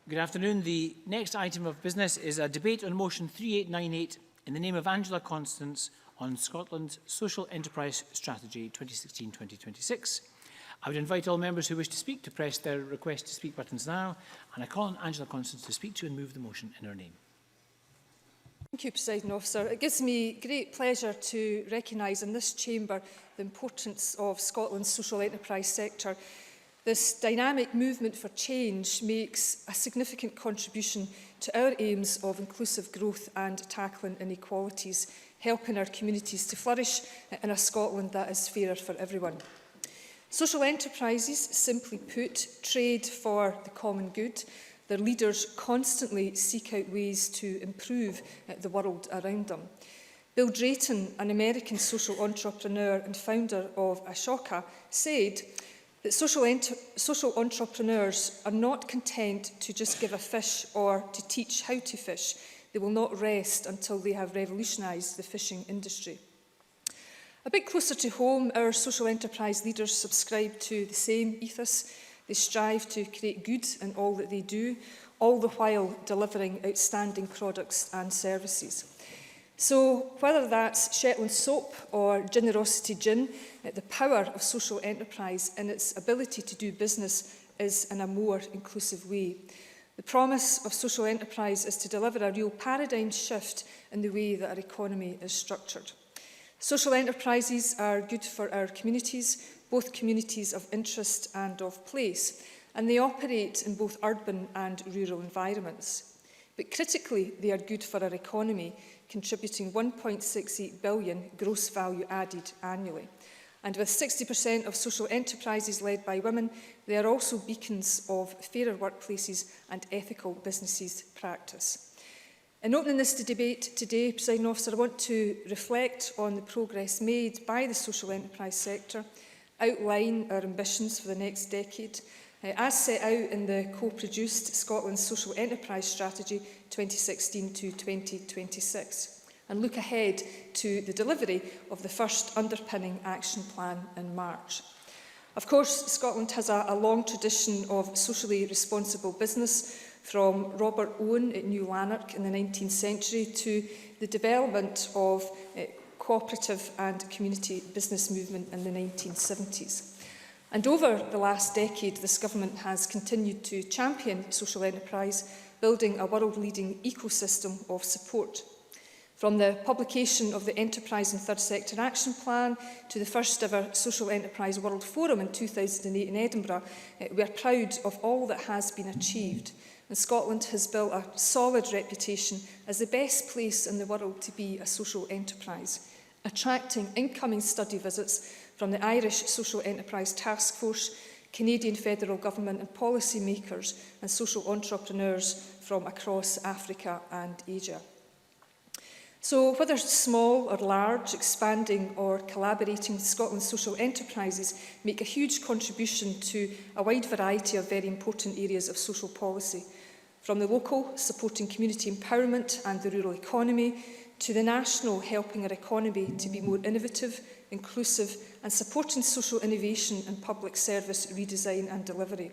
Good afternoon. The next item of business is a debate on motion 3898 in the name of Angela Constance on Scotland's Social Enterprise Strategy 2016-2026. I would invite all members who wish to speak to press their request to speak buttons now, and I call on Angela Constance to speak to and move the motion in her name. Thank you, Presiding Officer. It gives me great pleasure to recognise in this chamber the importance of Scotland's social enterprise sector. This dynamic movement for change makes a significant contribution to our aims of inclusive growth and tackling inequalities, helping our communities to flourish in a Scotland that is fairer for everyone. Social enterprises, simply put, trade for the common good. Their leaders constantly seek out ways to improve the world around them. Bill Drayton, an American social entrepreneur and founder of Ashoka, said that social entrepreneurs are not content to just give a fish or to teach how to fish. They will not rest until they have revolutionised the fishing industry. A bit closer to home, our social enterprise leaders subscribe to the same ethos. They strive to create good in all that they do, all the while delivering outstanding products and services. So whether that's Shetland Soap or Generosity Gin, the power of social enterprise in its ability to do business is in a more inclusive way. The promise of social enterprise is to deliver a real paradigm shift in the way that our economy is structured. Social enterprises are good for our communities, both communities of interest and of place, and they operate in both urban and rural environments. But critically, they are good for our economy, contributing 1.68 billion gross value added annually. And with 60% of social enterprises led by women, they are also beacons of fairer workplaces and ethical businesses practice. In opening this debate today, Presiding Officer, I want to reflect on the progress made by the social enterprise sector, outline our ambitions for the next decade, as set out in the co-produced Scotland's Social Enterprise Strategy 2016 to 2026, and look ahead to the delivery of the first underpinning action plan in March. Of course, Scotland has a long tradition of socially responsible business, from Robert Owen at New Lanark in the 19th century to the development of cooperative and community business movement in the 1970s. And over the last decade, this government has continued to champion social enterprise, building a world-leading ecosystem of support. From the publication of the Enterprise and Third Sector Action Plan to the first ever Social Enterprise World Forum in 2008 in Edinburgh, we are proud of all that has been achieved. And Scotland has built a solid reputation as the best place in the world to be a social enterprise, attracting incoming study visits from the Irish Social Enterprise Task Force, Canadian federal government and policy makers and social entrepreneurs from across Africa and Asia. So whether small or large, expanding or collaborating, Scotland's social enterprises make a huge contribution to a wide variety of very important areas of social policy, from the local, supporting community empowerment and the rural economy, to the national, helping our economy to be more innovative, inclusive and supporting social innovation and public service redesign and delivery.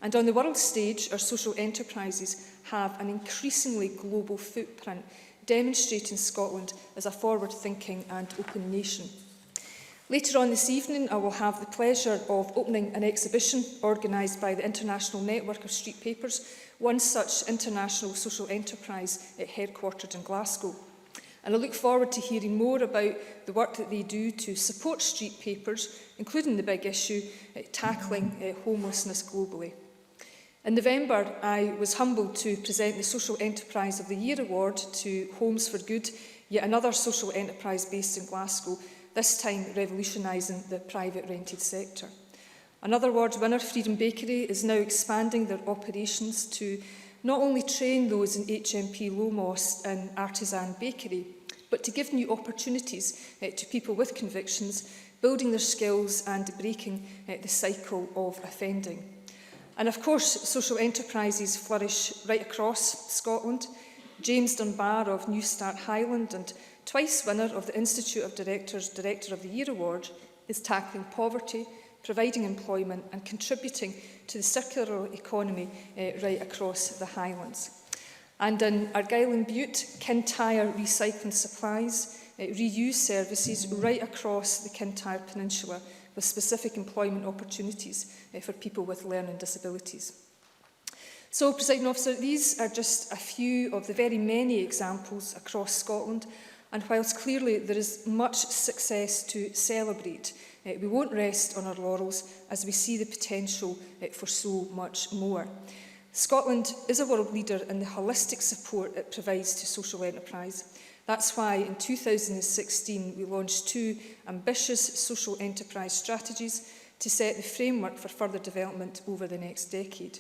And on the world stage, our social enterprises have an increasingly global footprint, demonstrating Scotland as a forward-thinking and open nation. Later on this evening, I will have the pleasure of opening an exhibition organised by the International Network of Street Papers, one such international social enterprise headquartered in Glasgow. And I look forward to hearing more about the work that they do to support street papers, including the big issue, tackling homelessness globally. In November, I was humbled to present the Social Enterprise of the Year Award to Homes for Good, yet another social enterprise based in Glasgow, this time revolutionising the private rented sector. Another award winner, Freedom Bakery, is now expanding their operations to not only train those in HMP Lomos and artisan bakery, but to give new opportunities to people with convictions, building their skills and breaking the cycle of offending. And of course, social enterprises flourish right across Scotland. James Dunbar of New Start Highland and twice winner of the Institute of Directors Director of the Year Award is tackling poverty, providing employment and contributing to the circular economy right across the Highlands. And in Argyll and Bute, Kintyre Recycling supplies reuse services right across the Kintyre Peninsula with specific employment opportunities for people with learning disabilities. So, Presiding Officer, these are just a few of the very many examples across Scotland, and whilst clearly there is much success to celebrate, we won't rest on our laurels as we see the potential for so much more. Scotland is a world leader in the holistic support it provides to social enterprise. That's why in 2016 we launched 2 ambitious social enterprise strategies to set the framework for further development over the next decade.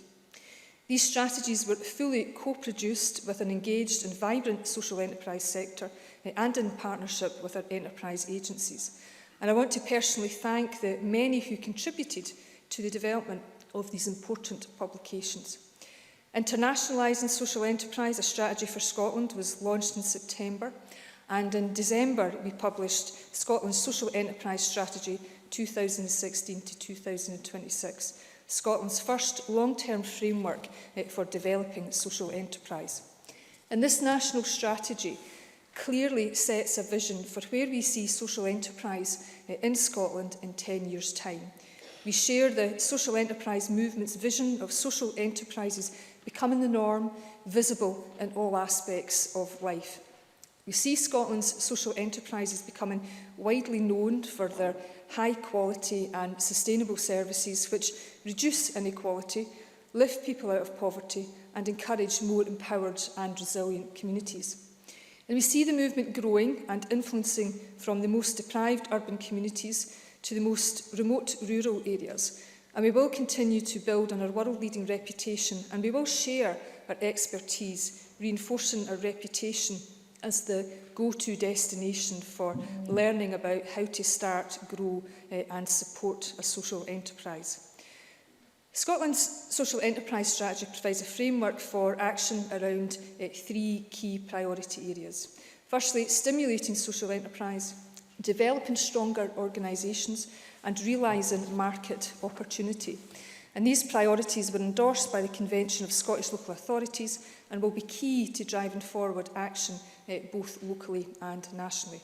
These strategies were fully co-produced with an engaged and vibrant social enterprise sector and in partnership with our enterprise agencies. And I want to personally thank the many who contributed to the development of these important publications. Internationalising social enterprise, a strategy for Scotland, was launched in September, and in December we published Scotland's Social Enterprise Strategy 2016 to 2026, Scotland's first long-term framework for developing social enterprise. And this national strategy clearly sets a vision for where we see social enterprise in Scotland in 10 years' time. We share the social enterprise movement's vision of social enterprises becoming the norm, visible in all aspects of life. We see Scotland's social enterprises becoming widely known for their high quality and sustainable services which reduce inequality, lift people out of poverty and encourage more empowered and resilient communities. And we see the movement growing and influencing from the most deprived urban communities to the most remote rural areas. And we will continue to build on our world-leading reputation, and we will share our expertise, reinforcing our reputation as the go-to destination for learning about how to start, grow and support a social enterprise. Scotland's social enterprise strategy provides a framework for action around 3 key priority areas. Firstly, stimulating social enterprise, developing stronger organisations and realising market opportunity. And these priorities were endorsed by the Convention of Scottish Local Authorities and will be key to driving forward action both locally and nationally.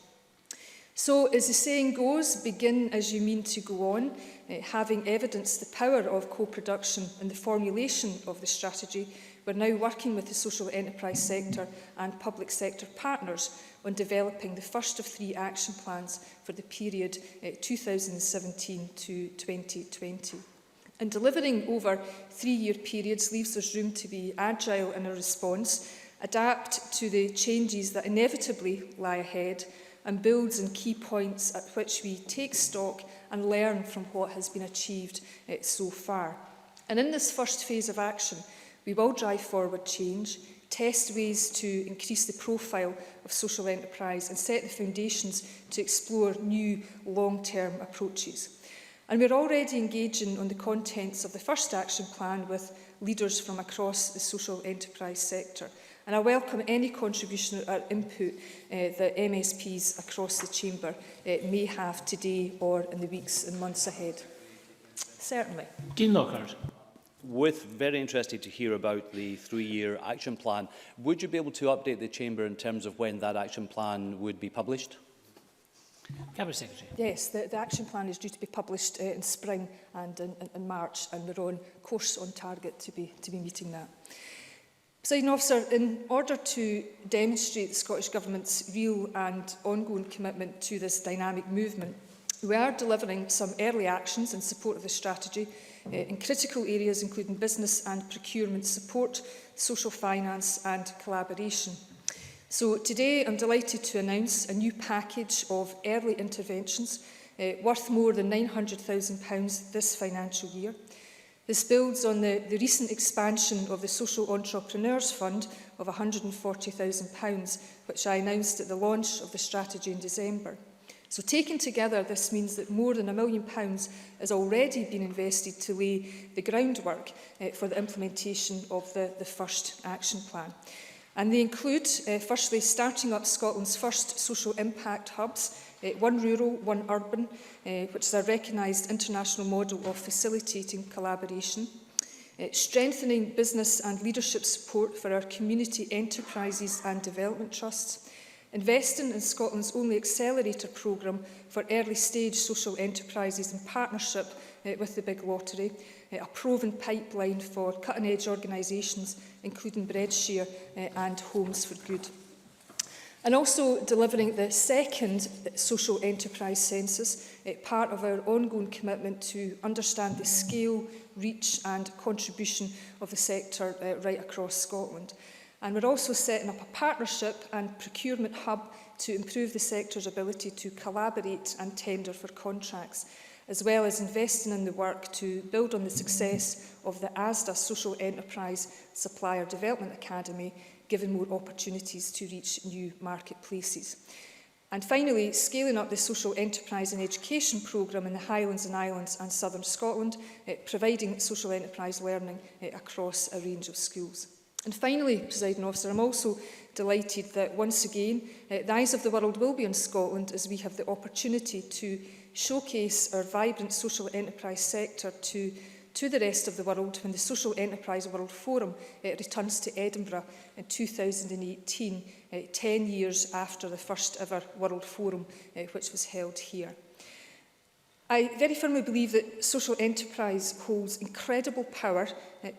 So, as the saying goes, begin as you mean to go on. Having evidenced the power of co-production in the formulation of the strategy, we're now working with the social enterprise sector and public sector partners on developing the first of 3 action plans for the period 2017 to 2020. And delivering over 3-year periods leaves us room to be agile in our response, adapt to the changes that inevitably lie ahead, and builds on key points at which we take stock and learn from what has been achieved so far. And in this first phase of action, we will drive forward change, test ways to increase the profile of social enterprise and set the foundations to explore new long-term approaches. And we're already engaging on the contents of the first action plan with leaders from across the social enterprise sector. And I welcome any contribution or input that MSPs across the Chamber may have today or in the weeks and months ahead. Certainly. Dean Lockhart. Very interested to hear about the 3-year action plan. Would you be able to update the Chamber in terms of when that action plan would be published? Cabinet Secretary. Yes, the action plan is due to be published in spring and in March, and we're on course, on target to be meeting that. Presiding Officer, in order to demonstrate the Scottish Government's real and ongoing commitment to this dynamic movement, we are delivering some early actions in support of the strategy in critical areas including business and procurement support, social finance and collaboration. So today I'm delighted to announce a new package of early interventions worth more than £900,000 this financial year. This builds on the recent expansion of the Social Entrepreneurs Fund of £140,000, which I announced at the launch of the strategy in December. So taken together, this means that more than £1 million has already been invested to lay the groundwork for the implementation of the first action plan. And they include, firstly, starting up Scotland's first social impact hubs one rural, one urban, which is a recognised international model of facilitating collaboration. Strengthening business and leadership support for our community enterprises and development trusts. Investing in Scotland's only accelerator programme for early stage social enterprises in partnership with the Big Lottery. A proven pipeline for cutting-edge organisations, including Breadshare and Homes for Good. And also delivering the second social enterprise census, part of our ongoing commitment to understand the scale, reach and contribution of the sector right across Scotland. And we're also setting up a partnership and procurement hub to improve the sector's ability to collaborate and tender for contracts, as well as investing in the work to build on the success of the ASDA Social Enterprise Supplier Development Academy, given more opportunities to reach new marketplaces. And finally, scaling up the social enterprise and education programme in the Highlands and Islands and Southern Scotland, providing social enterprise learning across a range of schools. And finally, Presiding Officer, I'm also delighted that once again, the eyes of the world will be on Scotland as we have the opportunity to showcase our vibrant social enterprise sector to the rest of the world when the Social Enterprise World Forum returns to Edinburgh in 2018, 10 years after the first ever World Forum, which was held here. I very firmly believe that social enterprise holds incredible power,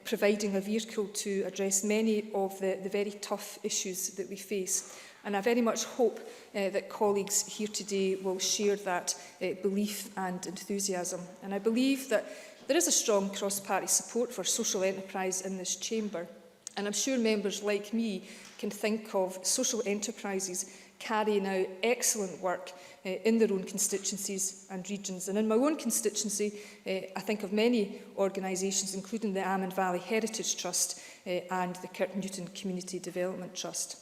providing a vehicle to address many of the very tough issues that we face. And I very much hope that colleagues here today will share that belief and enthusiasm. And I believe that there is a strong cross-party support for social enterprise in this chamber. And I'm sure members like me can think of social enterprises carrying out excellent work in their own constituencies and regions. And in my own constituency, I think of many organisations, including the Amman Valley Heritage Trust and the Kirk Newton Community Development Trust.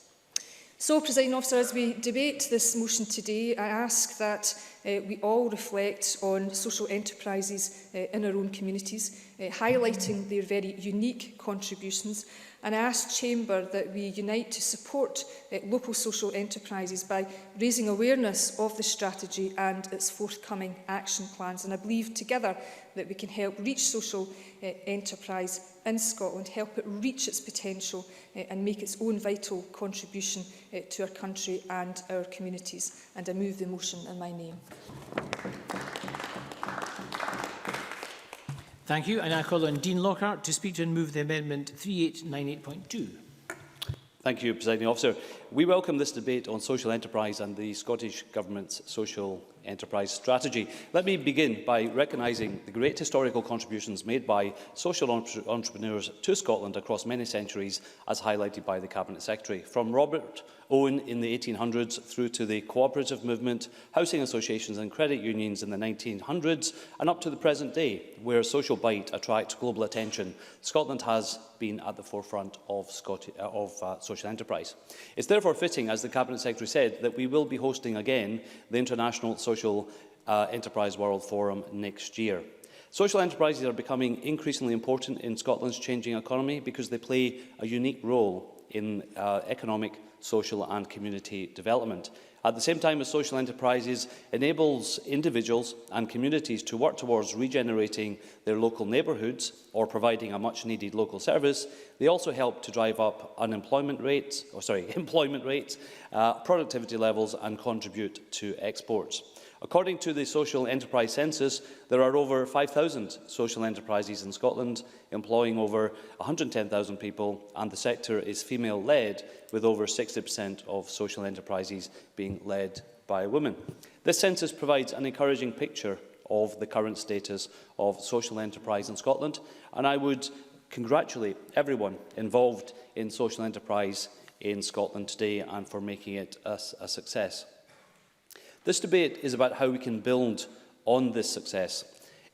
So, Presiding Officer, as we debate this motion today, I ask that we all reflect on social enterprises in our own communities, highlighting their very unique contributions. And I ask Chamber that we unite to support local social enterprises by raising awareness of the strategy and its forthcoming action plans. And I believe together that we can help reach social enterprise in Scotland, help it reach its potential and make its own vital contribution to our country and our communities. And I move the motion in my name. Thank you. And I call on Dean Lockhart to speak to and move the amendment 3898.2. Thank you, Presiding Officer. We welcome this debate on social enterprise and the Scottish Government's social enterprise strategy. Let me begin by recognising the great historical contributions made by social entrepreneurs to Scotland across many centuries, as highlighted by the Cabinet Secretary. From Robert Owen in the 1800s through to the cooperative movement, housing associations and credit unions in the 1900s, and up to the present day, where social bite attracts global attention, Scotland has been at the forefront of social enterprise. It's therefore fitting, as the Cabinet Secretary said, that we will be hosting again the International Social Enterprise World Forum next year. Social enterprises are becoming increasingly important in Scotland's changing economy because they play a unique role in economic, social and community development. At the same time as social enterprises enables individuals and communities to work towards regenerating their local neighbourhoods or providing a much-needed local service, they also help to drive up employment rates, productivity levels and contribute to exports. According to the Social Enterprise Census, there are over 5,000 social enterprises in Scotland, employing over 110,000 people, and the sector is female-led, with over 60% of social enterprises being led by women. This census provides an encouraging picture of the current status of social enterprise in Scotland, and I would congratulate everyone involved in social enterprise in Scotland today and for making it a success. This debate is about how we can build on this success.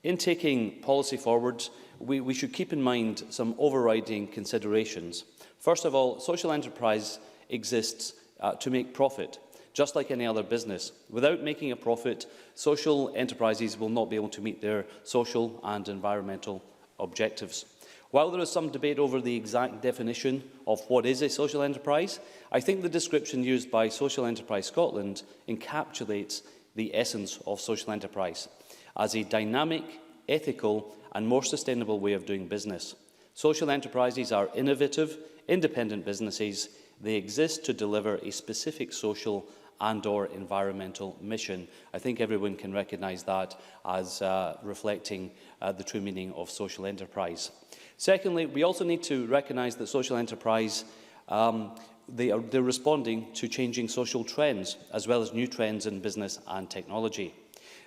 In taking policy forward, we should keep in mind some overriding considerations. First of all, social enterprise exists to make profit, just like any other business. Without making a profit, social enterprises will not be able to meet their social and environmental objectives. While there is some debate over the exact definition of what is a social enterprise, I think the description used by Social Enterprise Scotland encapsulates the essence of social enterprise, as a dynamic, ethical and more sustainable way of doing business. Social enterprises are innovative, independent businesses. They exist to deliver a specific social and/or environmental mission. I think everyone can recognise that as reflecting the true meaning of social enterprise. Secondly, we also need to recognise that social enterprise they're responding to changing social trends, as well as new trends in business and technology.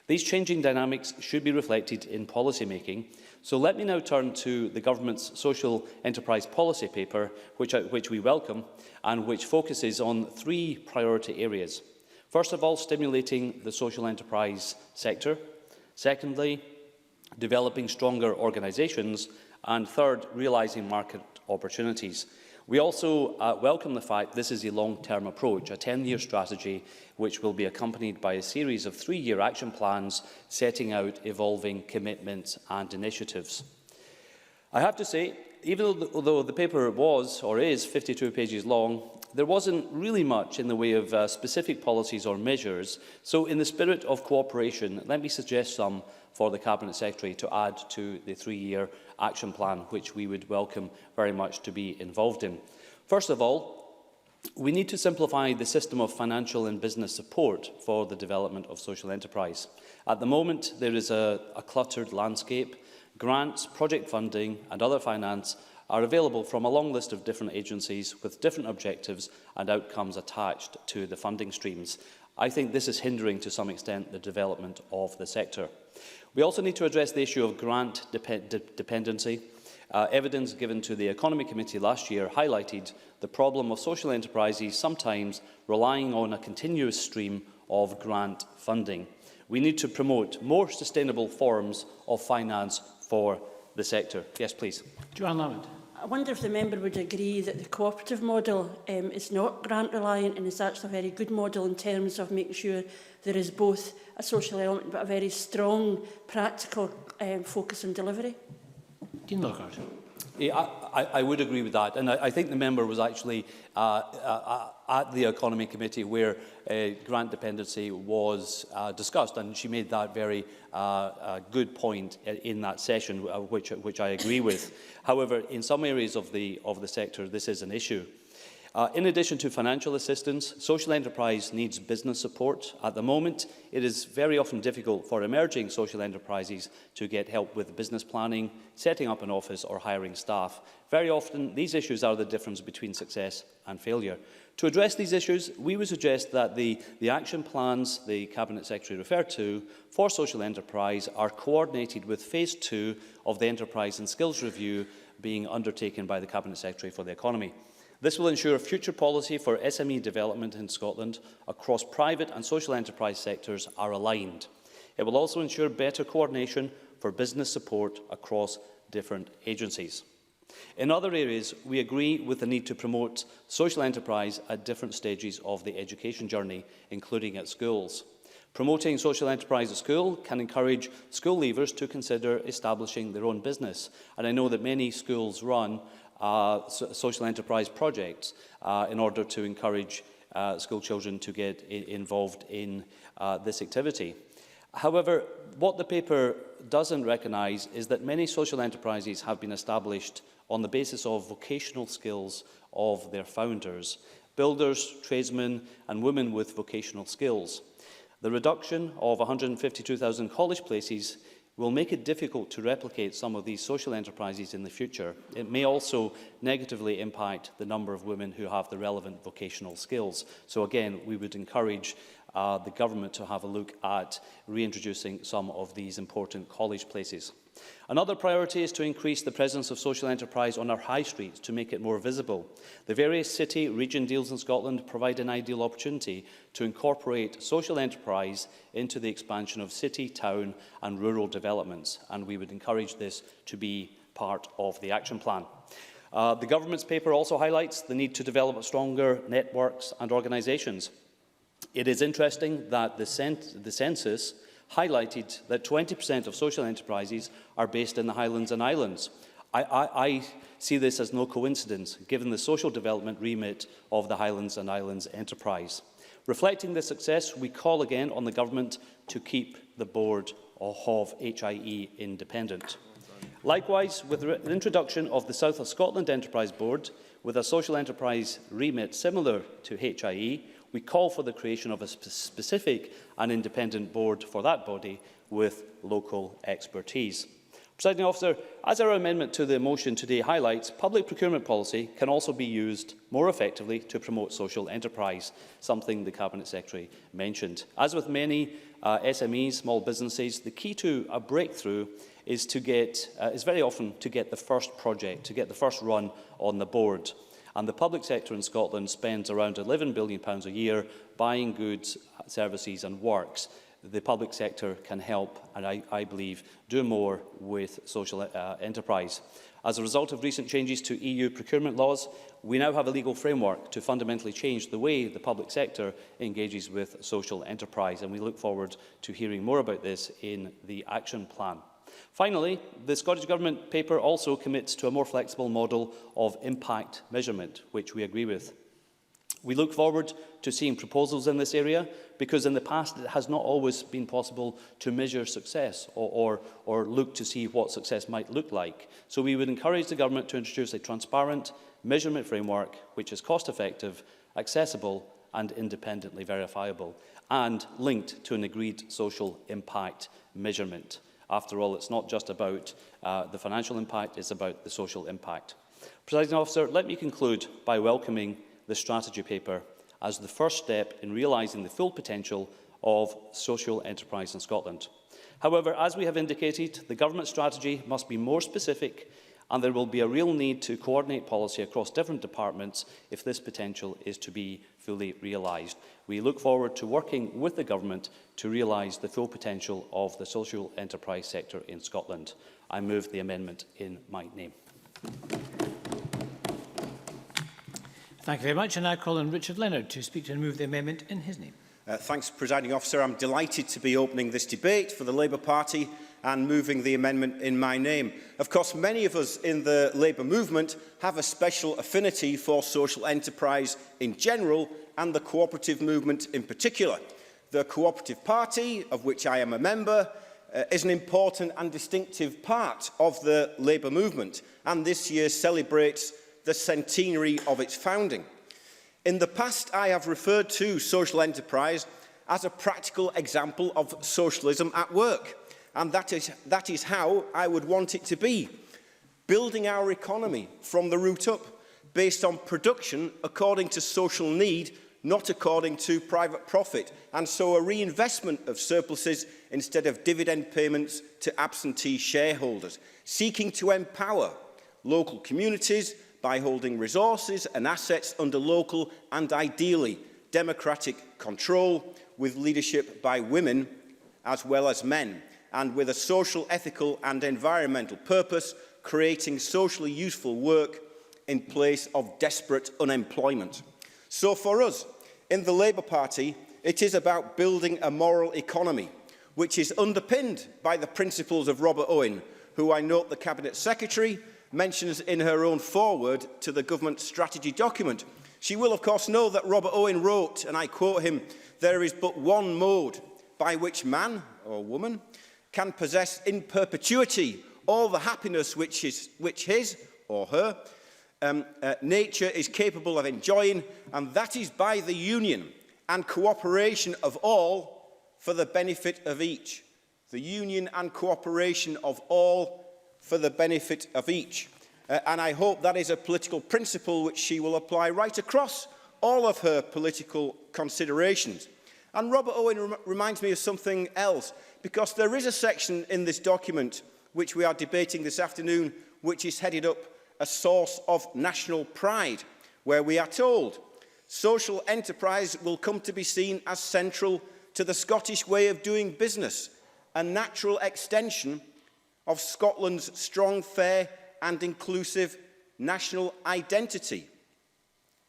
These changing dynamics should be reflected in policy making. So let me now turn to the Government's Social Enterprise Policy Paper, which we welcome, and which focuses on 3 priority areas. First of all, stimulating the social enterprise sector. Secondly, developing stronger organisations. And third, realising market opportunities. We also welcome the fact this is a long-term approach, a 10-year strategy which will be accompanied by a series of 3-year action plans setting out evolving commitments and initiatives. I have to say, even though the paper was or is 52 pages long, there wasn't really much in the way of specific policies or measures. So in the spirit of cooperation, let me suggest some for the Cabinet Secretary to add to the 3-year action plan, which we would welcome very much to be involved in. First of all, we need to simplify the system of financial and business support for the development of social enterprise. At the moment, there is a cluttered landscape. Grants, project funding and other finance are available from a long list of different agencies with different objectives and outcomes attached to the funding streams. I think this is hindering to some extent the development of the sector. We also need to address the issue of grant dependency. Evidence given to the Economy Committee last year highlighted the problem of social enterprises sometimes relying on a continuous stream of grant funding. We need to promote more sustainable forms of finance for the sector. Yes, please. Joanne Lamond. I wonder if the member would agree that the cooperative model is not grant reliant and is actually a very good model in terms of making sure there is both a social element but a very strong practical focus on delivery. Dean Lockhart. Yeah, I would agree with that, and I think the member was actually at the Economy Committee where grant dependency was discussed, and she made that very good point in that session, which I agree with. However, in some areas of the sector, this is an issue. In addition to financial assistance, social enterprise needs business support. At the moment, it is very often difficult for emerging social enterprises to get help with business planning, setting up an office or hiring staff. Very often, these issues are the difference between success and failure. To address these issues, we would suggest that the action plans the Cabinet Secretary referred to for social enterprise are coordinated with Phase 2 of the Enterprise and Skills Review being undertaken by the Cabinet Secretary for the Economy. This will ensure future policy for SME development in Scotland across private and social enterprise sectors are aligned. It will also ensure better coordination for business support across different agencies. In other areas, we agree with the need to promote social enterprise at different stages of the education journey, including at schools. Promoting social enterprise at school can encourage school leavers to consider establishing their own business. And I know that many schools run social enterprise projects in order to encourage school children to get involved in this activity. However, what the paper doesn't recognise is that many social enterprises have been established on the basis of vocational skills of their founders, builders, tradesmen and women with vocational skills. The reduction of 152,000 college places will make it difficult to replicate some of these social enterprises in the future. It may also negatively impact the number of women who have the relevant vocational skills. So again, we would encourage the government to have a look at reintroducing some of these important college places. Another priority is to increase the presence of social enterprise on our high streets to make it more visible. The various city region deals in Scotland provide an ideal opportunity to incorporate social enterprise into the expansion of city, town and rural developments, and we would encourage this to be part of the action plan. The government's paper also highlights the need to develop stronger networks and organisations. It is interesting that the census highlighted that 20% of social enterprises are based in the Highlands and Islands. I see this as no coincidence, given the social development remit of the Highlands and Islands enterprise. Reflecting this success, we call again on the Government to keep the board of HIE independent. Likewise, with the introduction of the South of Scotland Enterprise Board, with a social enterprise remit similar to HIE, we call for the creation of a specific and independent board for that body with local expertise. Presiding Officer, as our amendment to the motion today highlights, public procurement policy can also be used more effectively to promote social enterprise, something the Cabinet Secretary mentioned. As with many SMEs, small businesses, the key to a breakthrough is very often to get the first project, to get the first run on the board. And the public sector in Scotland spends around £11 billion a year buying goods, services and works. The public sector can help, and I believe, do more with social enterprise. As a result of recent changes to EU procurement laws, we now have a legal framework to fundamentally change the way the public sector engages with social enterprise, and we look forward to hearing more about this in the action plan. Finally, the Scottish Government paper also commits to a more flexible model of impact measurement, which we agree with. We look forward to seeing proposals in this area because in the past it has not always been possible to measure success or look to see what success might look like. So we would encourage the Government to introduce a transparent measurement framework which is cost-effective, accessible and independently verifiable and linked to an agreed social impact measurement. After all, it's not just about the financial impact, it's about the social impact. Presiding Officer, let me conclude by welcoming the strategy paper as the first step in realising the full potential of social enterprise in Scotland. However, as we have indicated, the Government strategy must be more specific and there will be a real need to coordinate policy across different departments if this potential is to be fully realised. We look forward to working with the Government to realise the full potential of the social enterprise sector in Scotland. I move the amendment in my name. Thank you very much. And I call on Richard Leonard to speak to and move the amendment in his name. Thanks, Presiding Officer. I'm delighted to be opening this debate for the Labour Party and moving the amendment in my name. Of course, many of us in the Labour movement have a special affinity for social enterprise in general and the cooperative movement in particular. The Cooperative Party, of which I am a member, is an important and distinctive part of the Labour movement, and this year celebrates the centenary of its founding. In the past, I have referred to social enterprise as a practical example of socialism at work, and that is how I would want it to be. Building our economy from the root up, based on production according to social need, not according to private profit, and so a reinvestment of surpluses instead of dividend payments to absentee shareholders, seeking to empower local communities by holding resources and assets under local and ideally democratic control, with leadership by women as well as men, and with a social, ethical and environmental purpose, creating socially useful work in place of desperate unemployment. So for us, in the Labour Party, it is about building a moral economy, which is underpinned by the principles of Robert Owen, who I note the Cabinet Secretary mentions in her own foreword to the Government strategy document. She will, of course, know that Robert Owen wrote, and I quote him, "There is but one mode by which man or woman can possess in perpetuity all the happiness which his or her nature is capable of enjoying, and that is by the union and cooperation of all for the benefit of each." The union and cooperation of all for the benefit of each. And I hope that is a political principle which she will apply right across all of her political considerations. And Robert Owen reminds me of something else, because there is a section in this document which we are debating this afternoon, which is headed up a source of national pride, where we are told social enterprise will come to be seen as central to the Scottish way of doing business, a natural extension of Scotland's strong, fair and inclusive national identity.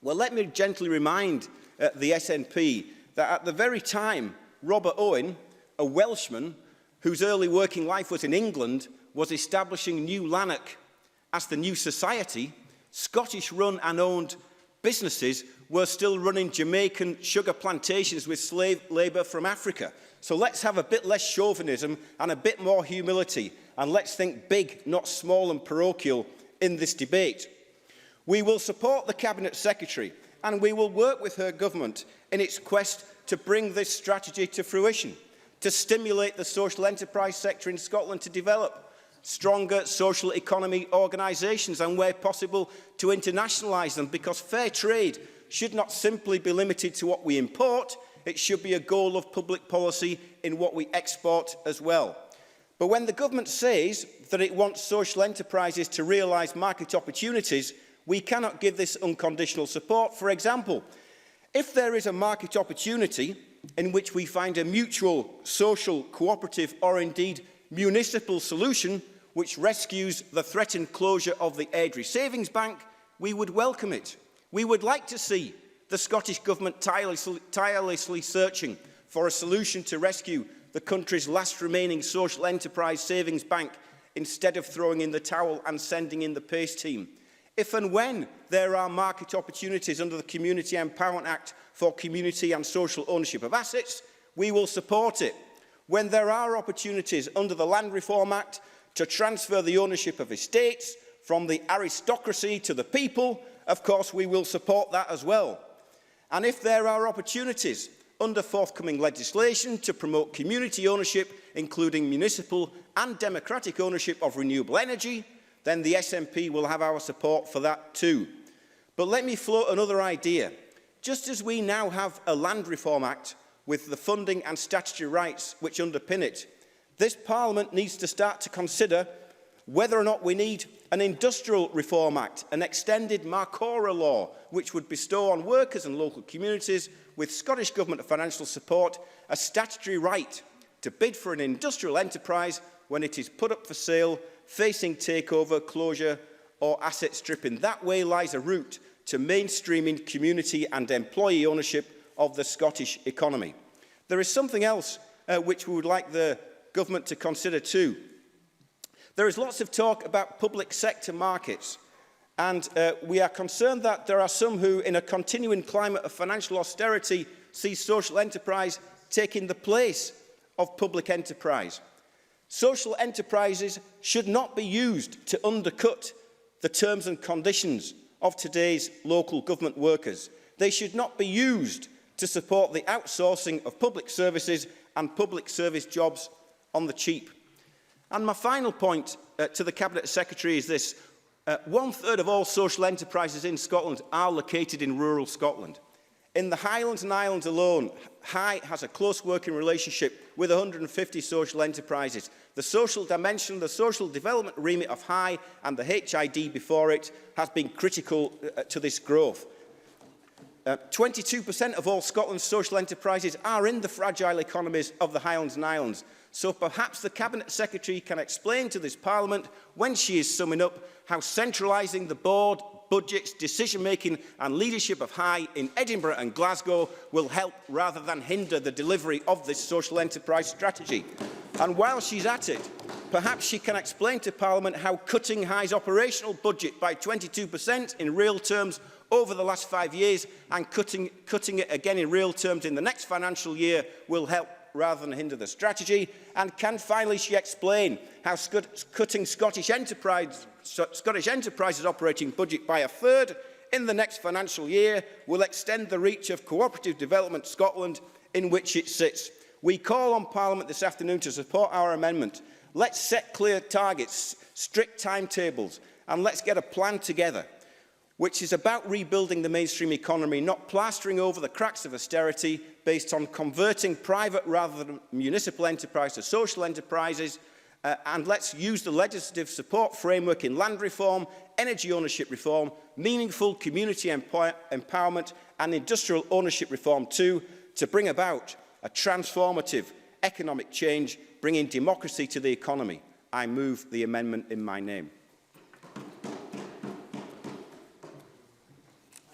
Well, let me gently remind the SNP that at the very time Robert Owen, a Welshman whose early working life was in England, was establishing New Lanark as the new society, Scottish-run and owned businesses were still running Jamaican sugar plantations with slave labour from Africa. So let's have a bit less chauvinism and a bit more humility, and let's think big, not small and parochial in this debate. We will support the Cabinet Secretary, and we will work with her government in its quest to bring this strategy to fruition, to stimulate the social enterprise sector in Scotland to develop stronger social economy organisations, and where possible to internationalise them, because fair trade should not simply be limited to what we import. It should be a goal of public policy in what we export as well. But when the government says that it wants social enterprises to realise market opportunities, we cannot give this unconditional support. For example, if there is a market opportunity in which we find a mutual, social, cooperative or indeed municipal solution which rescues the threatened closure of the Airdrie Savings Bank, we would welcome it. We would like to see the Scottish Government tirelessly searching for a solution to rescue the country's last remaining social enterprise savings bank instead of throwing in the towel and sending in the PACE team. If and when there are market opportunities under the Community Empowerment Act for community and social ownership of assets, we will support it. When there are opportunities under the Land Reform Act to transfer the ownership of estates from the aristocracy to the people, of course we will support that as well. And if there are opportunities under forthcoming legislation to promote community ownership, including municipal and democratic ownership of renewable energy, then the SNP will have our support for that too. But let me float another idea. Just as we now have a Land Reform Act with the funding and statutory rights which underpin it, this Parliament needs to start to consider whether or not we need an Industrial Reform Act, an extended Marcora law, which would bestow on workers and local communities with Scottish Government financial support a statutory right to bid for an industrial enterprise when it is put up for sale, facing takeover, closure or asset stripping. That way lies a route to mainstreaming community and employee ownership of the Scottish economy. There is something else which we would like the government to consider too. There is lots of talk about public sector markets, and we are concerned that there are some who, in a continuing climate of financial austerity, see social enterprise taking the place of public enterprise. Social enterprises should not be used to undercut the terms and conditions of today's local government workers. They should not be used to support the outsourcing of public services and public service jobs on the cheap. And my final point to the Cabinet Secretary is this. 1/3 of all social enterprises in Scotland are located in rural Scotland. In the Highlands and Islands alone, High has a close working relationship with 150 social enterprises. The social dimension, the social development remit of High and the HID before it has been critical to this growth. 22% of all Scotland's social enterprises are in the fragile economies of the Highlands and Islands. So perhaps the Cabinet Secretary can explain to this Parliament, when she is summing up, how centralising the board, budgets, decision-making and leadership of High in Edinburgh and Glasgow will help rather than hinder the delivery of this social enterprise strategy. And while she's at it, perhaps she can explain to Parliament how cutting High's operational budget by 22% in real terms over the last 5 years and cutting it again in real terms in the next financial year will help rather than hinder the strategy. And can finally she explain how cutting Scottish enterprises operating budget by 1/3 in the next financial year will extend the reach of Cooperative Development Scotland in which it sits. We call on Parliament this afternoon to support our amendment. Let's set clear targets, strict timetables, and let's get a plan together which is about rebuilding the mainstream economy, not plastering over the cracks of austerity based on converting private rather than municipal enterprise to social enterprises. And let's use the legislative support framework in land reform, energy ownership reform, meaningful community empowerment and industrial ownership reform too, to bring about a transformative economic change, bringing democracy to the economy. I move the amendment in my name.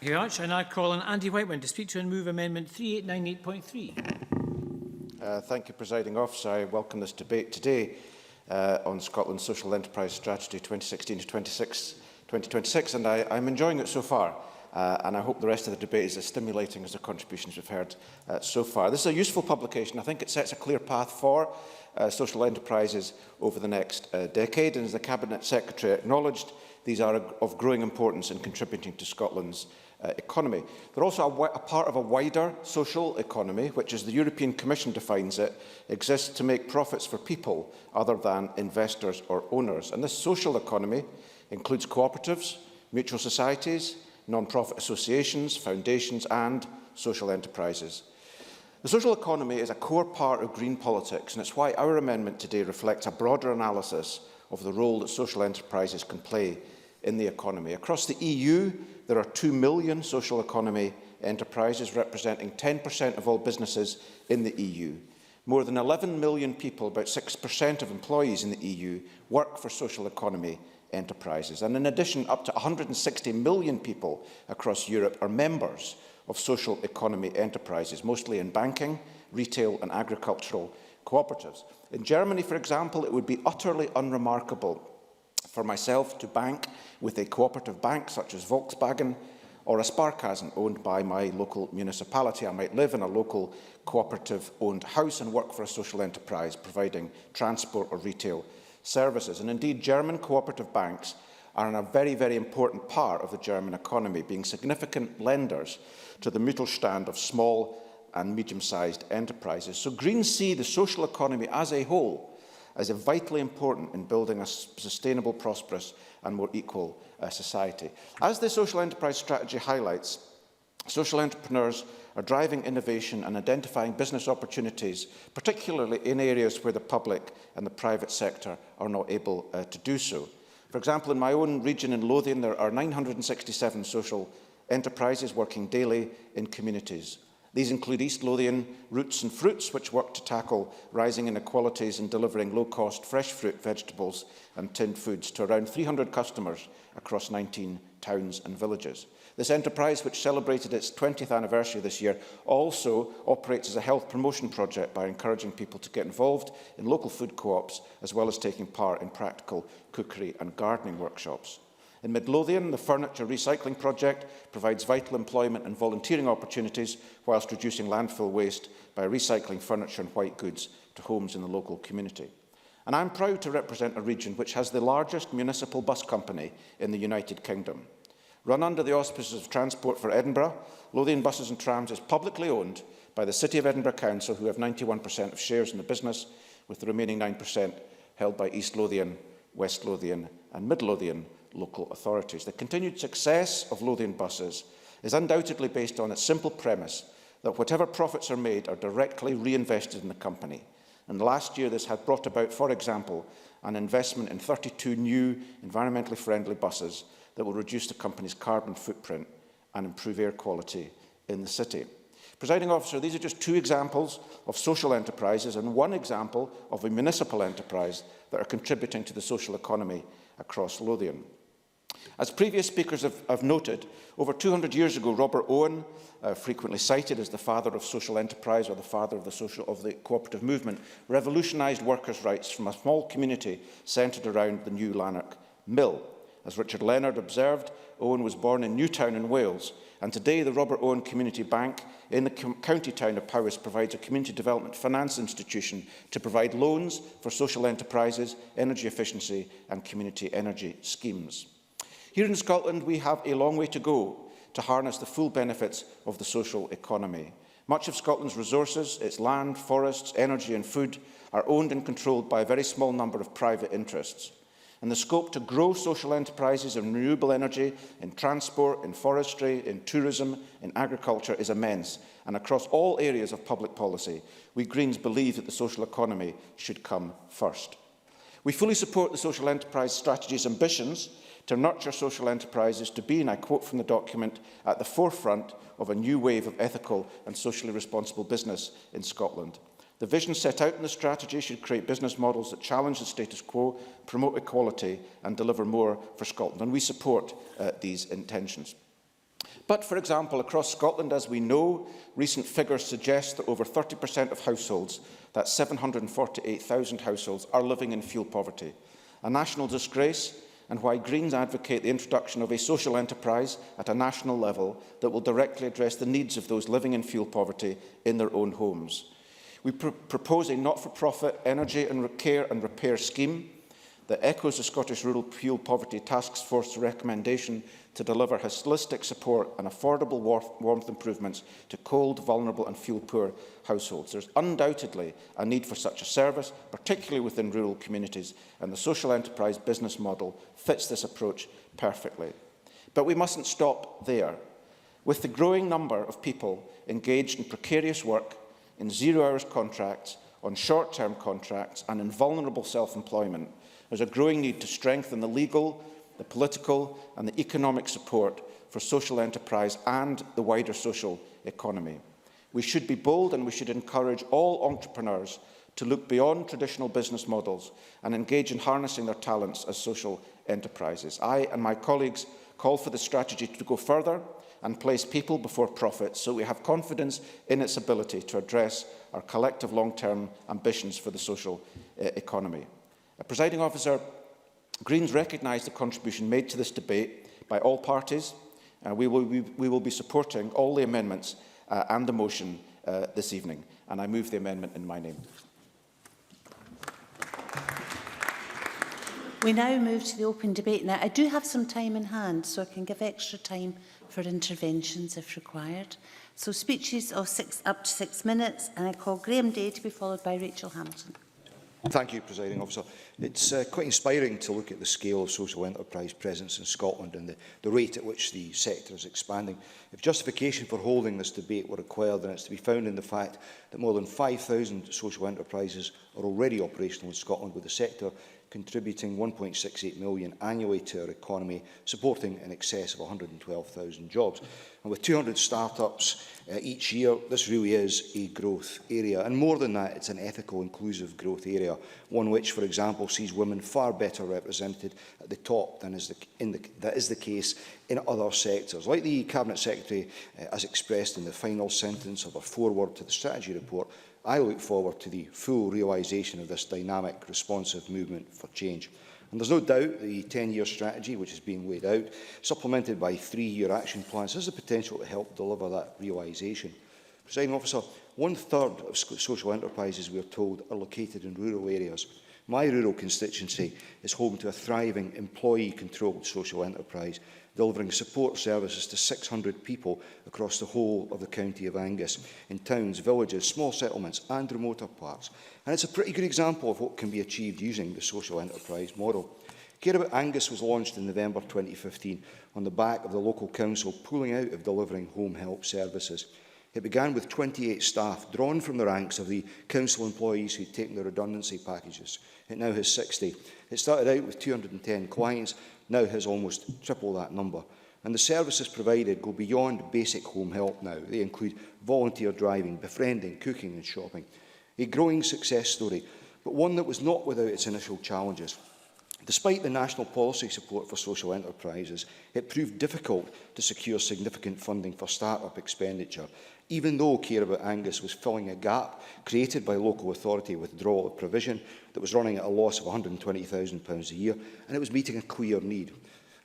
Thank you very much. I now call on Andy Whiteman to speak to and move Amendment 3898.3. Thank you, Presiding Officer. I welcome this debate today on Scotland's Social Enterprise Strategy 2016 to 2026, and I'm enjoying it so far. and I hope the rest of the debate is as stimulating as the contributions we've heard so far. This is a useful publication. I think it sets a clear path for social enterprises over the next decade, and as the Cabinet Secretary acknowledged, these are of growing importance in contributing to Scotland's economy. They're also a part of a wider social economy, which, as the European Commission defines it, exists to make profits for people other than investors or owners. And this social economy includes cooperatives, mutual societies, non-profit associations, foundations and social enterprises. The social economy is a core part of green politics, and it's why our amendment today reflects a broader analysis of the role that social enterprises can play in the economy. Across the EU, there are 2 million social economy enterprises, representing 10% of all businesses in the EU. More than 11 million people, about 6% of employees in the EU, work for social economy enterprises. And in addition, up to 160 million people across Europe are members of social economy enterprises, mostly in banking, retail and agricultural cooperatives. In Germany, for example, it would be utterly unremarkable for myself to bank with a cooperative bank such as Volkswagen or a Sparkassen owned by my local municipality. I might live in a local cooperative-owned house and work for a social enterprise providing transport or retail services. And indeed, German cooperative banks are a very, very important part of the German economy, being significant lenders to the Mittelstand of small and medium-sized enterprises. So Greens see the social economy as a whole as vitally important in building a sustainable, prosperous and more equal society. As the social enterprise strategy highlights, social entrepreneurs are driving innovation and identifying business opportunities, particularly in areas where the public and the private sector are not able to do so. For example, in my own region in Lothian, there are 967 social enterprises working daily in communities. These include East Lothian Roots and Fruits, which work to tackle rising inequalities in delivering low-cost fresh fruit, vegetables and tinned foods to around 300 customers across 19 towns and villages. This enterprise, which celebrated its 20th anniversary this year, also operates as a health promotion project by encouraging people to get involved in local food co-ops, as well as taking part in practical cookery and gardening workshops. In Midlothian, the Furniture Recycling Project provides vital employment and volunteering opportunities whilst reducing landfill waste by recycling furniture and white goods to homes in the local community. And I'm proud to represent a region which has the largest municipal bus company in the United Kingdom. Run under the auspices of Transport for Edinburgh, Lothian Buses and Trams is publicly owned by the City of Edinburgh Council, who have 91% of shares in the business, with the remaining 9% held by East Lothian, West Lothian and Mid Lothian local authorities. The continued success of Lothian Buses is undoubtedly based on its simple premise that whatever profits are made are directly reinvested in the company. And last year this had brought about, for example, an investment in 32 new environmentally friendly buses that will reduce the company's carbon footprint and improve air quality in the city. Presiding Officer, these are just two examples of social enterprises and one example of a municipal enterprise that are contributing to the social economy across Lothian. As previous speakers have noted, over 200 years ago, Robert Owen, frequently cited as the father of social enterprise or the father of the cooperative movement, revolutionised workers' rights from a small community centred around the new Lanark Mill. As Richard Leonard observed, Owen was born in Newtown in Wales, and today the Robert Owen Community Bank in the county town of Powys provides a community development finance institution to provide loans for social enterprises, energy efficiency and community energy schemes. Here in Scotland, we have a long way to go to harness the full benefits of the social economy. Much of Scotland's resources, its land, forests, energy and food, are owned and controlled by a very small number of private interests. And the scope to grow social enterprises in renewable energy, in transport, in forestry, in tourism, in agriculture is immense. And across all areas of public policy, we Greens believe that the social economy should come first. We fully support the social enterprise strategy's ambitions to nurture social enterprises to be, and I quote from the document, at the forefront of a new wave of ethical and socially responsible business in Scotland. The vision set out in the strategy should create business models that challenge the status quo, promote equality and deliver more for Scotland, and we support these intentions. But, for example, across Scotland, as we know, recent figures suggest that over 30% of households, that's 748,000 households, are living in fuel poverty. A national disgrace and why Greens advocate the introduction of a social enterprise at a national level that will directly address the needs of those living in fuel poverty in their own homes. We propose a not-for-profit energy and care and repair scheme that echoes the Scottish Rural Fuel Poverty Task Force recommendation to deliver holistic support and affordable warmth improvements to cold, vulnerable and fuel-poor households. There is undoubtedly a need for such a service, particularly within rural communities, and the social enterprise business model fits this approach perfectly. But we mustn't stop there. With the growing number of people engaged in precarious work, in zero-hours contracts, on short-term contracts and in vulnerable self-employment, there's a growing need to strengthen the legal, the political and the economic support for social enterprise and the wider social economy. We should be bold and we should encourage all entrepreneurs to look beyond traditional business models and engage in harnessing their talents as social enterprises. I and my colleagues call for the strategy to go further and place people before profits, so we have confidence in its ability to address our collective long-term ambitions for the social economy. Presiding Officer, Greens recognise the contribution made to this debate by all parties. We will be supporting all the amendments and the motion this evening, and I move the amendment in my name. We now move to the open debate. Now, I do have some time in hand, so I can give extra time for interventions if required. So speeches of up to 6 minutes, and I call Graham Day to be followed by Rachel Hamilton. Thank you, Presiding Officer. It's quite inspiring to look at the scale of social enterprise presence in Scotland and the rate at which the sector is expanding. If justification for holding this debate were required, then it's to be found in the fact that more than 5,000 social enterprises are already operational in Scotland, with the sector contributing 1.68 million annually to our economy, supporting in excess of 112,000 jobs. And with 200 start-ups each year, this really is a growth area. And more than that, it's an ethical, inclusive growth area, one which, for example, sees women far better represented at the top than that is the case in other sectors. Like the Cabinet Secretary as expressed in the final sentence of her foreword to the strategy report, I look forward to the full realisation of this dynamic, responsive movement for change. And there's no doubt the 10-year strategy, which is being laid out, supplemented by 3-year action plans, has the potential to help deliver that realisation. Presiding Officer, 1/3 of social enterprises, we are told, are located in rural areas. My rural constituency is home to a thriving, employee-controlled social enterprise, delivering support services to 600 people across the whole of the county of Angus, in towns, villages, small settlements and remoter parts. And it's a pretty good example of what can be achieved using the social enterprise model. Care About Angus was launched in November 2015 on the back of the local council pulling out of delivering home help services. It began with 28 staff drawn from the ranks of the council employees who'd taken the redundancy packages. It now has 60. It started out with 210 clients, now has almost triple that number. And the services provided go beyond basic home help now. They include volunteer driving, befriending, cooking and shopping. A growing success story, but one that was not without its initial challenges. Despite the national policy support for social enterprises, it proved difficult to secure significant funding for start-up expenditure, even though Care About Angus was filling a gap created by local authority withdrawal of provision that was running at a loss of £120,000 a year, and it was meeting a clear need.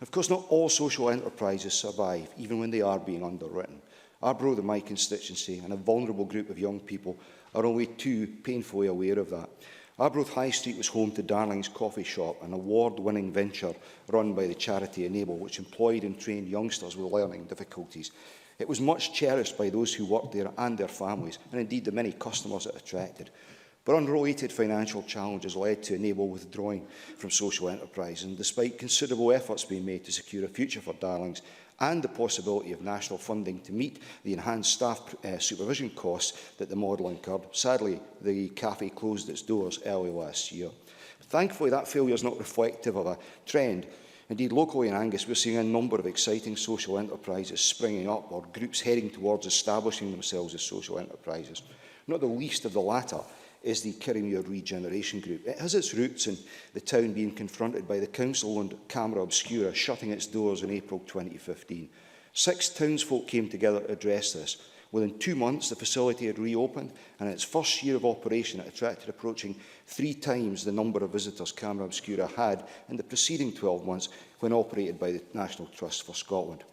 Of course, not all social enterprises survive, even when they are being underwritten. Arbroath, in my constituency, and a vulnerable group of young people are only too painfully aware of that. Arbroath High Street was home to Darling's Coffee Shop, an award-winning venture run by the charity Enable, which employed and trained youngsters with learning difficulties. It was much cherished by those who worked there and their families, and indeed the many customers it attracted. But unrelated financial challenges led to Enable withdrawing from social enterprise, and despite considerable efforts being made to secure a future for Darling's and the possibility of national funding to meet the enhanced staff supervision costs that the model incurred, sadly the cafe closed its doors early last year. Thankfully, that failure is not reflective of a trend. Indeed, locally in Angus, we're seeing a number of exciting social enterprises springing up, or groups heading towards establishing themselves as social enterprises. Not the least of the latter is the Kirriemuir Regeneration Group. It has its roots in the town being confronted by the council-owned Camera Obscura shutting its doors in April 2015. 6 townsfolk came together to address this, Within 2 months, the facility had reopened, and in its first year of operation, it attracted approaching 3 times the number of visitors Camera Obscura had in the preceding 12 months when operated by the National Trust for Scotland.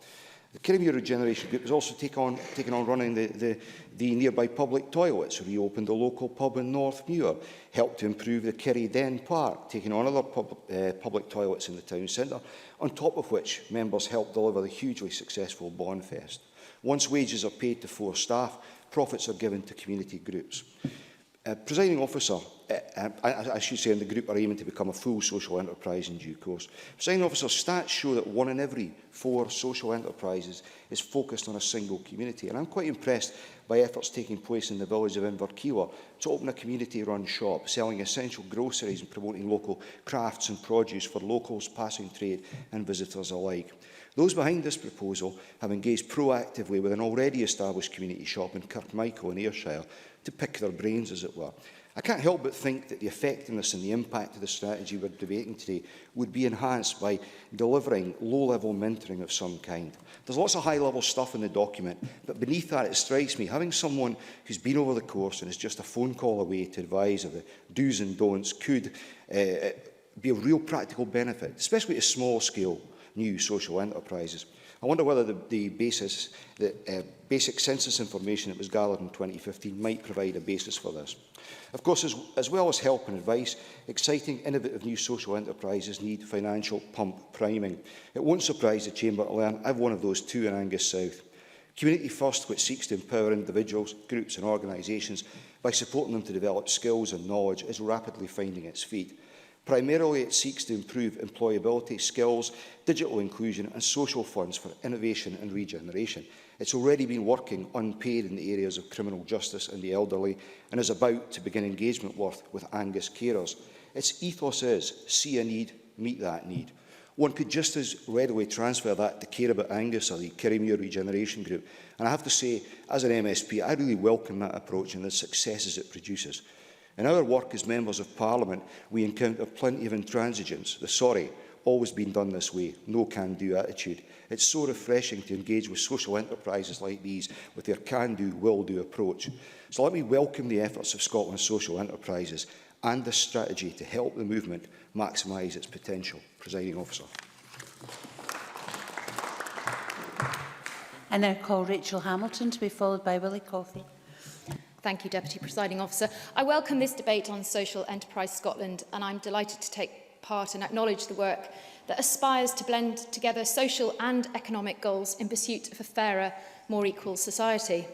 The Kirriemuir Regeneration Group has also taken on running the nearby public toilets, reopened a local pub in North Muir, helped to improve the Kirrie Den Park, taking on other public toilets in the town centre, on top of which members helped deliver the hugely successful Bonfest. Once wages are paid to 4 staff, profits are given to community groups. Presiding officer, I should say, and the group are aiming to become a full social enterprise in due course. Presiding officer, stats show that 1 in every 4 social enterprises is focused on a single community, and I'm quite impressed by efforts taking place in the village of Inverkeithler to open a community-run shop, selling essential groceries and promoting local crafts and produce for locals, passing trade and visitors alike. Those behind this proposal have engaged proactively with an already established community shop in Kirkmichael in Ayrshire to pick their brains, as it were. I can't help but think that the effectiveness and the impact of the strategy we're debating today would be enhanced by delivering low-level mentoring of some kind. There's lots of high-level stuff in the document, but beneath that it strikes me having someone who's been over the course and is just a phone call away to advise of the do's and don'ts could be of real practical benefit, especially to small-scale new social enterprises. I wonder whether the basic census information that was gathered in 2015 might provide a basis for this. Of course, as well as help and advice, exciting, innovative new social enterprises need financial pump priming. It won't surprise the Chamber to learn I have one of those too in Angus South. Community First, which seeks to empower individuals, groups and organisations by supporting them to develop skills and knowledge, is rapidly finding its feet. Primarily, it seeks to improve employability, skills, digital inclusion and social funds for innovation and regeneration. It's already been working unpaid in the areas of criminal justice and the elderly and is about to begin engagement work with Angus carers. Its ethos is see a need, meet that need. One could just as readily transfer that to Care About Angus or the Kirriemuir Regeneration Group. And I have to say, as an MSP, I really welcome that approach and the successes it produces. In our work as members of Parliament, we encounter plenty of intransigence. The sorry, always been done this way, no can-do attitude. It's so refreshing to engage with social enterprises like these with their can-do, will-do approach. So let me welcome the efforts of Scotland's social enterprises and this strategy to help the movement maximise its potential. Presiding officer. I now call Rachel Hamilton to be followed by Willie Coffey. Thank you, Deputy Presiding Officer. I welcome this debate on Social Enterprise Scotland, and I'm delighted to take part and acknowledge the work that aspires to blend together social and economic goals in pursuit of a fairer, more equal society.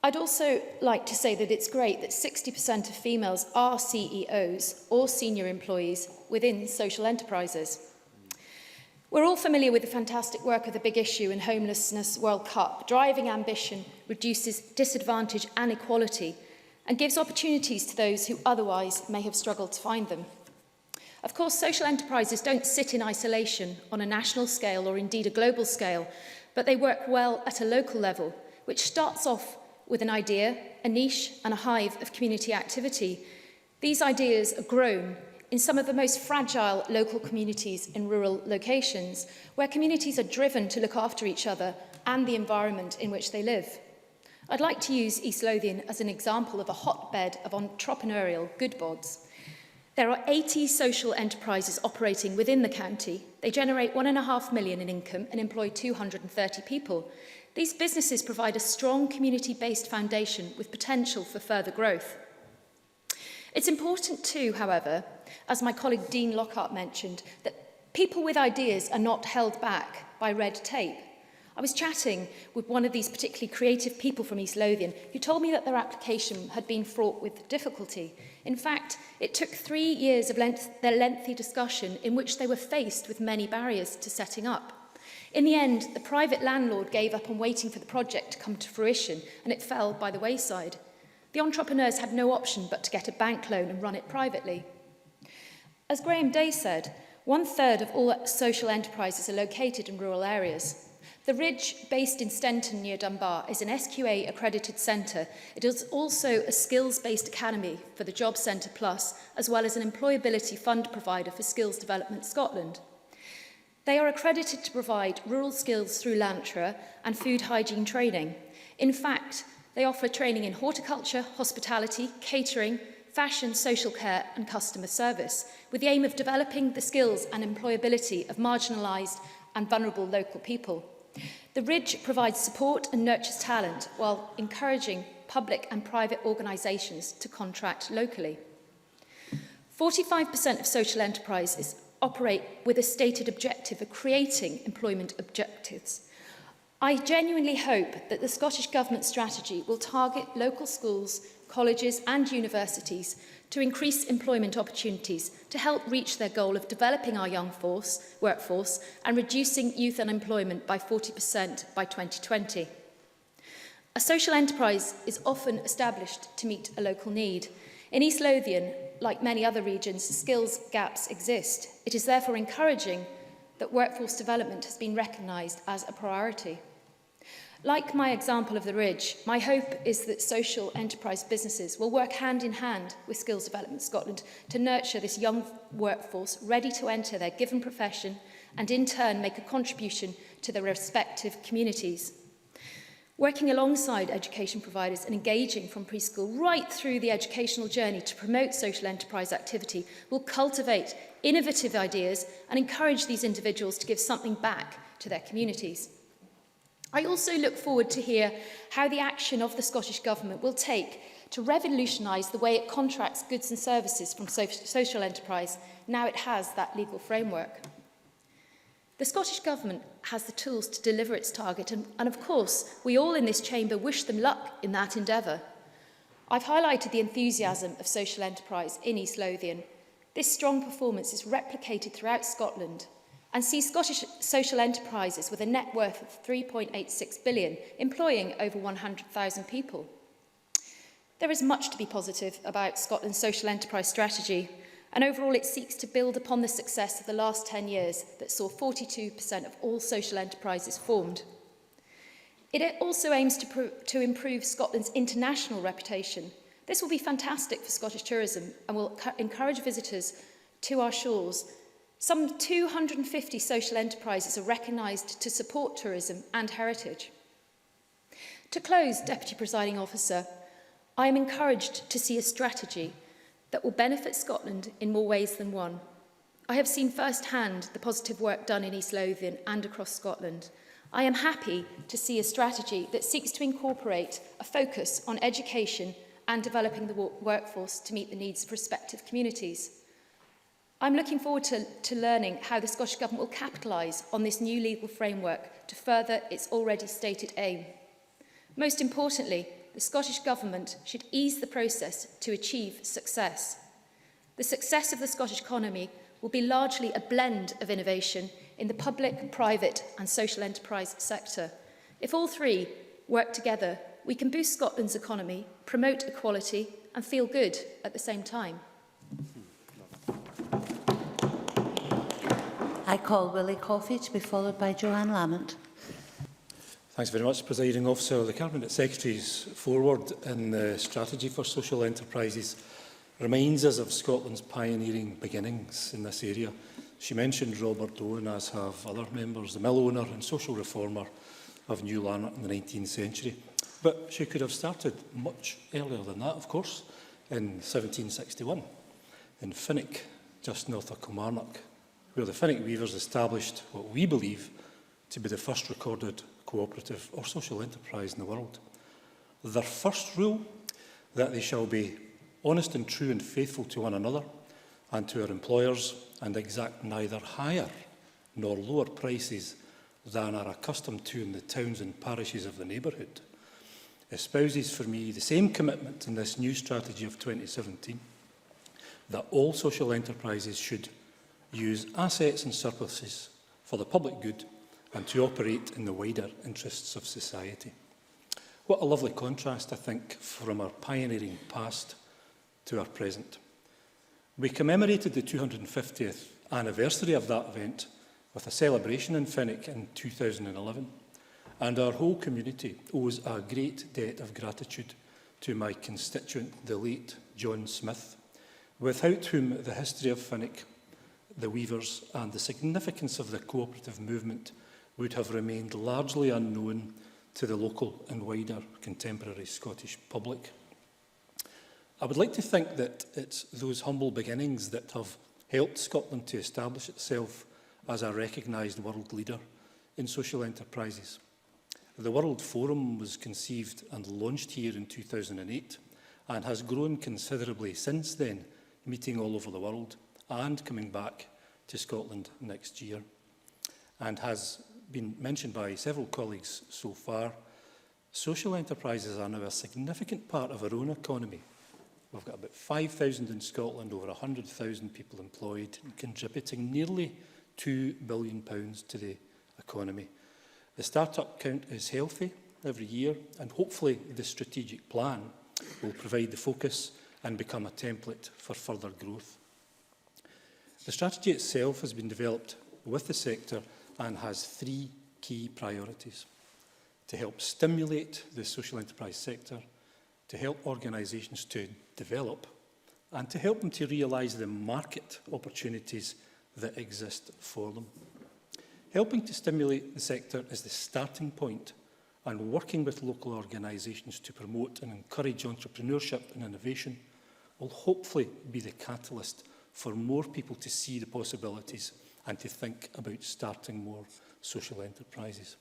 I'd also like to say that it's great that 60% of females are CEOs or senior employees within social enterprises. We're all familiar with the fantastic work of the Big Issue and Homelessness World Cup. Driving ambition reduces disadvantage and equality and gives opportunities to those who otherwise may have struggled to find them. Of course, social enterprises don't sit in isolation on a national scale or indeed a global scale, but they work well at a local level, which starts off with an idea, a niche and a hive of community activity. These ideas are grown in some of the most fragile local communities in rural locations, where communities are driven to look after each other and the environment in which they live. I'd like to use East Lothian as an example of a hotbed of entrepreneurial good bods. There are 80 social enterprises operating within the county. They generate £1.5 million in income and employ 230 people. These businesses provide a strong community-based foundation with potential for further growth. It's important too, however, as my colleague Dean Lockhart mentioned, that people with ideas are not held back by red tape. I was chatting with one of these particularly creative people from East Lothian who told me that their application had been fraught with difficulty. In fact, it took 3 years of their lengthy discussion in which they were faced with many barriers to setting up. In the end, the private landlord gave up on waiting for the project to come to fruition, and it fell by the wayside. The entrepreneurs had no option but to get a bank loan and run it privately. As Graham Day said, 1/3 of all social enterprises are located in rural areas. The Ridge, based in Stenton near Dunbar, is an SQA accredited centre. It is also a skills-based academy for the Job Centre Plus, as well as an employability fund provider for Skills Development Scotland. They are accredited to provide rural skills through Lantra and food hygiene training. In fact, they offer training in horticulture, hospitality, catering, fashion, social care and customer service, with the aim of developing the skills and employability of marginalised and vulnerable local people. The Ridge provides support and nurtures talent while encouraging public and private organisations to contract locally. 45% of social enterprises operate with a stated objective of creating employment objectives. I genuinely hope that the Scottish Government strategy will target local schools, colleges and universities to increase employment opportunities to help reach their goal of developing our young workforce and reducing youth unemployment by 40% by 2020. A social enterprise is often established to meet a local need. In East Lothian, like many other regions, skills gaps exist. It is therefore encouraging that workforce development has been recognised as a priority. Like my example of the Ridge, my hope is that social enterprise businesses will work hand in hand with Skills Development Scotland to nurture this young workforce ready to enter their given profession and in turn make a contribution to their respective communities. Working alongside education providers and engaging from preschool right through the educational journey to promote social enterprise activity will cultivate innovative ideas and encourage these individuals to give something back to their communities. I also look forward to hear how the action of the Scottish Government will take to revolutionise the way it contracts goods and services from social enterprise now it has that legal framework. The Scottish Government has the tools to deliver its target and of course we all in this chamber wish them luck in that endeavour. I've highlighted the enthusiasm of social enterprise in East Lothian. This strong performance is replicated throughout Scotland and sees Scottish social enterprises with a net worth of 3.86 billion, employing over 100,000 people. There is much to be positive about Scotland's social enterprise strategy, and overall it seeks to build upon the success of the last 10 years that saw 42% of all social enterprises formed. It also aims to improve Scotland's international reputation. This will be fantastic for Scottish tourism and will encourage visitors to our shores. Some 250 social enterprises are recognised to support tourism and heritage. To close, Deputy Presiding Officer, I am encouraged to see a strategy that will benefit Scotland in more ways than one. I have seen firsthand the positive work done in East Lothian and across Scotland. I am happy to see a strategy that seeks to incorporate a focus on education and developing the workforce to meet the needs of respective communities. I'm looking forward to learning how the Scottish Government will capitalise on this new legal framework to further its already stated aim. Most importantly, the Scottish Government should ease the process to achieve success. The success of the Scottish economy will be largely a blend of innovation in the public, private and social enterprise sector. If all three work together, we can boost Scotland's economy, promote equality and feel good at the same time. I call Willie Coffey to be followed by Joanne Lamont. Thanks very much, Presiding Officer. The Cabinet Secretary's forward in the strategy for social enterprises reminds us of Scotland's pioneering beginnings in this area. She mentioned Robert Owen, as have other members, the mill owner and social reformer of New Lanark in the 19th century. But she could have started much earlier than that, of course, in 1761, in Finnick, just north of Kilmarnock, where the Finnick weavers established what we believe to be the first recorded cooperative or social enterprise in the world. Their first rule, that they shall be honest and true and faithful to one another and to our employers, and exact neither higher nor lower prices than are accustomed to in the towns and parishes of the neighbourhood, espouses for me the same commitment in this new strategy of 2017, that all social enterprises should use assets and surpluses for the public good and to operate in the wider interests of society. What a lovely contrast, I think, from our pioneering past to our present. We commemorated the 250th anniversary of that event with a celebration in Finnick in 2011, and our whole community owes a great debt of gratitude to my constituent, the late John Smith, without whom the history of Finnick, the weavers and the significance of the cooperative movement would have remained largely unknown to the local and wider contemporary Scottish public. I would like to think that it's those humble beginnings that have helped Scotland to establish itself as a recognised world leader in social enterprises. The World Forum was conceived and launched here in 2008 and has grown considerably since then, meeting all over the world and coming back to Scotland next year. And has been mentioned by several colleagues so far, social enterprises are now a significant part of our own economy. We've got about 5,000 in Scotland, over 100,000 people employed, and contributing nearly £2 billion to the economy. The start-up count is healthy every year, and hopefully the strategic plan will provide the focus and become a template for further growth. The strategy itself has been developed with the sector and has three key priorities: to help stimulate the social enterprise sector, to help organisations to develop, and to help them to realise the market opportunities that exist for them. Helping to stimulate the sector is the starting point, and working with local organisations to promote and encourage entrepreneurship and innovation will hopefully be the catalyst for more people to see the possibilities and to think about starting more social enterprises.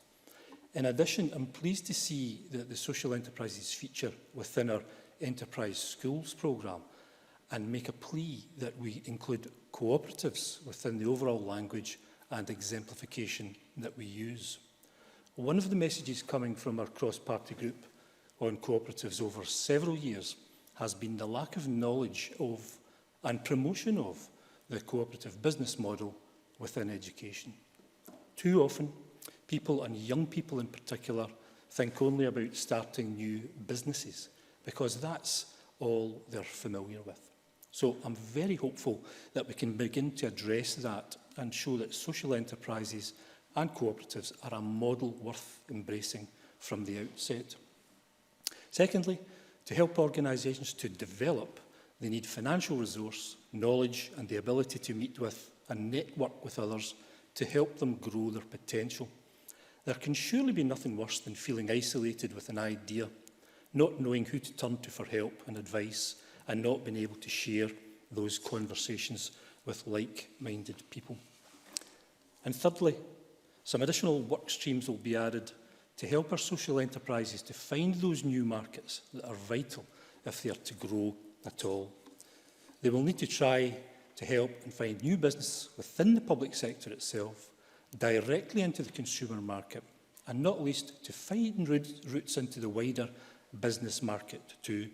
In addition, I'm pleased to see that the social enterprises feature within our Enterprise Schools programme and make a plea that we include cooperatives within the overall language and exemplification that we use. One of the messages coming from our cross-party group on cooperatives over several years has been the lack of knowledge of and promotion of the cooperative business model within education. Too often, people, and young people in particular, think only about starting new businesses because that's all they're familiar with. So I'm very hopeful that we can begin to address that and show that social enterprises and cooperatives are a model worth embracing from the outset. Secondly, to help organisations to develop, they need financial resource, knowledge and the ability to meet with and network with others to help them grow their potential. There can surely be nothing worse than feeling isolated with an idea, not knowing who to turn to for help and advice, and not being able to share those conversations with like-minded people. And thirdly, some additional work streams will be added to help our social enterprises to find those new markets that are vital if they are to grow at all. They will need to try to help and find new business within the public sector itself, directly into the consumer market, and not least to find routes into the wider business market too,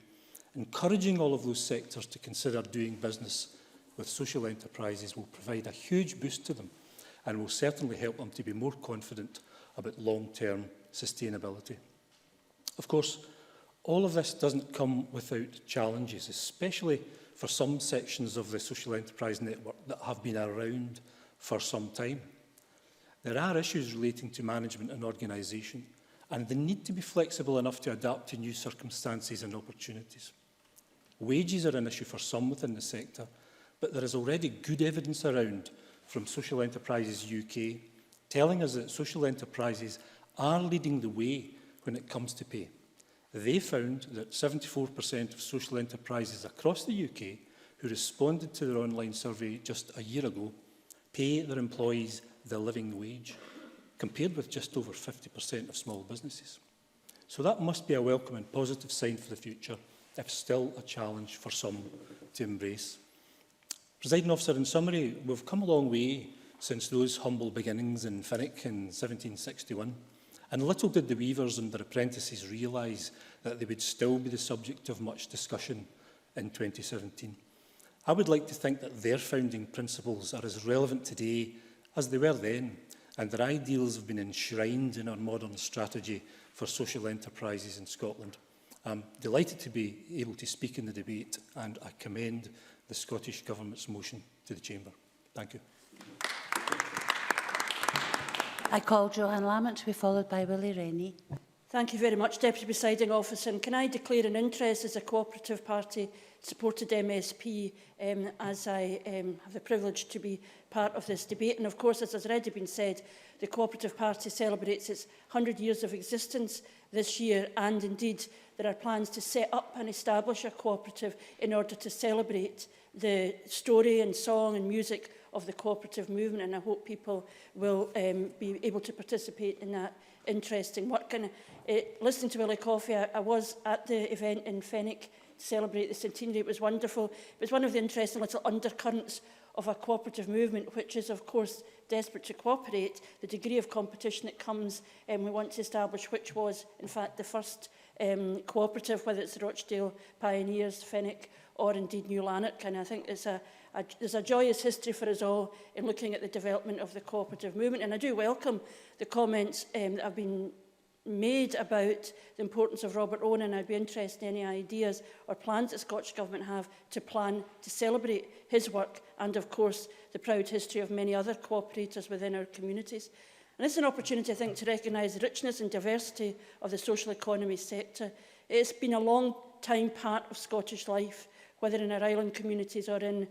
encouraging all of those sectors to consider doing business with social enterprises will provide a huge boost to them and will certainly help them to be more confident about long-term sustainability. Of course, all of this doesn't come without challenges, especially for some sections of the social enterprise network that have been around for some time. There are issues relating to management and organisation, and they need to be flexible enough to adapt to new circumstances and opportunities. Wages are an issue for some within the sector, but there is already good evidence around from Social Enterprises UK telling us that social enterprises are leading the way when it comes to pay. They found that 74% of social enterprises across the UK who responded to their online survey just a year ago pay their employees the living wage, compared with just over 50% of small businesses. So that must be a welcome and positive sign for the future, if still a challenge for some to embrace. Presiding Officer, in summary, we've come a long way since those humble beginnings in Finnick in 1761, and little did the weavers and their apprentices realise that they would still be the subject of much discussion in 2017. I would like to think that their founding principles are as relevant today as they were then, and their ideals have been enshrined in our modern strategy for social enterprises in Scotland. I'm delighted to be able to speak in the debate, and I commend the Scottish Government's motion to the Chamber. Thank you. I call Johann Lamont to be followed by Willie Rennie. Thank you very much, Deputy Presiding Officer. And can I declare an interest as a cooperative party supported MSP as I have the privilege to be part of this debate. And of course, as has already been said, the Cooperative Party celebrates its 100 years of existence this year, and indeed there are plans to set up and establish a cooperative in order to celebrate the story and song and music of the cooperative movement, and I hope people will be able to participate in that interesting work. And listening to Willie Coffey, I was at the event in Fenwick to celebrate the centenary. It was wonderful. It was one of the interesting little undercurrents of a cooperative movement, which is, of course, desperate to cooperate, the degree of competition that comes, and we want to establish which was, in fact, the first cooperative, whether it's the Rochdale Pioneers, Fenwick, or indeed New Lanark. And I think there's a joyous history for us all in looking at the development of the cooperative movement. And I do welcome the comments that have been made about the importance of Robert Owen, and I'd be interested in any ideas or plans the Scottish Government have to plan to celebrate his work and, of course, the proud history of many other cooperators within our communities. And this is an opportunity, I think, to recognise the richness and diversity of the social economy sector. It's been a long time part of Scottish life, whether in our island communities or in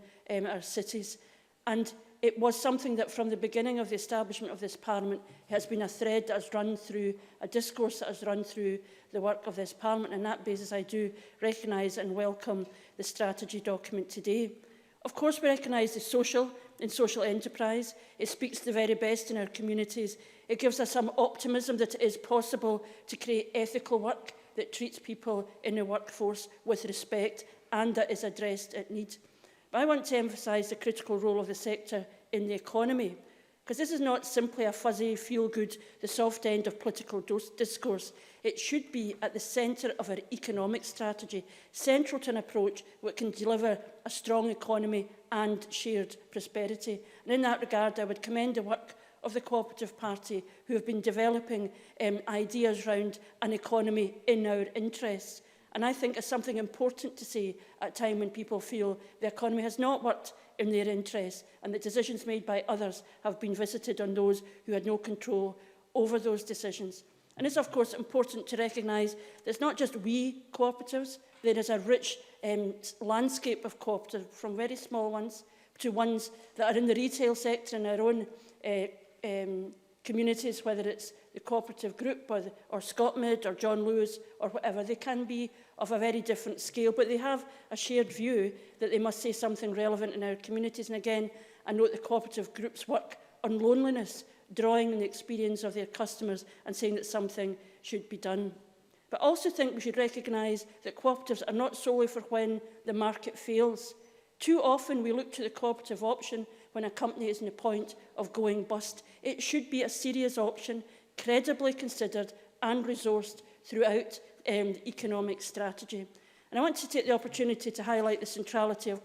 our cities. And it was something that from the beginning of the establishment of this Parliament has been a thread that has run through, a discourse that has run through the work of this Parliament. And on that basis, I do recognise and welcome the strategy document today. Of course, we recognise the social in social enterprise. It speaks to the very best in our communities. It gives us some optimism that it is possible to create ethical work that treats people in the workforce with respect and that is addressed at need. But I want to emphasise the critical role of the sector in the economy, because this is not simply a fuzzy, feel-good, the soft end of political discourse. It should be at the centre of our economic strategy, central to an approach which can deliver a strong economy and shared prosperity. And in that regard, I would commend the work of the Cooperative Party, who have been developing ideas around an economy in our interests. And I think it's something important to say at a time when people feel the economy has not worked in their interests and that decisions made by others have been visited on those who had no control over those decisions. And it's, of course, important to recognise that it's not just we cooperatives. There is a rich landscape of cooperatives, from very small ones to ones that are in the retail sector in our own communities, whether it's the cooperative group or Scotmid or John Lewis or whatever. They can be of a very different scale, but they have a shared view that they must say something relevant in our communities. And again, I note the cooperative groups work on loneliness, drawing on the experience of their customers and saying that something should be done. But I also think we should recognise that cooperatives are not solely for when the market fails. Too often we look to the cooperative option when a company is on the point of going bust. It should be a serious option, credibly considered and resourced throughout the economic strategy. And I want to take the opportunity to highlight the centrality of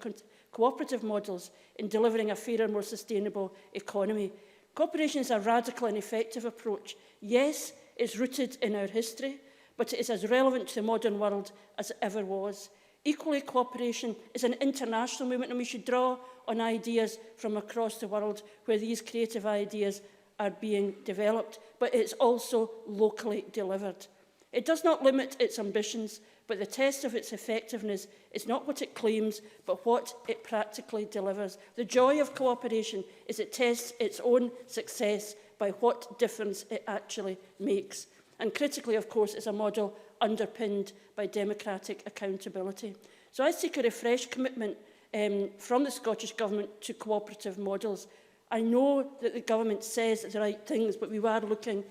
cooperative models in delivering a fairer, more sustainable economy. Cooperation is a radical and effective approach. Yes, it's rooted in our history, but it is as relevant to the modern world as it ever was. Equally, cooperation is an international movement, and we should draw on ideas from across the world where these creative ideas are being developed, but it's also locally delivered. It does not limit its ambitions, but the test of its effectiveness is not what it claims, but what it practically delivers. The joy of cooperation is it tests its own success by what difference it actually makes. And critically, of course, is a model underpinned by democratic accountability. So I seek a refreshed commitment from the Scottish Government to cooperative models. I know that the Government says the right things, but we are looking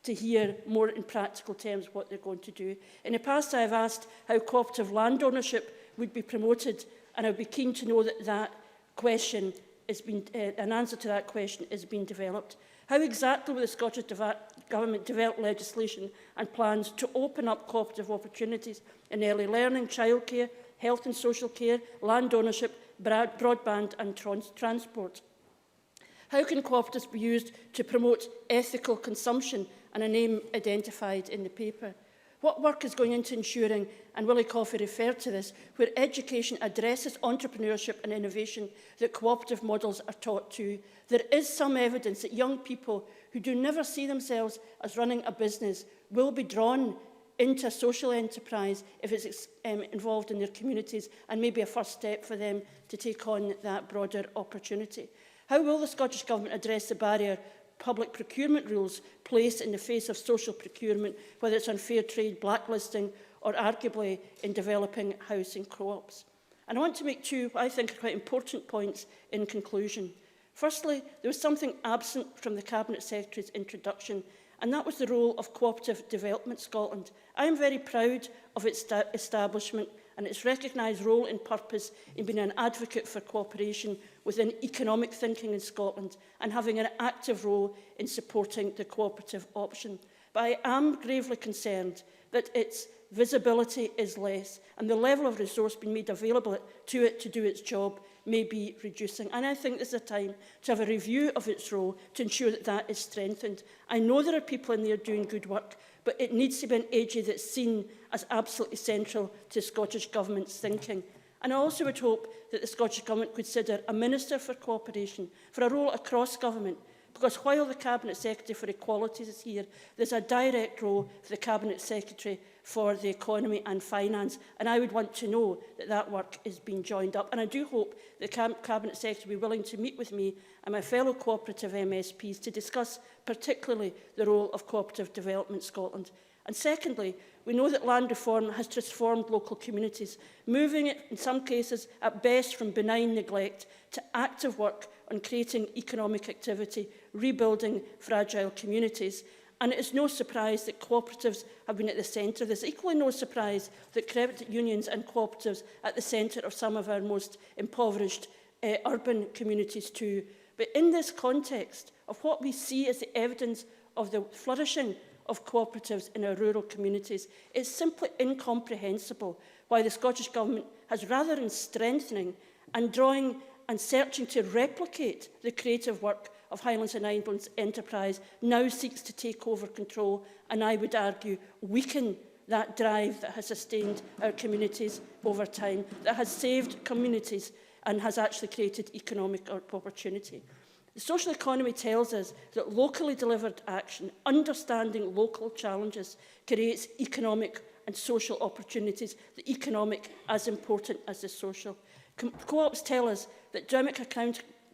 to hear more in practical terms what they're going to do. In the past, I have asked how cooperative land ownership would be promoted, and I would be keen to know that that question has been, an answer to that question is being developed. How exactly will the Scottish Government develop legislation and plans to open up cooperative opportunities in early learning, childcare, health and social care, land ownership, broadband and transport? How can cooperatives be used to promote ethical consumption and a name identified in the paper? What work is going into ensuring, and Willie Coffey referred to this, where education addresses entrepreneurship and innovation that cooperative models are taught to? There is some evidence that young people who do never see themselves as running a business will be drawn into a social enterprise if it's involved in their communities, and maybe a first step for them to take on that broader opportunity. How will the Scottish Government address the barrier public procurement rules placed in the face of social procurement, whether it's on fair trade, blacklisting, or arguably in developing housing co-ops? And I want to make two, I think, quite important points in conclusion. Firstly, there was something absent from the Cabinet Secretary's introduction, and that was the role of Cooperative Development Scotland. I am very proud of its establishment and its recognised role and purpose in being an advocate for cooperation within economic thinking in Scotland and having an active role in supporting the cooperative option. But I am gravely concerned that its visibility is less and the level of resource being made available to it to do its job may be reducing. And I think this is a time to have a review of its role to ensure that that is strengthened. I know there are people in there doing good work, but it needs to be an agency that's seen as absolutely central to Scottish Government's thinking. And I also would hope that the Scottish Government could consider a Minister for Cooperation, for a role across Government, because while the Cabinet Secretary for Equalities is here, there's a direct role for the Cabinet Secretary for the Economy and Finance, and I would want to know that that work is being joined up. And I do hope the Cabinet Secretary will be willing to meet with me and my fellow cooperative MSPs to discuss particularly the role of Cooperative Development Scotland. And secondly, we know that land reform has transformed local communities, moving it, in some cases, at best from benign neglect to active work on creating economic activity, rebuilding fragile communities. And it is no surprise that cooperatives have been at the centre. There's equally no surprise that credit unions and cooperatives are at the centre of some of our most impoverished urban communities too. But in this context of what we see as the evidence of the flourishing of cooperatives in our rural communities, it's simply incomprehensible why the Scottish Government has, rather than strengthening and drawing and searching to replicate the creative work of Highlands and Islands Enterprise, now seeks to take over control and, I would argue, weaken that drive that has sustained our communities over time, that has saved communities and has actually created economic opportunity. The social economy tells us that locally delivered action, understanding local challenges, creates economic and social opportunities, the economic as important as the social. Co-ops tell us that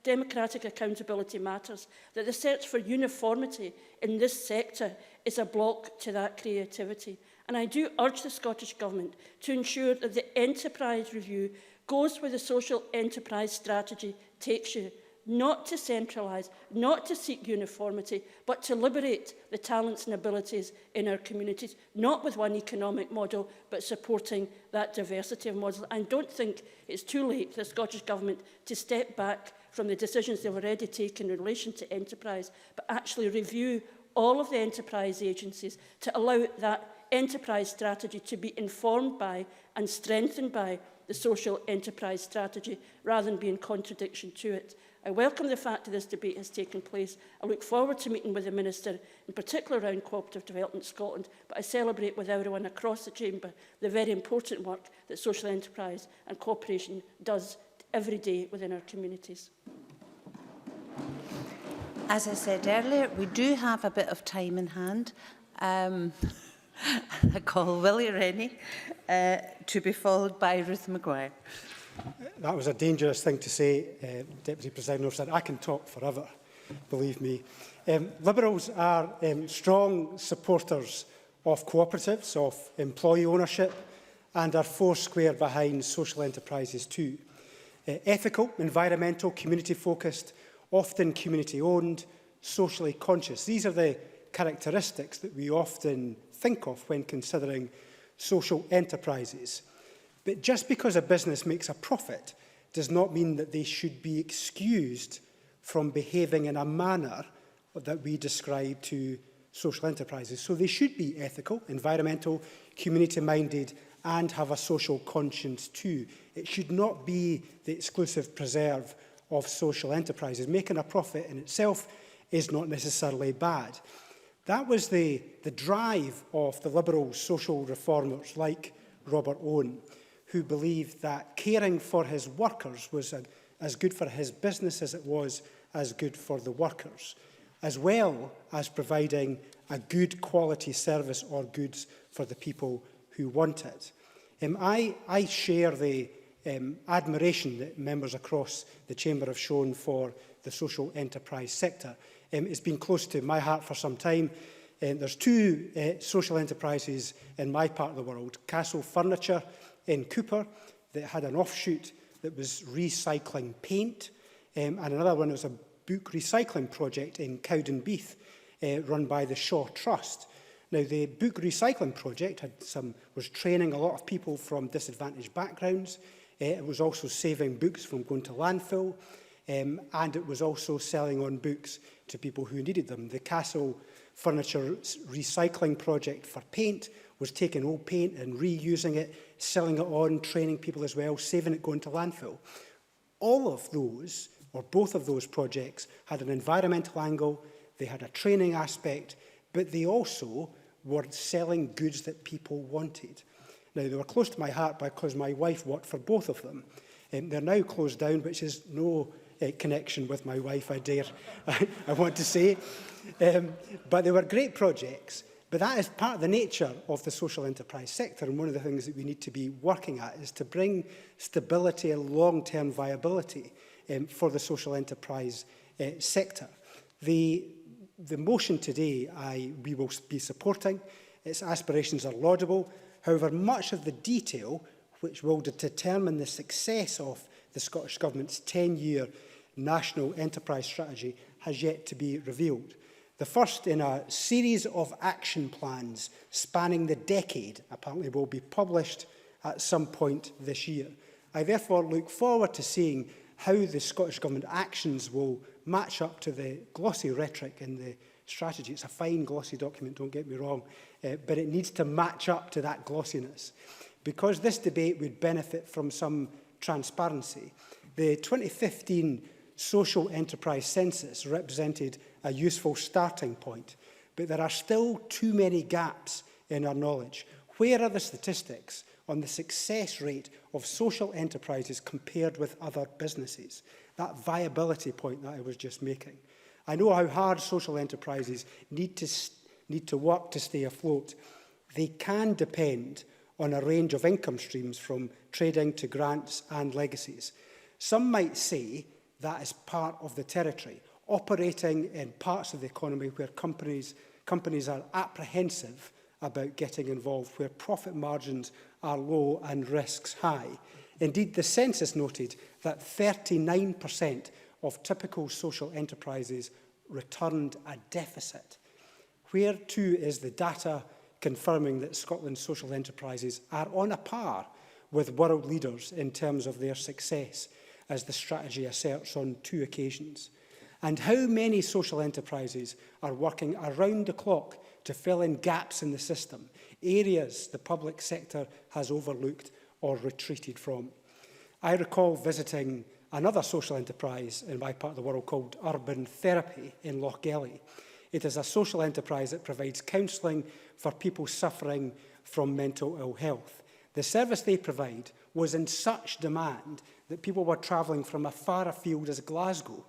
democratic accountability matters, that the search for uniformity in this sector is a block to that creativity. And I do urge the Scottish Government to ensure that the enterprise review goes where the social enterprise strategy takes you, not to centralise, not to seek uniformity, but to liberate the talents and abilities in our communities, not with one economic model, but supporting that diversity of models. I don't think it's too late for the Scottish Government to step back from the decisions they've already taken in relation to enterprise, but actually review all of the enterprise agencies to allow that enterprise strategy to be informed by and strengthened by the social enterprise strategy, rather than be in contradiction to it. I welcome the fact that this debate has taken place. I look forward to meeting with the Minister, in particular around Cooperative Development Scotland, but I celebrate with everyone across the chamber the very important work that social enterprise and cooperation does every day within our communities. As I said earlier, we do have a bit of time in hand. I call Willie Rennie to be followed by Ruth Maguire. That was a dangerous thing to say, Deputy Presiding Officer. I can talk forever, believe me. Liberals are strong supporters of cooperatives, of employee ownership, and are foursquare behind social enterprises too. Ethical, environmental, community-focused, often community-owned, socially conscious. These are the characteristics that we often think of when considering social enterprises. But just because a business makes a profit does not mean that they should be excused from behaving in a manner that we describe to social enterprises. So they should be ethical, environmental, community-minded, and have a social conscience too. It should not be the exclusive preserve of social enterprises. Making a profit in itself is not necessarily bad. That was the drive of the Liberal social reformers like Robert Owen, who believed that caring for his workers was as good for his business as it was as good for the workers, as well as providing a good quality service or goods for the people who want it. I share the admiration that members across the Chamber have shown for the social enterprise sector. It's been close to my heart for some time. There's two social enterprises in my part of the world, Castle Furniture in Cooper, that had an offshoot that was recycling paint, and another one was a book recycling project in Cowdenbeath, run by the Shaw Trust. Now, the book recycling project was training a lot of people from disadvantaged backgrounds. It was also saving books from going to landfill, and it was also selling on books to people who needed them. The Castle Furniture recycling project for paint was taking old paint and reusing it, selling it on, training people as well, saving it going to landfill. All of those, or both of those projects, had an environmental angle, they had a training aspect, but they also were selling goods that people wanted. Now, they were close to my heart because my wife worked for both of them. They're now closed down, which is no connection with my wife, I dare, I want to say. But they were great projects. But that is part of the nature of the social enterprise sector, and one of the things that we need to be working at is to bring stability and long-term viability for the social enterprise sector. The motion today we will be supporting. Its aspirations are laudable. However, much of the detail, which will determine the success of the Scottish Government's 10-year national enterprise strategy, has yet to be revealed. The first in a series of action plans spanning the decade, apparently, will be published at some point this year. I therefore look forward to seeing how the Scottish Government actions will match up to the glossy rhetoric in the strategy. It's a fine glossy document, don't get me wrong, but it needs to match up to that glossiness. Because this debate would benefit from some transparency, the 2015 Social Enterprise Census represented a useful starting point, but there are still too many gaps in our knowledge. Where are the statistics on the success rate of social enterprises compared with other businesses? That viability point that I was just making. I know how hard social enterprises need to work to stay afloat. They can depend on a range of income streams from trading to grants and legacies. Some might say that is part of the territory, operating in parts of the economy where companies are apprehensive about getting involved, where profit margins are low and risks high. Indeed, the census noted that 39% of typical social enterprises returned a deficit. Where too is the data confirming that Scotland's social enterprises are on a par with world leaders in terms of their success, as the strategy asserts on 2 occasions? And how many social enterprises are working around the clock to fill in gaps in the system, areas the public sector has overlooked or retreated from? I recall visiting another social enterprise in my part of the world called Urban Therapy in Lochgelly. It is a social enterprise that provides counselling for people suffering from mental ill health. The service they provide was in such demand that people were travelling from as far afield as Glasgow.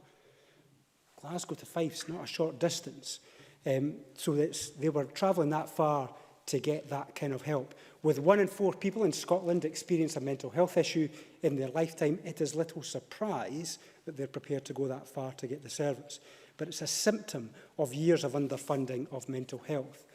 Glasgow to Fife's not a short distance. So they were travelling that far to get that kind of help. With 1 in 4 people in Scotland experience a mental health issue in their lifetime, it is little surprise that they're prepared to go that far to get the service. But it's a symptom of years of underfunding of mental health.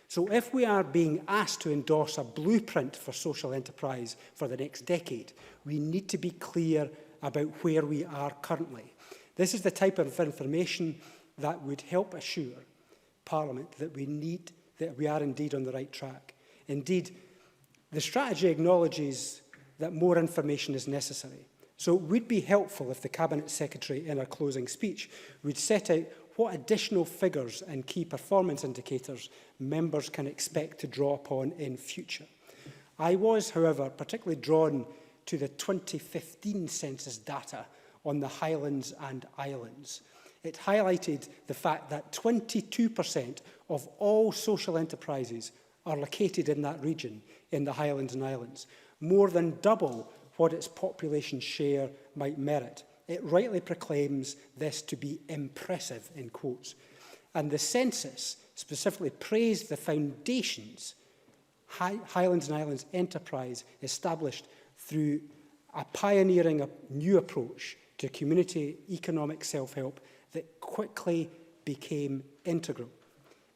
So if we are being asked to endorse a blueprint for social enterprise for the next decade, we need to be clear about where we are currently. This is the type of information that would help assure Parliament that we are indeed on the right track. Indeed, the strategy acknowledges that more information is necessary. So it would be helpful if the Cabinet Secretary, in her closing speech, would set out what additional figures and key performance indicators members can expect to draw upon in future. I was, however, particularly drawn to the 2015 census data on the Highlands and Islands. It highlighted the fact that 22% of all social enterprises are located in that region, in the Highlands and Islands, more than double what its population share might merit. It rightly proclaims this to be impressive, in quotes. And the census specifically praised the foundations Highlands and Islands Enterprise established through a pioneering new approach to community economic self-help that quickly became integral.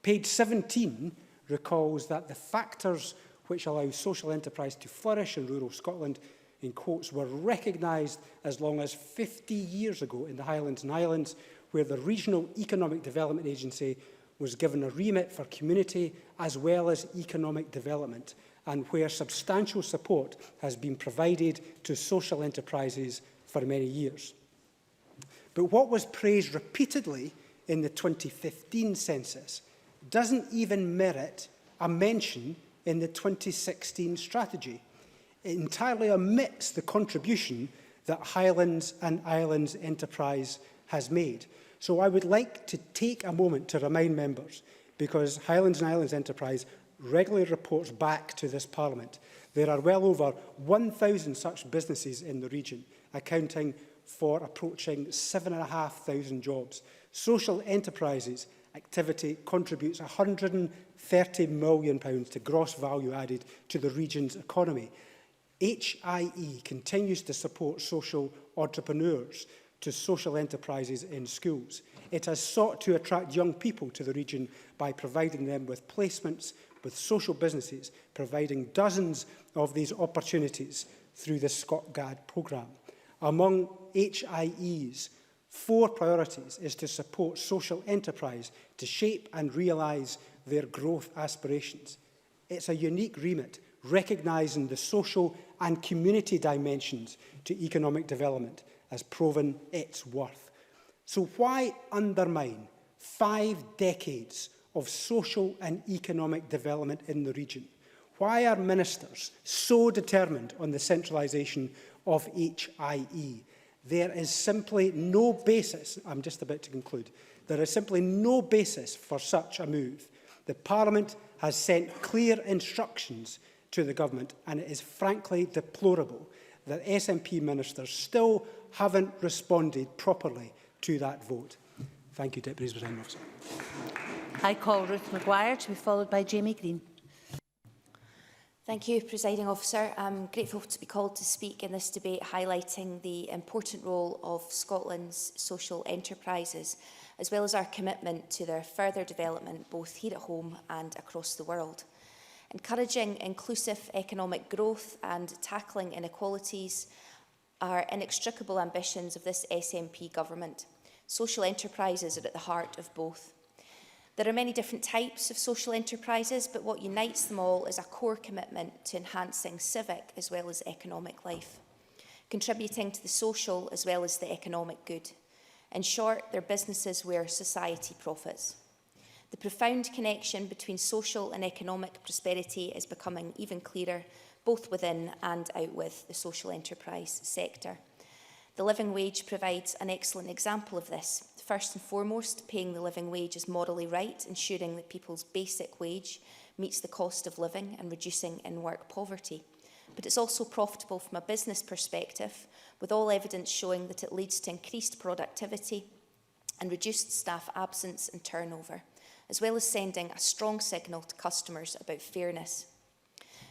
Page 17 recalls that the factors which allow social enterprise to flourish in rural Scotland, in quotes, were recognised as long as 50 years ago in the Highlands and Islands, where the Regional Economic Development Agency was given a remit for community as well as economic development, and where substantial support has been provided to social enterprises for many years. But what was praised repeatedly in the 2015 census doesn't even merit a mention in the 2016 strategy. It entirely omits the contribution that Highlands and Islands Enterprise has made. So I would like to take a moment to remind members, because Highlands and Islands Enterprise regularly reports back to this Parliament. There are well over 1,000 such businesses in the region, accounting for approaching 7,500 jobs. Social enterprises activity contributes £130 million to gross value added to the region's economy. HIE continues to support social entrepreneurs to social enterprises in schools. It has sought to attract young people to the region by providing them with placements with social businesses, providing dozens of these opportunities through the ScotGAD programme. Among HIE's 4 priorities is to support social enterprise to shape and realise their growth aspirations. It's a unique remit, recognising the social and community dimensions to economic development has proven its worth. So why undermine 5 decades of social and economic development in the region? Why are ministers so determined on the centralisation of HIE? There is simply no basis, I'm just about to conclude, there is simply no basis for such a move. The Parliament has sent clear instructions to the Government, and it is frankly deplorable that SNP ministers still haven't responded properly to that vote. Thank you, Deputy Presiding Officer. I call Ruth Maguire to be followed by Jamie Green. Thank you, Presiding Officer. I'm grateful to be called to speak in this debate highlighting the important role of Scotland's social enterprises, as well as our commitment to their further development both here at home and across the world. Encouraging inclusive economic growth and tackling inequalities are inextricable ambitions of this SNP government. Social enterprises are at the heart of both. There are many different types of social enterprises, but what unites them all is a core commitment to enhancing civic as well as economic life, contributing to the social as well as the economic good. In short, they're businesses where society profits. The profound connection between social and economic prosperity is becoming even clearer, both within and out with the social enterprise sector. The living wage provides an excellent example of this. First and foremost, paying the living wage is morally right, ensuring that people's basic wage meets the cost of living and reducing in-work poverty. But it's also profitable from a business perspective, with all evidence showing that it leads to increased productivity and reduced staff absence and turnover, as well as sending a strong signal to customers about fairness.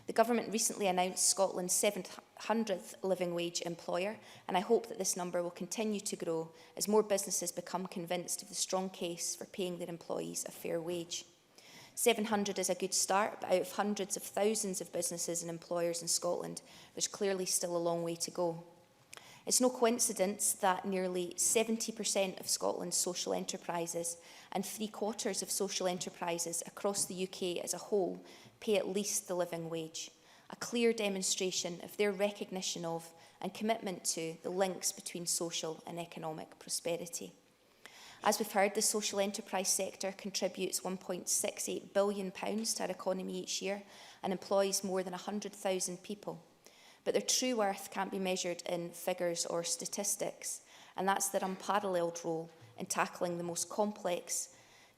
The Government recently announced Scotland's 700th living wage employer, and I hope that this number will continue to grow as more businesses become convinced of the strong case for paying their employees a fair wage. 700 is a good start, but out of hundreds of thousands of businesses and employers in Scotland, there's clearly still a long way to go. It's no coincidence that nearly 70% of Scotland's social enterprises and 3/4 of social enterprises across the UK as a whole pay at least the living wage, a clear demonstration of their recognition of and commitment to the links between social and economic prosperity. As we've heard, the social enterprise sector contributes £1.68 billion to our economy each year and employs more than 100,000 people. But their true worth can't be measured in figures or statistics, and that's their unparalleled role in tackling the most complex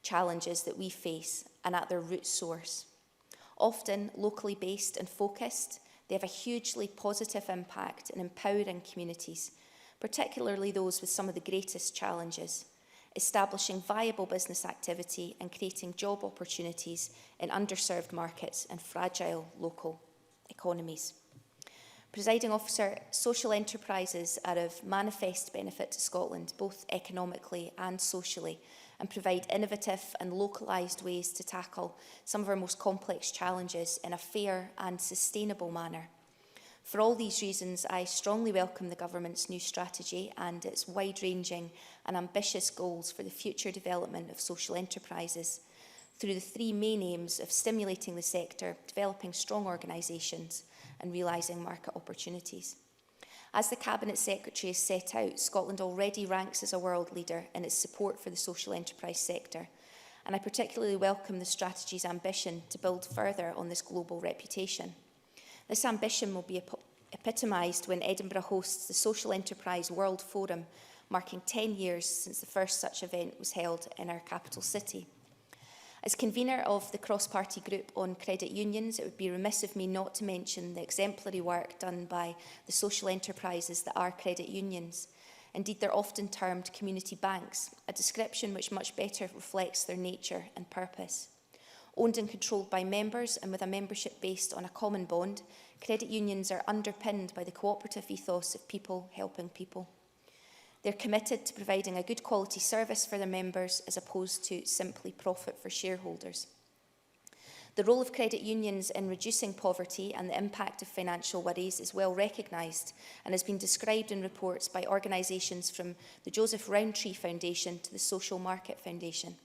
challenges that we face and at their root source. Often locally based and focused, they have a hugely positive impact in empowering communities, particularly those with some of the greatest challenges. establishing viable business activity and creating job opportunities in underserved markets and fragile local economies. Presiding Officer, social enterprises are of manifest benefit to Scotland, both economically and socially, and provide innovative and localised ways to tackle some of our most complex challenges in a fair and sustainable manner. For all these reasons, I strongly welcome the Government's new strategy and its wide-ranging and ambitious goals for the future development of social enterprises through the three main aims of stimulating the sector, developing strong organisations and realising market opportunities. As the Cabinet Secretary has set out, Scotland already ranks as a world leader in its support for the social enterprise sector, and I particularly welcome the strategy's ambition to build further on this global reputation. This ambition will be epitomised when Edinburgh hosts the Social Enterprise World Forum, marking 10 years since the first such event was held in our capital city. As convener of the cross-party group on credit unions, it would be remiss of me not to mention the exemplary work done by the social enterprises that are credit unions. Indeed, they're often termed community banks, a description which much better reflects their nature and purpose. Owned and controlled by members and with a membership based on a common bond, credit unions are underpinned by the cooperative ethos of people helping people. They're committed to providing a good quality service for their members as opposed to simply profit for shareholders. The role of credit unions in reducing poverty and the impact of financial worries is well recognised and has been described in reports by organisations from the Joseph Rowntree Foundation to the Social Market Foundation.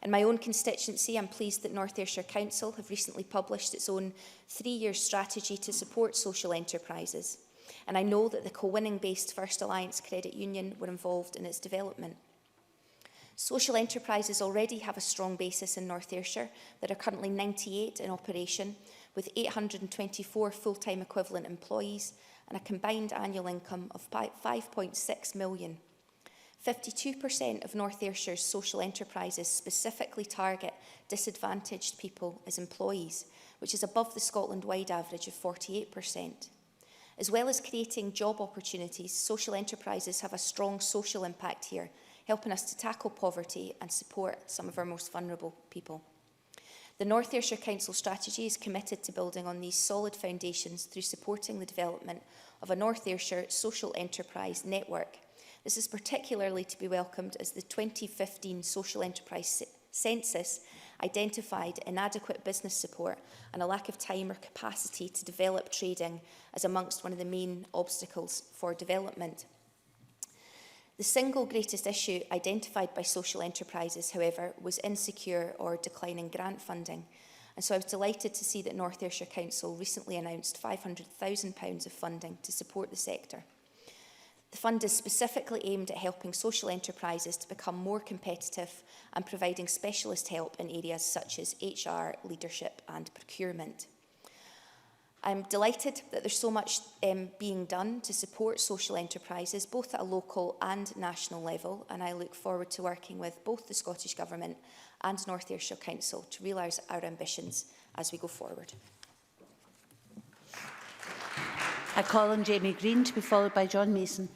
In my own constituency, I'm pleased that North Ayrshire Council have recently published its own 3-year strategy to support social enterprises. And I know that the co-winning-based First Alliance Credit Union were involved in its development. Social enterprises already have a strong basis in North Ayrshire. There are currently 98 in operation, with 824 full-time equivalent employees and a combined annual income of 5.6 million. 52% of North Ayrshire's social enterprises specifically target disadvantaged people as employees, which is above the Scotland-wide average of 48%. As well as creating job opportunities, social enterprises have a strong social impact here, helping us to tackle poverty and support some of our most vulnerable people. The North Ayrshire Council strategy is committed to building on these solid foundations through supporting the development of a North Ayrshire social enterprise network. This is particularly to be welcomed as the 2015 social enterprise census identified inadequate business support and a lack of time or capacity to develop trading as amongst one of the main obstacles for development. The single greatest issue identified by social enterprises, however, was insecure or declining grant funding. And so I was delighted to see that North Ayrshire Council recently announced £500,000 of funding to support the sector. The fund is specifically aimed at helping social enterprises to become more competitive and providing specialist help in areas such as HR, leadership and procurement. I'm delighted that there's so much being done to support social enterprises, both at a local and national level, and I look forward to working with both the Scottish Government and North Ayrshire Council to realise our ambitions as we go forward. I call on Jamie Green to be followed by John Mason.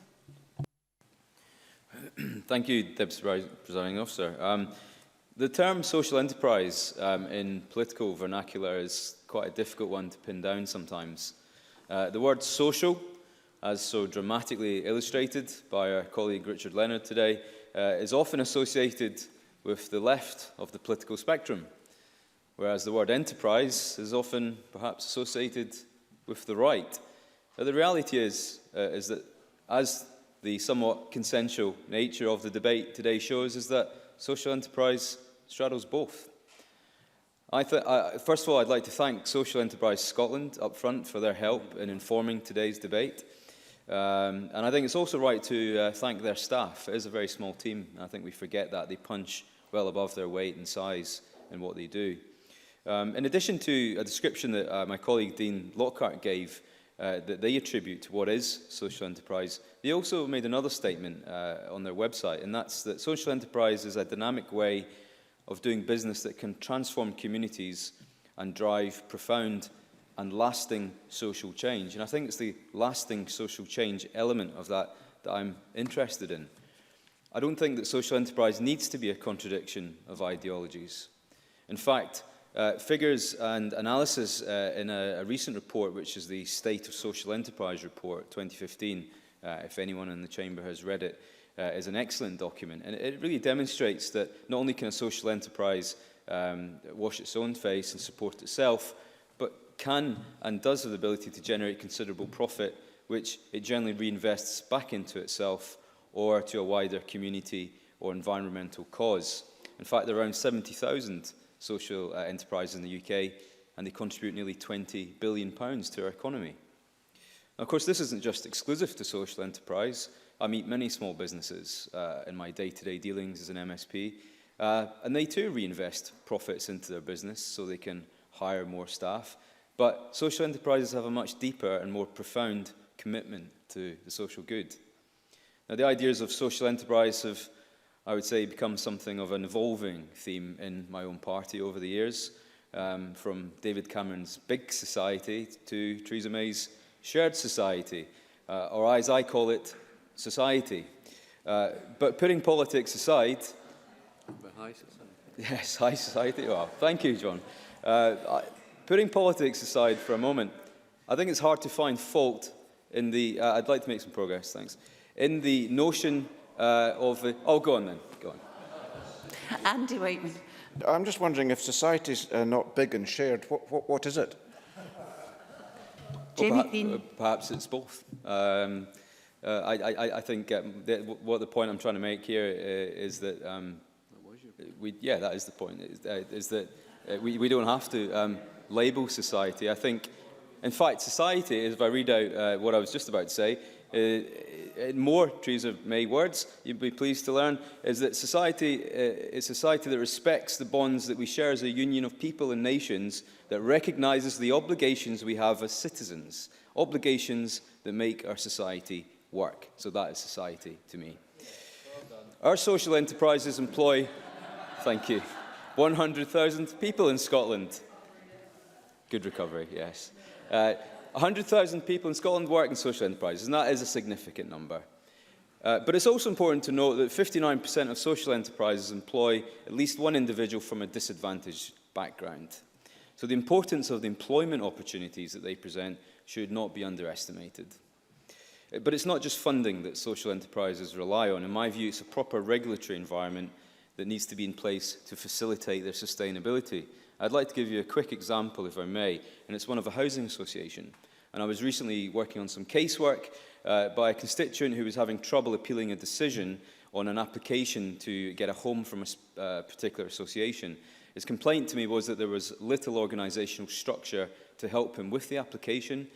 Thank you, Deputy Presiding Officer. The term social enterprise in political vernacular is quite a difficult one to pin down sometimes. The word social, as so dramatically illustrated by our colleague Richard Leonard today, is often associated with the left of the political spectrum, whereas the word enterprise is often perhaps associated with the right. But the reality is that, as the somewhat consensual nature of the debate today shows, is that social enterprise straddles both. First of all, I'd like to thank Social Enterprise Scotland up front for their help in informing today's debate. And I think it's also right to thank their staff. It is a very small team, and I think we forget that. They punch well above their weight and size in what they do. In addition to a description that my colleague Dean Lockhart gave, that they attribute to what is social enterprise, they also made another statement on their website, and that's that social enterprise is a dynamic way of doing business that can transform communities and drive profound and lasting social change. And I think it's the lasting social change element of that I'm interested in. I don't think that social enterprise needs to be a contradiction of ideologies. In fact, figures and analysis in a recent report, which is the State of Social Enterprise Report 2015, if anyone in the Chamber has read it, is an excellent document. And it really demonstrates that not only can a social enterprise wash its own face and support itself, but can and does have the ability to generate considerable profit, which it generally reinvests back into itself or to a wider community or environmental cause. In fact, there are around 70,000 social enterprises in the UK, and they contribute nearly £20 billion to our economy. Now, of course, this isn't just exclusive to social enterprise. I meet many small businesses in my day-to-day dealings as an MSP, and they too reinvest profits into their business so they can hire more staff. But social enterprises have a much deeper and more profound commitment to the social good. Now, the ideas of social enterprise have, I would say, become something of an evolving theme in my own party over the years, from David Cameron's big society to Theresa May's shared society, or as I call it, society. But putting politics aside... But high society. Yes, high society. Well, thank you, John. Putting politics aside for a moment, I think it's hard to find fault in the... I'd like to make some progress, thanks. In the notion of... oh, go on then, go on. Andy Whiteman. I'm just wondering, if society's not big and shared, what is it? Well, perhaps it's both. I think what the point I'm trying to make here is that... that is the point, is that we don't have to label society. I think, in fact, society, if I read out what I was just about to say, in more Theresa May words, you'd be pleased to learn, is that society is a society that respects the bonds that we share as a union of people and nations, that recognises the obligations we have as citizens, obligations that make our society work. So that is society to me. Our social enterprises employ, thank you, 100,000 people in Scotland. Good recovery, yes. 100,000 people in Scotland work in social enterprises, and that is a significant number. But it's also important to note that 59% of social enterprises employ at least one individual from a disadvantaged background. So the importance of the employment opportunities that they present should not be underestimated. But it's not just funding that social enterprises rely on. In my view, it's a proper regulatory environment that needs to be in place to facilitate their sustainability. I'd like to give you a quick example, if I may, and it's one of a housing association. And I was recently working on some casework by a constituent who was having trouble appealing a decision on an application to get a home from a particular association. His complaint to me was that there was little organisational structure to help him with the application.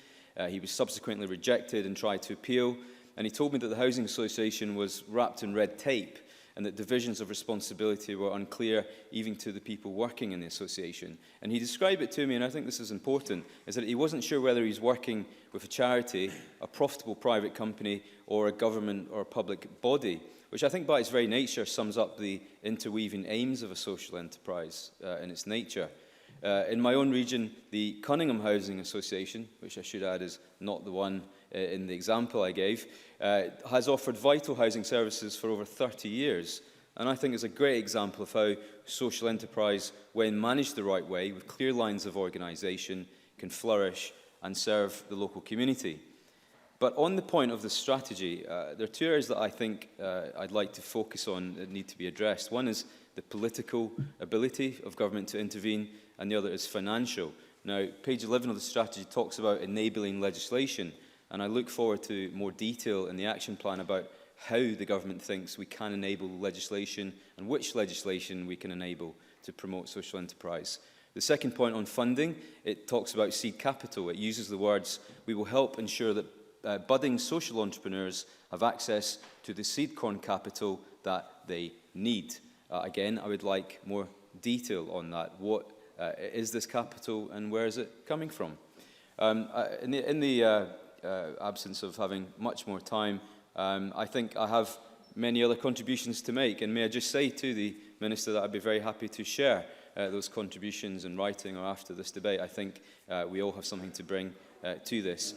He was subsequently rejected and tried to appeal, and he told me that the housing association was wrapped in red tape and that divisions of responsibility were unclear even to the people working in the association. And he described it to me, and I think this is important, is that he wasn't sure whether he's working with a charity, a profitable private company, or a government or a public body, which I think by its very nature sums up the interweaving aims of a social enterprise in its nature. In my own region, the Cunningham Housing Association, which I should add is not the one in the example I gave, has offered vital housing services for over 30 years. And I think it's a great example of how social enterprise, when managed the right way, with clear lines of organisation, can flourish and serve the local community. But on the point of the strategy, there are two areas that I think I'd like to focus on that need to be addressed. One is the political ability of government to intervene, and the other is financial. Now, page 11 of the strategy talks about enabling legislation, and I look forward to more detail in the action plan about how the government thinks we can enable legislation and which legislation we can enable to promote social enterprise. The second point on funding, it talks about seed capital. It uses the words, we will help ensure that budding social entrepreneurs have access to the seed corn capital that they need. Again, I would like more detail on that. What is this capital and where is it coming from? In the absence of having much more time, I think I have many other contributions to make, and may I just say to the Minister that I'd be very happy to share those contributions in writing or after this debate. I think we all have something to bring to this.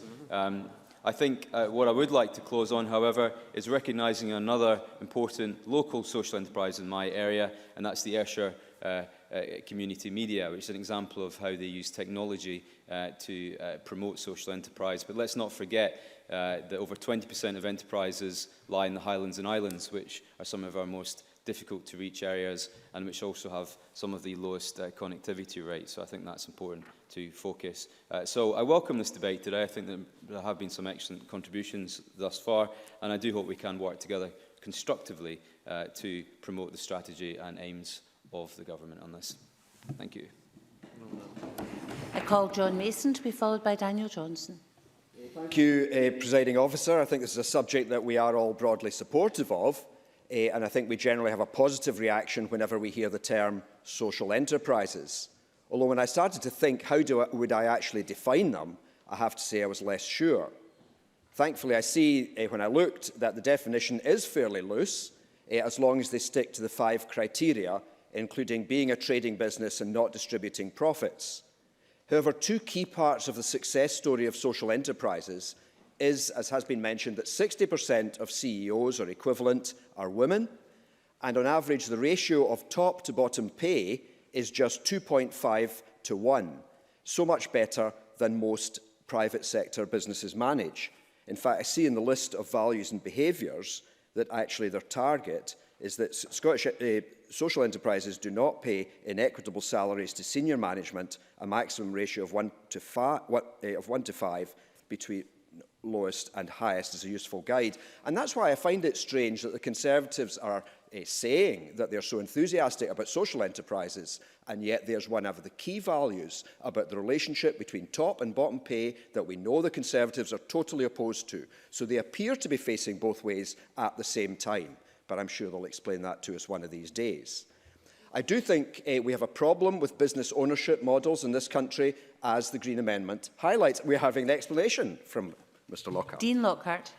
I think what I would like to close on, however, is recognising another important local social enterprise in my area, and that's the Ayrshire Community Media, which is an example of how they use technology to promote social enterprise. But let's not forget that over 20% of enterprises lie in the Highlands and Islands, which are some of our most difficult to reach areas and which also have some of the lowest connectivity rates. So I think that's important to focus. So I welcome this debate today. I think that there have been some excellent contributions thus far, and I do hope we can work together constructively to promote the strategy and aims of the government on this. Thank you. I call John Mason to be followed by Daniel Johnson. Thank you, Presiding Officer. I think this is a subject that we are all broadly supportive of, and I think we generally have a positive reaction whenever we hear the term social enterprises. Although when I started to think how would I actually define them, I have to say I was less sure. Thankfully, I see when I looked that the definition is fairly loose, as long as they stick to the 5 criteria, including being a trading business and not distributing profits. However, 2 key parts of the success story of social enterprises is, as has been mentioned, that 60% of CEOs or equivalent are women, and on average the ratio of top to bottom pay is just 2.5 to 1, so much better than most private sector businesses manage. In fact, I see in the list of values and behaviours that actually their target is that Scottish social enterprises do not pay inequitable salaries to senior management, a maximum ratio of 1 to 5 between lowest and highest is a useful guide. And that's why I find it strange that the Conservatives are saying that they're so enthusiastic about social enterprises, and yet there's one of the key values about the relationship between top and bottom pay that we know the Conservatives are totally opposed to. So they appear to be facing both ways at the same time, but I'm sure they'll explain that to us one of these days. I do think we have a problem with business ownership models in this country, as the Green Amendment highlights. We're having an explanation from Mr Lockhart. Dean Lockhart.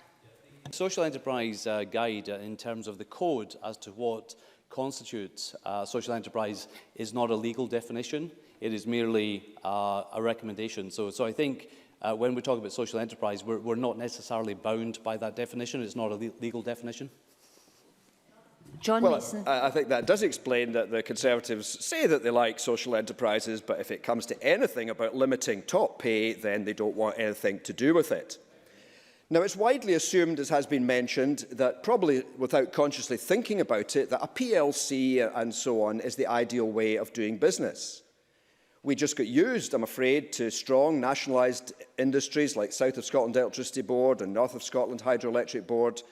Social enterprise guide in terms of the code as to what constitutes social enterprise is not a legal definition. It is merely a recommendation. So I think when we talk about social enterprise, we're not necessarily bound by that definition. It's not a legal definition. John Mason. I think that does explain that the Conservatives say that they like social enterprises, but if it comes to anything about limiting top pay, then they don't want anything to do with it. Now, it's widely assumed, as has been mentioned, that probably without consciously thinking about it, that a PLC and so on is the ideal way of doing business. We just got used, I'm afraid, to strong nationalised industries like South of Scotland Electricity Board and North of Scotland Hydroelectric Board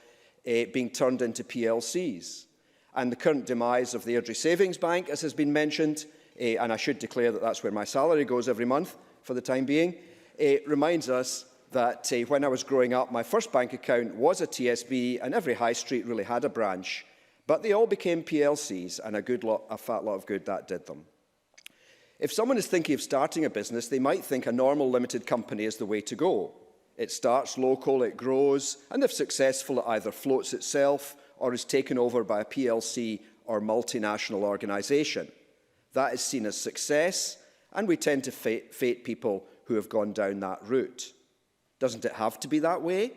being turned into PLCs. And the current demise of the Airdrie Savings Bank, as has been mentioned, and I should declare that that's where my salary goes every month for the time being, reminds us that when I was growing up, my first bank account was a TSB, and every high street really had a branch. But they all became PLCs, and a fat lot of good that did them. If someone is thinking of starting a business, they might think a normal limited company is the way to go. It starts local, it grows, and if successful, it either floats itself or is taken over by a PLC or multinational organisation. That is seen as success, and we tend to fate people who have gone down that route. Doesn't it have to be that way?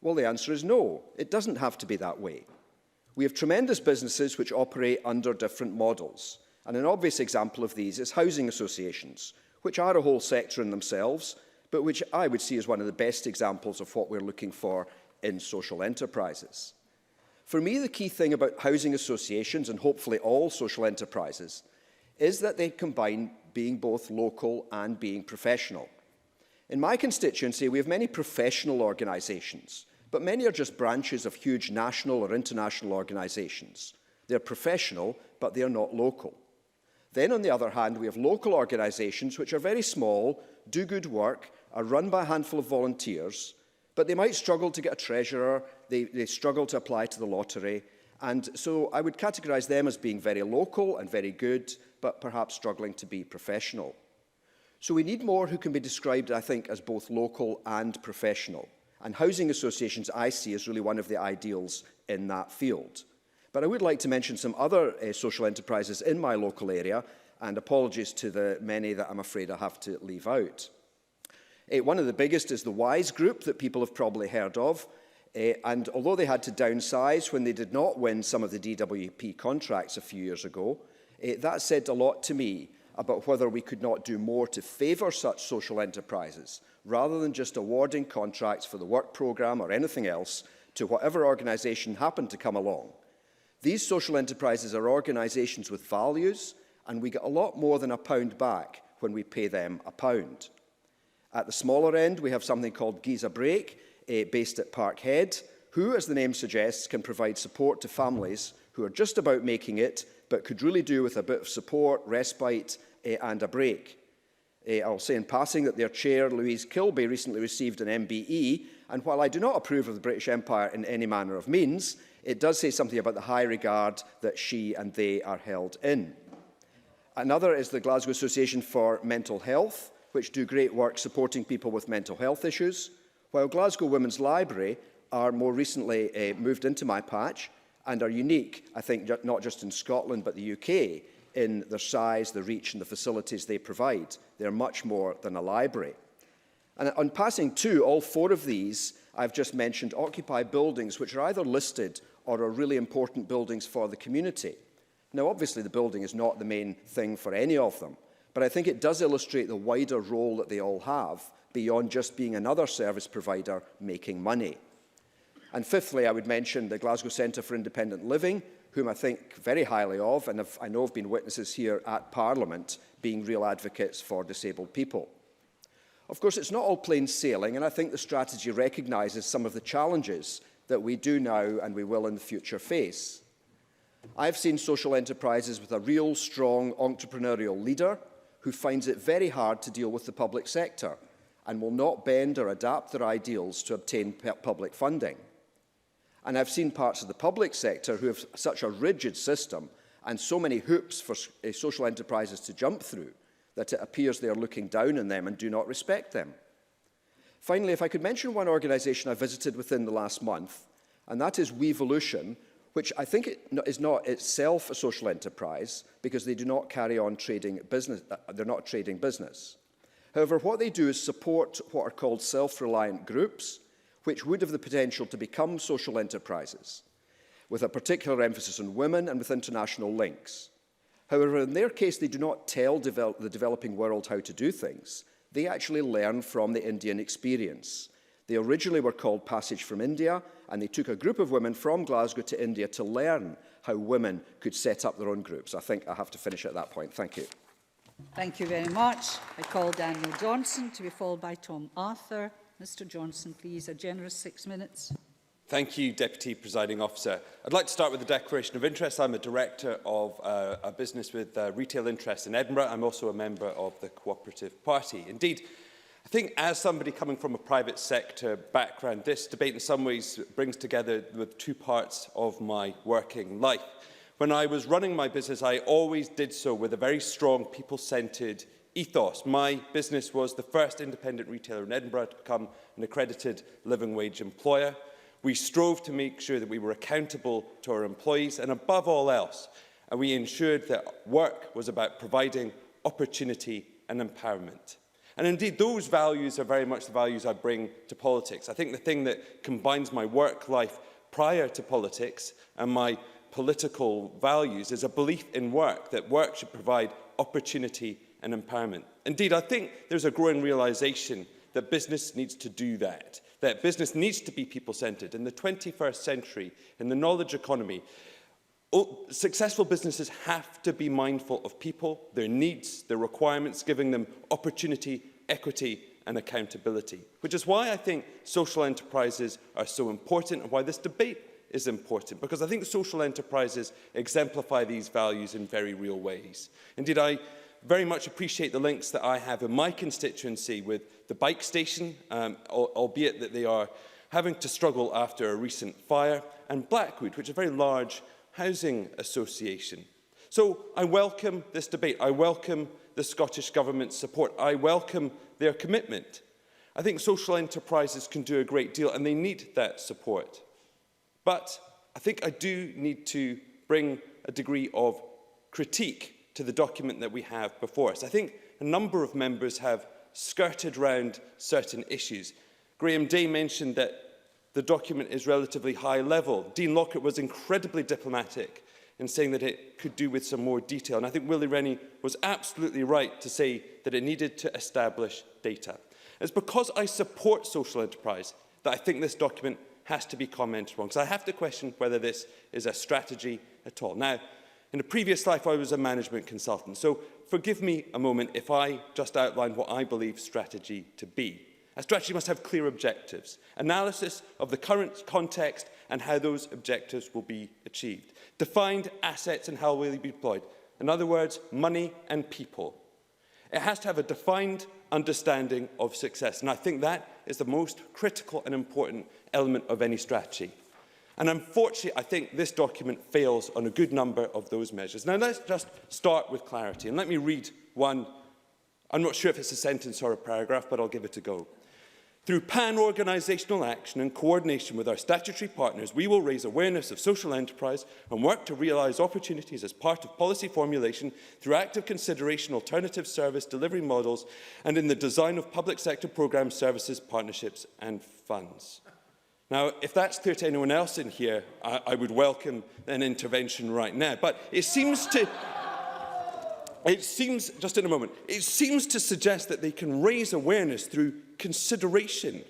Well, the answer is no. It doesn't have to be that way. We have tremendous businesses which operate under different models. And an obvious example of these is housing associations, which are a whole sector in themselves, but which I would see as one of the best examples of what we're looking for in social enterprises. For me, the key thing about housing associations, and hopefully all social enterprises, is that they combine being both local and being professional. In my constituency, we have many professional organisations, but many are just branches of huge national or international organisations. They're professional, but they are not local. Then, on the other hand, we have local organisations which are very small, do good work, are run by a handful of volunteers, but they might struggle to get a treasurer, they struggle to apply to the lottery, and so I would categorise them as being very local and very good, but perhaps struggling to be professional. So we need more who can be described, I think, as both local and professional. And housing associations, I see, as really one of the ideals in that field. But I would like to mention some other social enterprises in my local area, and apologies to the many that I'm afraid I have to leave out. One of the biggest is the Wise Group that people have probably heard of. And although they had to downsize when they did not win some of the DWP contracts a few years ago, that said a lot to me about whether we could not do more to favour such social enterprises, rather than just awarding contracts for the work programme or anything else to whatever organisation happened to come along. These social enterprises are organisations with values, and we get a lot more than £1 back when we pay them £1. At the smaller end, we have something called Giza Break, based at Parkhead, who, as the name suggests, can provide support to families who are just about making it, but could really do with a bit of support, respite, and a break. I'll say in passing that their chair, Louise Kilby, recently received an MBE, and while I do not approve of the British Empire in any manner of means, it does say something about the high regard that she and they are held in. Another is the Glasgow Association for Mental Health, which do great work supporting people with mental health issues, while Glasgow Women's Library are more recently moved into my patch and are unique, I think, not just in Scotland but the UK, in their size, the reach and the facilities they provide. They're much more than a library. And on passing to all 4 of these, I've just mentioned occupy buildings which are either listed or are really important buildings for the community. Now, obviously, the building is not the main thing for any of them, but I think it does illustrate the wider role that they all have, beyond just being another service provider making money. And fifthly, I would mention the Glasgow Centre for Independent Living, whom I think very highly of, and I know have been witnesses here at Parliament, being real advocates for disabled people. Of course, it's not all plain sailing, and I think the strategy recognises some of the challenges that we do now and we will in the future face. I've seen social enterprises with a real, strong entrepreneurial leader who finds it very hard to deal with the public sector and will not bend or adapt their ideals to obtain public funding. And I've seen parts of the public sector who have such a rigid system and so many hoops for social enterprises to jump through that it appears they are looking down on them and do not respect them. Finally, if I could mention one organisation I visited within the last month, and that is Weevolution, which I think is not itself a social enterprise because they do not carry on trading business. They're not trading business. However, what they do is support what are called self-reliant groups, which would have the potential to become social enterprises, with a particular emphasis on women and with international links. However, in their case, they do not tell the developing world how to do things. They actually learn from the Indian experience. They originally were called Passage from India, and they took a group of women from Glasgow to India to learn how women could set up their own groups. I think I have to finish at that point. Thank you. Thank you very much. I call Daniel Johnson to be followed by Tom Arthur. Mr Johnson, please, a generous 6 minutes. Thank you, Deputy Presiding Officer. I'd like to start with the Declaration of Interest. I'm a director of a business with retail interests in Edinburgh. I'm also a member of the Cooperative Party. Indeed, I think as somebody coming from a private sector background, this debate in some ways brings together the 2 parts of my working life. When I was running my business, I always did so with a very strong people-centred ethos. My business was the first independent retailer in Edinburgh to become an accredited living wage employer. We strove to make sure that we were accountable to our employees, and above all else, we ensured that work was about providing opportunity and empowerment. And indeed, those values are very much the values I bring to politics. I think the thing that combines my work life prior to politics and my political values is a belief in work, that work should provide opportunity and empowerment. Indeed, I think there's a growing realisation that business needs to do that business needs to be people-centred. In the 21st century, in the knowledge economy, successful businesses have to be mindful of people, their needs, their requirements, giving them opportunity, equity and accountability, which is why I think social enterprises are so important and why this debate is important, because I think social enterprises exemplify these values in very real ways. Indeed, I very much appreciate the links that I have in my constituency with the bike station, albeit that they are having to struggle after a recent fire, and Blackwood, which is a very large housing association. So I welcome this debate. I welcome the Scottish Government's support. I welcome their commitment. I think social enterprises can do a great deal, and they need that support. But I think I do need to bring a degree of critique to the document that we have before us. I think a number of members have skirted round certain issues. Graham Day mentioned that the document is relatively high level. Dean Lockhart was incredibly diplomatic in saying that it could do with some more detail. And I think Willie Rennie was absolutely right to say that it needed to establish data. It's because I support social enterprise that I think this document has to be commented on, because I have to question whether this is a strategy at all. Now, in a previous life, I was a management consultant, so forgive me a moment if I just outline what I believe strategy to be. A strategy must have clear objectives, analysis of the current context and how those objectives will be achieved, defined assets and how will they be deployed. In other words, money and people. It has to have a defined understanding of success, and I think that is the most critical and important element of any strategy. And unfortunately, I think this document fails on a good number of those measures. Now, let's just start with clarity, and let me read one. I'm not sure if it's a sentence or a paragraph, but I'll give it a go. Through pan-organisational action and coordination with our statutory partners, we will raise awareness of social enterprise and work to realise opportunities as part of policy formulation through active consideration, alternative service delivery models and in the design of public sector programmes, services, partnerships and funds. Now, if that's clear to anyone else in here, I would welcome an intervention right now. But it seems to... just in a moment, it seems to suggest that they can raise awareness through consideration.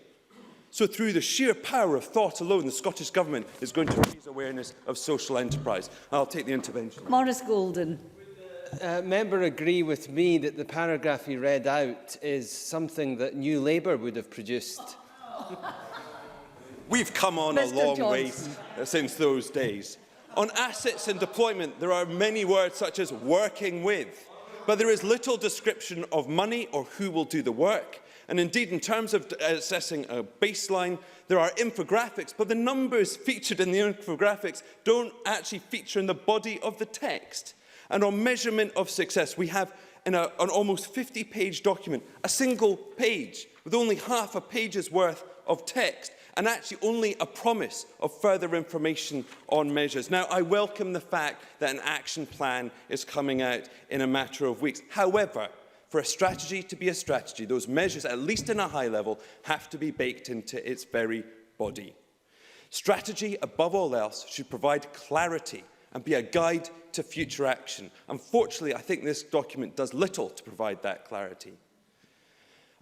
So through the sheer power of thought alone, the Scottish Government is going to raise awareness of social enterprise. I'll take the intervention. Maurice Golden. Member agree with me that the paragraph he read out is something that New Labour would have produced? We've come on a long way since those days. On assets and deployment, there are many words such as working with, but there is little description of money or who will do the work. And indeed, in terms of assessing a baseline, there are infographics, but the numbers featured in the infographics don't actually feature in the body of the text. And on measurement of success, we have in an almost 50-page document, a single page with only half a page's worth of text, and actually only a promise of further information on measures. Now, I welcome the fact that an action plan is coming out in a matter of weeks. However, for a strategy to be a strategy, those measures, at least in a high level, have to be baked into its very body. Strategy, above all else, should provide clarity and be a guide to future action. Unfortunately, I think this document does little to provide that clarity.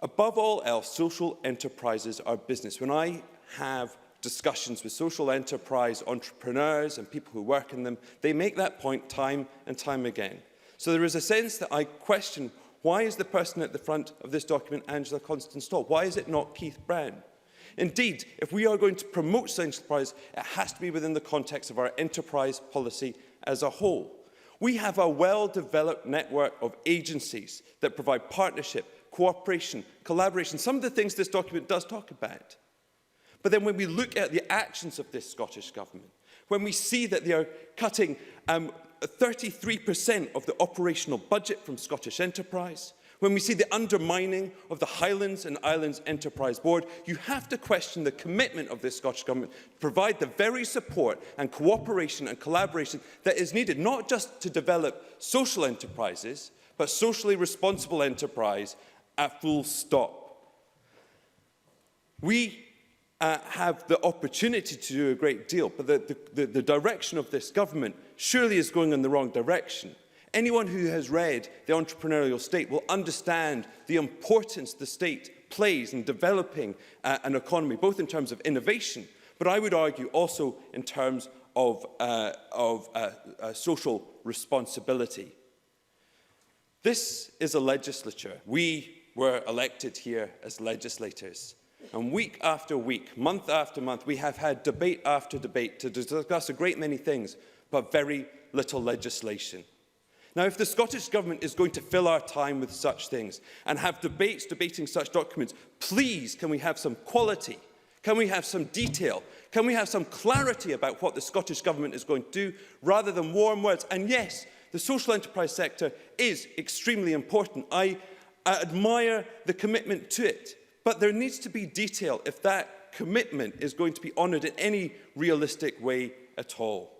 Above all else, social enterprises are business. When I have discussions with social enterprise entrepreneurs and people who work in them, they make that point time and time again. So there is a sense that I question, why is the person at the front of this document Angela Constance-Stall? Why is it not Keith Brown? Indeed, if we are going to promote social enterprise, it has to be within the context of our enterprise policy as a whole. We have a well-developed network of agencies that provide partnership, cooperation, collaboration, some of the things this document does talk about. But then when we look at the actions of this Scottish Government, when we see that they are cutting 33% of the operational budget from Scottish enterprise, when we see the undermining of the Highlands and Islands Enterprise Board, you have to question the commitment of this Scottish Government to provide the very support and cooperation and collaboration that is needed, not just to develop social enterprises, but socially responsible enterprise at full stop. We have the opportunity to do a great deal, but the direction of this government surely is going in the wrong direction. Anyone who has read The Entrepreneurial State will understand the importance the state plays in developing an economy, both in terms of innovation, but I would argue also in terms of social responsibility. This is a legislature. We were elected here as legislators. And week after week, month after month, we have had debate after debate to discuss a great many things, but very little legislation. Now, if the Scottish Government is going to fill our time with such things and have debates debating such documents, please, can we have some quality? Can we have some detail? Can we have some clarity about what the Scottish Government is going to do, rather than warm words? And yes, the social enterprise sector is extremely important. I admire the commitment to it. But there needs to be detail if that commitment is going to be honoured in any realistic way at all.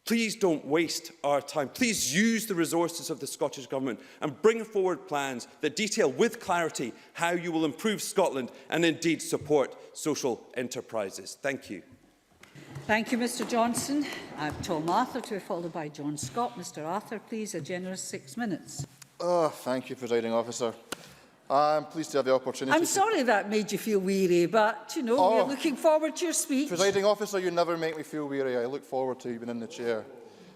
Please don't waste our time. Please use the resources of the Scottish Government and bring forward plans that detail with clarity how you will improve Scotland and indeed support social enterprises. Thank you. Thank you, Mr Johnson. I have Tom Arthur to be followed by John Scott. Mr Arthur, please, a generous 6 minutes. Thank you, Presiding Officer. I'm pleased to have the opportunity. I'm sorry that made you feel weary, but, you know, we're looking forward to your speech. Presiding Officer, you never make me feel weary. I look forward to you being in the chair.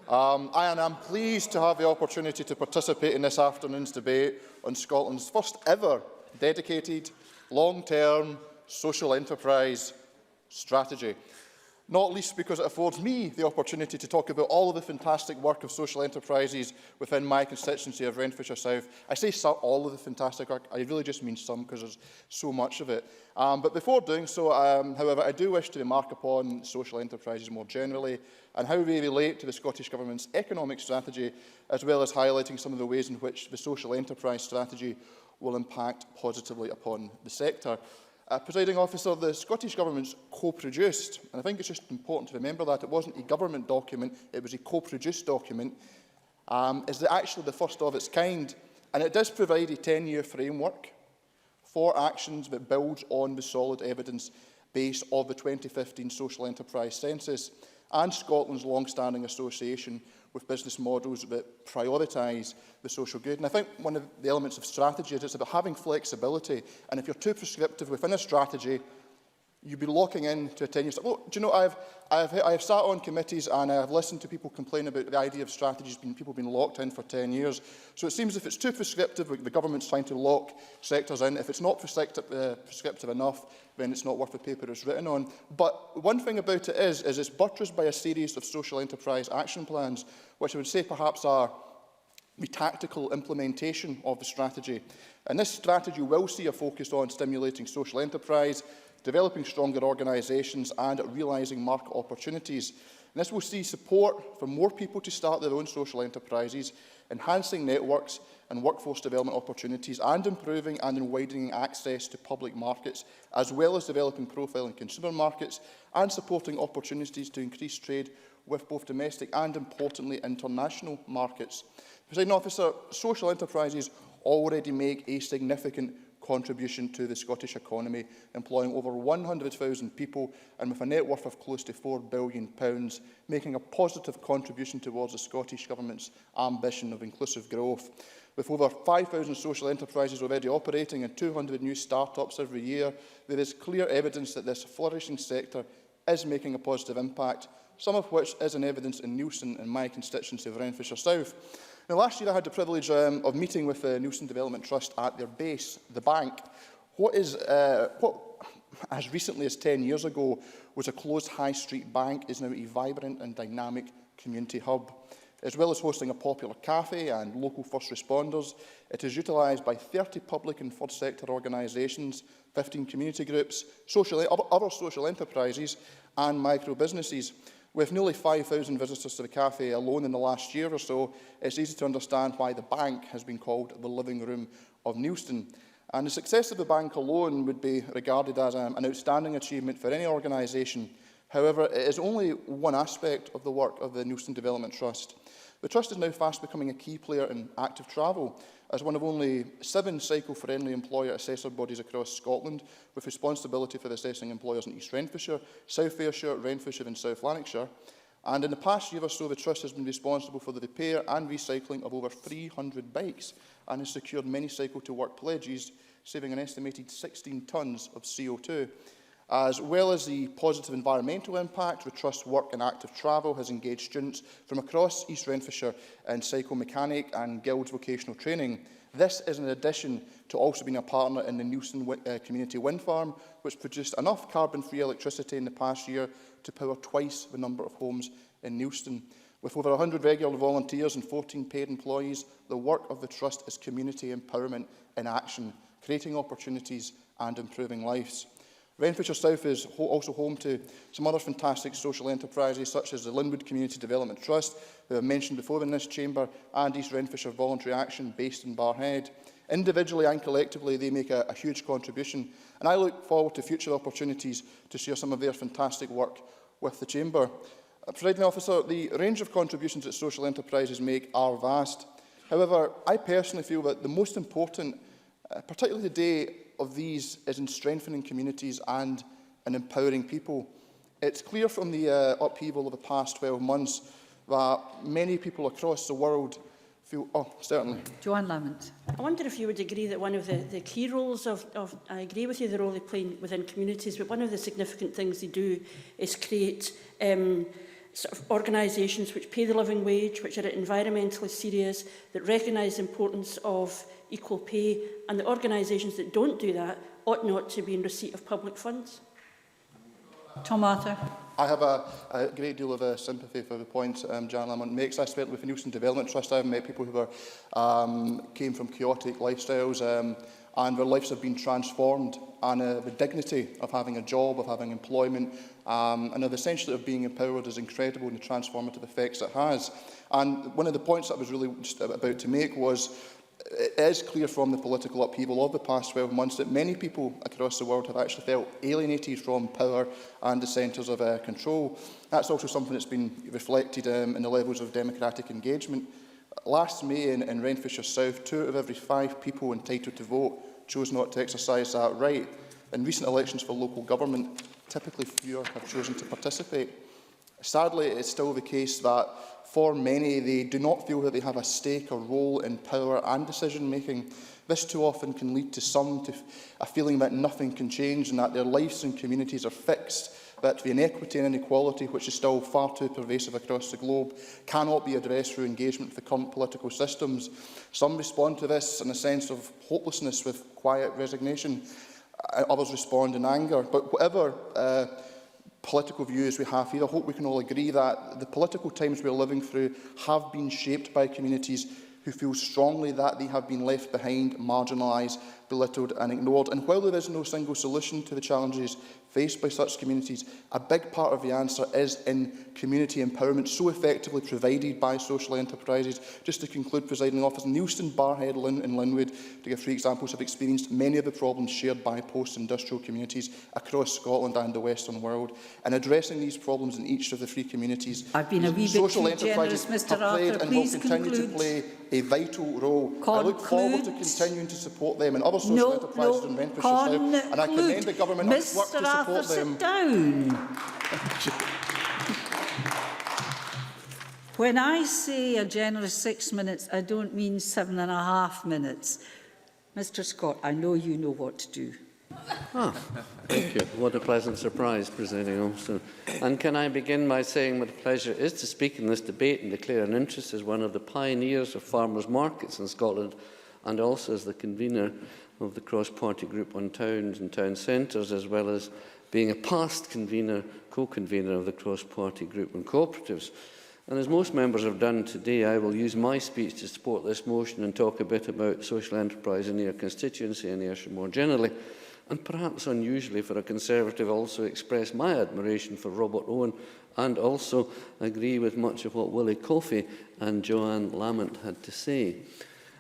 I'm pleased to have the opportunity to participate in this afternoon's debate on Scotland's first ever dedicated, long-term social enterprise strategy. Not least because it affords me the opportunity to talk about all of the fantastic work of social enterprises within my constituency of Renfrewshire South. I say all of the fantastic work, I really just mean some because there's so much of it. But before doing so, however, I do wish to remark upon social enterprises more generally and how they relate to the Scottish Government's economic strategy, as well as highlighting some of the ways in which the social enterprise strategy will impact positively upon the sector. Presiding Officer, the Scottish Government's co-produced, and I think it's just important to remember that it wasn't a government document, it was a co-produced document, is actually the first of its kind, and it does provide a 10-year framework for actions that builds on the solid evidence base of the 2015 Social Enterprise Census and Scotland's long-standing association with business models that prioritise the social good. And I think one of the elements of strategy is it's about having flexibility. And if you're too prescriptive within a strategy, you'd be locking into a 10-year... Well, do you know, I've sat on committees and I've listened to people complain about the idea of strategies being people being locked in for 10 years. So it seems if it's too prescriptive, the government's trying to lock sectors in. If it's not prescriptive enough, then it's not worth the paper it's written on. But one thing about it is it's buttressed by a series of social enterprise action plans, which I would say perhaps are the tactical implementation of the strategy. And this strategy will see a focus on stimulating social enterprise, developing stronger organisations and realising market opportunities. And this will see support for more people to start their own social enterprises, enhancing networks and workforce development opportunities and improving and widening access to public markets, as well as developing profile in consumer markets and supporting opportunities to increase trade with both domestic and, importantly, international markets. Presiding Officer, social enterprises already make a significant contribution to the Scottish economy, employing over 100,000 people and with a net worth of close to £4 billion, making a positive contribution towards the Scottish Government's ambition of inclusive growth. With over 5,000 social enterprises already operating and 200 new start-ups every year, there is clear evidence that this flourishing sector is making a positive impact, some of which is in evidence in Neilson in my constituency of Renfrewshire South. Now, last year I had the privilege of meeting with the Neilson Development Trust at their base, the bank. What as recently as 10 years ago was a closed high street bank is now a vibrant and dynamic community hub. As well as hosting a popular cafe and local first responders, it is utilised by 30 public and third sector organisations, 15 community groups, other social enterprises and micro businesses. With nearly 5,000 visitors to the cafe alone in the last year or so, it's easy to understand why the bank has been called the living room of Neilson. And the success of the bank alone would be regarded as an outstanding achievement for any organisation. However, it is only one aspect of the work of the Neilson Development Trust. The Trust is now fast becoming a key player in active travel, as one of only 7 cycle-friendly employer assessor bodies across Scotland, with responsibility for assessing employers in East Renfrewshire, South Ayrshire, Renfrewshire and South Lanarkshire. And in the past year or so, the Trust has been responsible for the repair and recycling of over 300 bikes and has secured many cycle-to-work pledges, saving an estimated 16 tonnes of CO2. As well as the positive environmental impact, the Trust's work in active travel has engaged students from across East Renfrewshire in psychomechanic and guilds vocational training. This is in addition to also being a partner in the Neilson Community Wind Farm, which produced enough carbon-free electricity in the past year to power twice the number of homes in Neilson. With over 100 regular volunteers and 14 paid employees, the work of the Trust is community empowerment in action, creating opportunities and improving lives. Renfrewshire South is also home to some other fantastic social enterprises, such as the Linwood Community Development Trust, who I mentioned before in this chamber, and East Renfrewshire Voluntary Action, based in Barrhead. Individually and collectively, they make a huge contribution, and I look forward to future opportunities to share some of their fantastic work with the chamber. Presiding Officer, the range of contributions that social enterprises make are vast. However, I personally feel that the most important, particularly today, of these is in strengthening communities and in empowering people. It's clear from the upheaval of the past 12 months that many people across the world feel... Oh, certainly. Joanne Lamont. I wonder if you would agree that one of the key roles of I agree with you, the role they play within communities, but one of the significant things they do is create sort of organisations which pay the living wage, which are environmentally serious, that recognise the importance of equal pay, and the organisations that don't do that ought not to be in receipt of public funds. Tom Arthur. I have a great deal of sympathy for the point Jan Lamont makes. I spent with the Nielsen Development Trust. I've met people who were, came from chaotic lifestyles and their lives have been transformed, and the dignity of having a job, of having employment, and of essentially of being empowered is incredible in the transformative effects it has. And one of the points that I was really just about to make was it is clear from the political upheaval of the past 12 months that many people across the world have actually felt alienated from power and the centres of control. That's also something that's been reflected in the levels of democratic engagement. Last May in Renfrewshire South, 2 out of every 5 people entitled to vote chose not to exercise that right. In recent elections for local government, typically fewer have chosen to participate. Sadly, it is still the case that for many, they do not feel that they have a stake or role in power and decision-making. This too often can lead to some to a feeling that nothing can change and that their lives and communities are fixed, that the inequity and inequality, which is still far too pervasive across the globe, cannot be addressed through engagement with the current political systems. Some respond to this in a sense of hopelessness with quiet resignation. Others respond in anger. But whatever political views we have here, I hope we can all agree that the political times we are living through have been shaped by communities who feel strongly that they have been left behind, marginalised, belittled and ignored. And while there is no single solution to the challenges faced by such communities, a big part of the answer is in community empowerment, so effectively provided by social enterprises. Just to conclude, Presiding Officer, Neilston, Barhead and Linwood, to give 3 examples, have experienced many of the problems shared by post-industrial communities across Scotland and the Western world. In addressing these problems in each of the 3 communities, I've been a wee bit social too enterprises generous, Mr. have played Arthur. and will Please continue conclude. to play a vital role. I look forward to continuing to support them and other social enterprises in Renfrewshire South, and I commend the government on its work to support them. Sit down. When I say a generous 6 minutes, I don't mean 7.5 minutes. Mr. Scott, I know you know what to do. Thank you. What a pleasant surprise, Presiding Officer. And can I begin by saying what a pleasure it is to speak in this debate and declare an interest as one of the pioneers of farmers' markets in Scotland, and also as the convener of the cross-party group on towns and town centres, as well as being a past convener, co-convener of the cross-party group on cooperatives. And as most members have done today, I will use my speech to support this motion and talk a bit about social enterprise in your constituency and Ayrshire more generally, and perhaps unusually for a Conservative also express my admiration for Robert Owen and also agree with much of what Willie Coffey and Joanne Lamont had to say.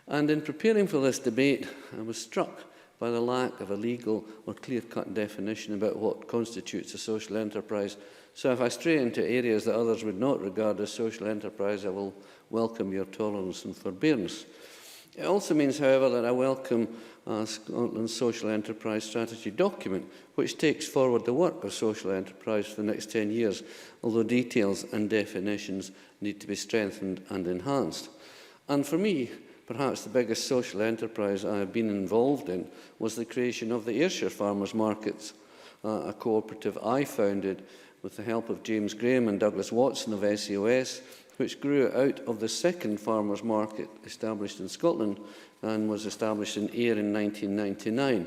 And in preparing for this debate, I was struck by the lack of a legal or clear-cut definition about what constitutes a social enterprise. So if I stray into areas that others would not regard as social enterprise, I will welcome your tolerance and forbearance. It also means, however, that I welcome Scotland's social enterprise strategy document, which takes forward the work of social enterprise for the next 10 years, although details and definitions need to be strengthened and enhanced. And for me, perhaps the biggest social enterprise I have been involved in was the creation of the Ayrshire Farmers Markets, a cooperative I founded with the help of James Graham and Douglas Watson of SEOS, which grew out of the second farmers' market established in Scotland and was established in Ayr in 1999.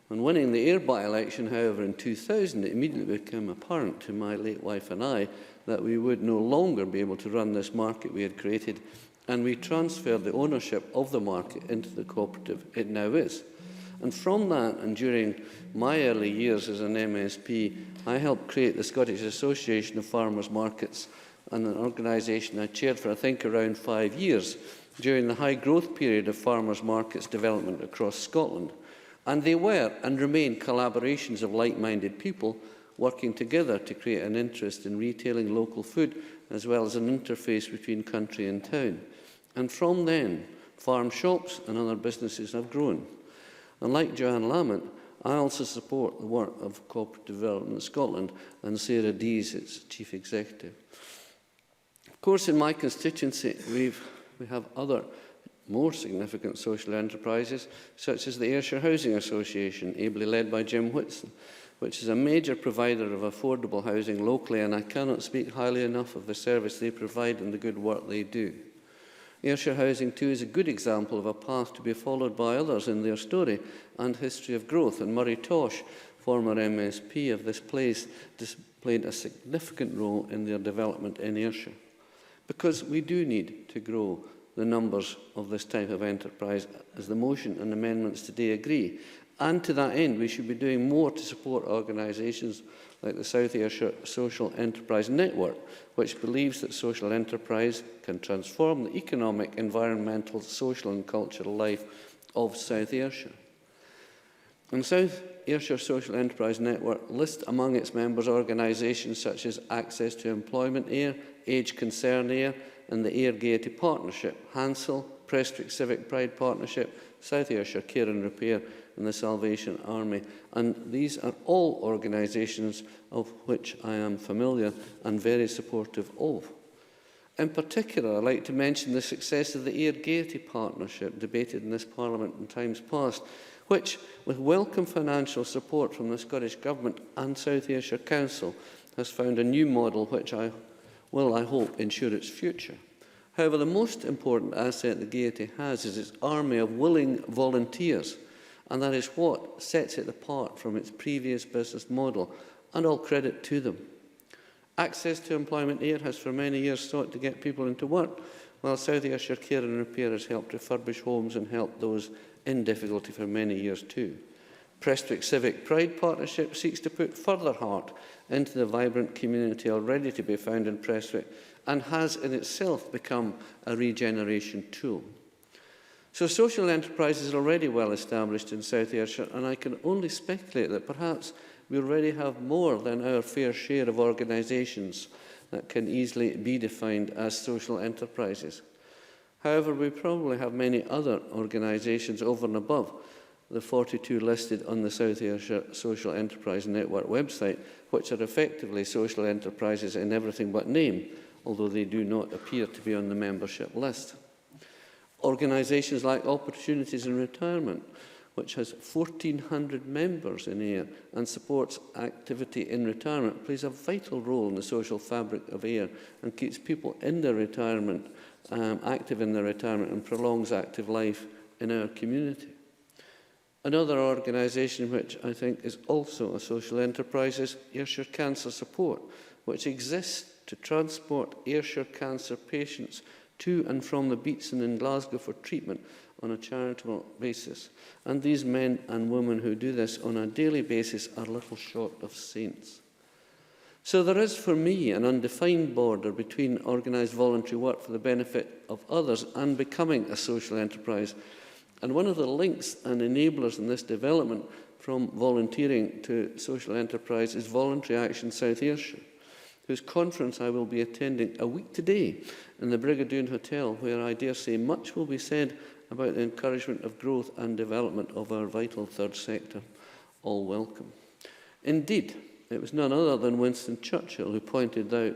On winning the Ayr by-election, however, in 2000, it immediately became apparent to my late wife and I that we would no longer be able to run this market we had created, and we transferred the ownership of the market into the cooperative it now is. And from that, and during my early years as an MSP, I helped create the Scottish Association of Farmers Markets, and an organisation I chaired for, I think, around 5 years during the high growth period of farmers' markets development across Scotland. And they were and remain collaborations of like-minded people working together to create an interest in retailing local food, as well as an interface between country and town. And from then, farm shops and other businesses have grown. And like Joanne Lamont, I also support the work of Cooperative Development Scotland and Sarah Dees, its Chief Executive. Of course, in my constituency, we have other more significant social enterprises, such as the Ayrshire Housing Association, ably led by Jim Whitson, which is a major provider of affordable housing locally, and I cannot speak highly enough of the service they provide and the good work they do. Ayrshire Housing too is a good example of a path to be followed by others in their story and history of growth, and Murray Tosh, former MSP of this place, played a significant role in their development in Ayrshire. Because we do need to grow the numbers of this type of enterprise, as the motion and amendments today agree. And to that end, we should be doing more to support organisations like the South Ayrshire Social Enterprise Network, which believes that social enterprise can transform the economic, environmental, social and cultural life of South Ayrshire. And South Ayrshire Social Enterprise Network lists among its members organisations such as Access to Employment Ayr, Age Concern Ayr, and the Ayr Gaiety Partnership, Hansel, Prestwick Civic Pride Partnership, South Ayrshire Care and Repair, and the Salvation Army. And these are all organisations of which I am familiar and very supportive of. In particular, I'd like to mention the success of the Ayr Gaiety Partnership, debated in this Parliament in times past, which, with welcome financial support from the Scottish Government and South Ayrshire Council, has found a new model which will, I hope, ensure its future. However, the most important asset the Gaiety has is its army of willing volunteers, and that is what sets it apart from its previous business model, and all credit to them. Access to Employment Ayr has for many years sought to get people into work, while South Ayrshire Care and Repair has helped refurbish homes and helped those in difficulty for many years too. Prestwick Civic Pride Partnership seeks to put further heart into the vibrant community already to be found in Prestwick, and has in itself become a regeneration tool. So social enterprise is already well established in South Ayrshire, and I can only speculate that perhaps we already have more than our fair share of organisations that can easily be defined as social enterprises. However, we probably have many other organisations over and above the 42 listed on the South Ayrshire Social Enterprise Network website, which are effectively social enterprises in everything but name, although they do not appear to be on the membership list. Organisations like Opportunities in Retirement, which has 1,400 members in Ayr and supports activity in retirement, plays a vital role in the social fabric of Ayr and keeps people in their retirement, active in their retirement, and prolongs active life in our community. Another organisation which I think is also a social enterprise is Ayrshire Cancer Support, which exists to transport Ayrshire cancer patients to and from the Beatson in Glasgow for treatment on a charitable basis. And these men and women who do this on a daily basis are little short of saints. So there is, for me, an undefined border between organised voluntary work for the benefit of others and becoming a social enterprise. And one of the links and enablers in this development from volunteering to social enterprise is Voluntary Action South Ayrshire, whose conference I will be attending a week today in the Brigadoon Hotel, where I dare say much will be said about the encouragement of growth and development of our vital third sector. All welcome. Indeed, it was none other than Winston Churchill who pointed out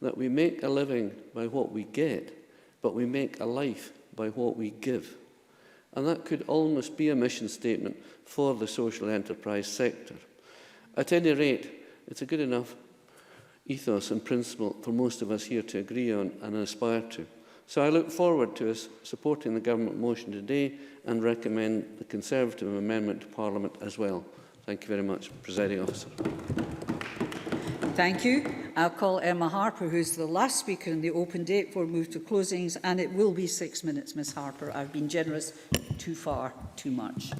that we make a living by what we get, but we make a life by what we give. And that could almost be a mission statement for the social enterprise sector. At any rate, it's a good enough ethos and principle for most of us here to agree on and aspire to. So I look forward to us supporting the government motion today and recommend the Conservative amendment to Parliament as well. Thank you very much, Presiding Officer. Thank you. I'll call Emma Harper, who's the last speaker in the open debate, before we move to closings, and it will be 6 minutes, Ms Harper. I've been generous too far, too much.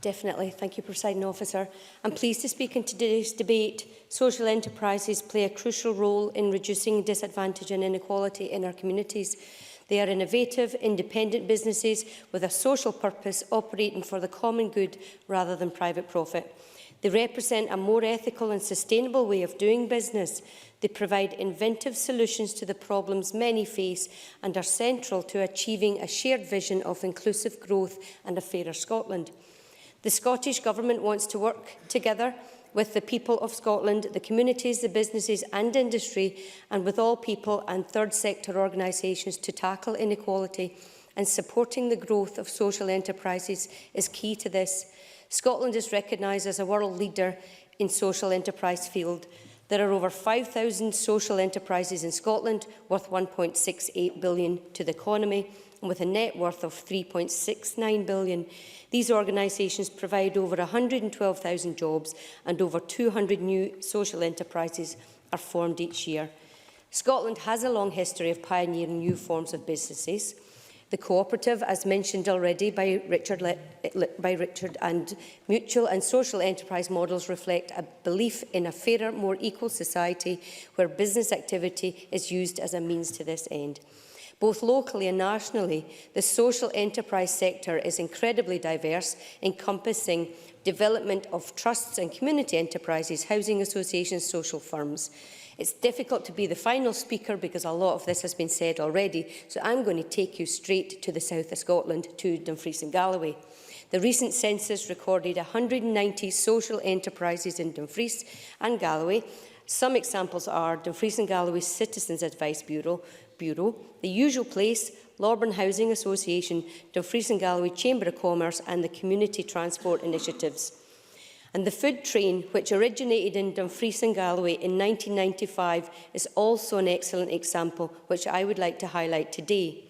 Definitely. Thank you, Presiding Officer. I'm pleased to speak in today's debate. Social enterprises play a crucial role in reducing disadvantage and inequality in our communities. They are innovative, independent businesses with a social purpose operating for the common good rather than private profit. They represent a more ethical and sustainable way of doing business. They provide inventive solutions to the problems many face and are central to achieving a shared vision of inclusive growth and a fairer Scotland. The Scottish Government wants to work together with the people of Scotland, the communities, the businesses and industry, and with all people and third sector organisations to tackle inequality, and supporting the growth of social enterprises is key to this. Scotland is recognised as a world leader in social enterprise field. There are over 5,000 social enterprises in Scotland, worth £1.68 billion to the economy, and with a net worth of £3.69 billion. These organisations provide over 112,000 jobs, and over 200 new social enterprises are formed each year. Scotland has a long history of pioneering new forms of businesses. The cooperative, as mentioned already by Richard, and mutual and social enterprise models reflect a belief in a fairer, more equal society where business activity is used as a means to this end. Both locally and nationally, the social enterprise sector is incredibly diverse, encompassing development of trusts and community enterprises, housing associations, social firms. It's difficult to be the final speaker because a lot of this has been said already, so I'm going to take you straight to the south of Scotland, to Dumfries and Galloway. The recent census recorded 190 social enterprises in Dumfries and Galloway. Some examples are Dumfries and Galloway Citizens Advice Bureau, The Usual Place, Lorburn Housing Association, Dumfries and Galloway Chamber of Commerce and the Community Transport Initiatives. And the food train, which originated in Dumfries and Galloway in 1995, is also an excellent example, which I would like to highlight today.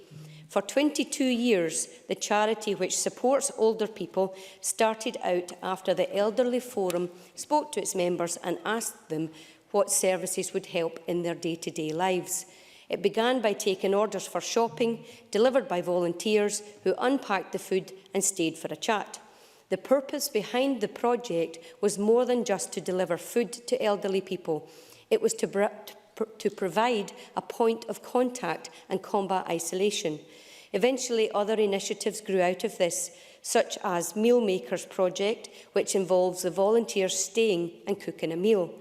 For 22 years, the charity which supports older people started out after the Elderly Forum spoke to its members and asked them what services would help in their day-to-day lives. It began by taking orders for shopping, delivered by volunteers who unpacked the food and stayed for a chat. The purpose behind the project was more than just to deliver food to elderly people. It was to provide a point of contact and combat isolation. Eventually, other initiatives grew out of this, such as Meal Makers Project, which involves the volunteers staying and cooking a meal.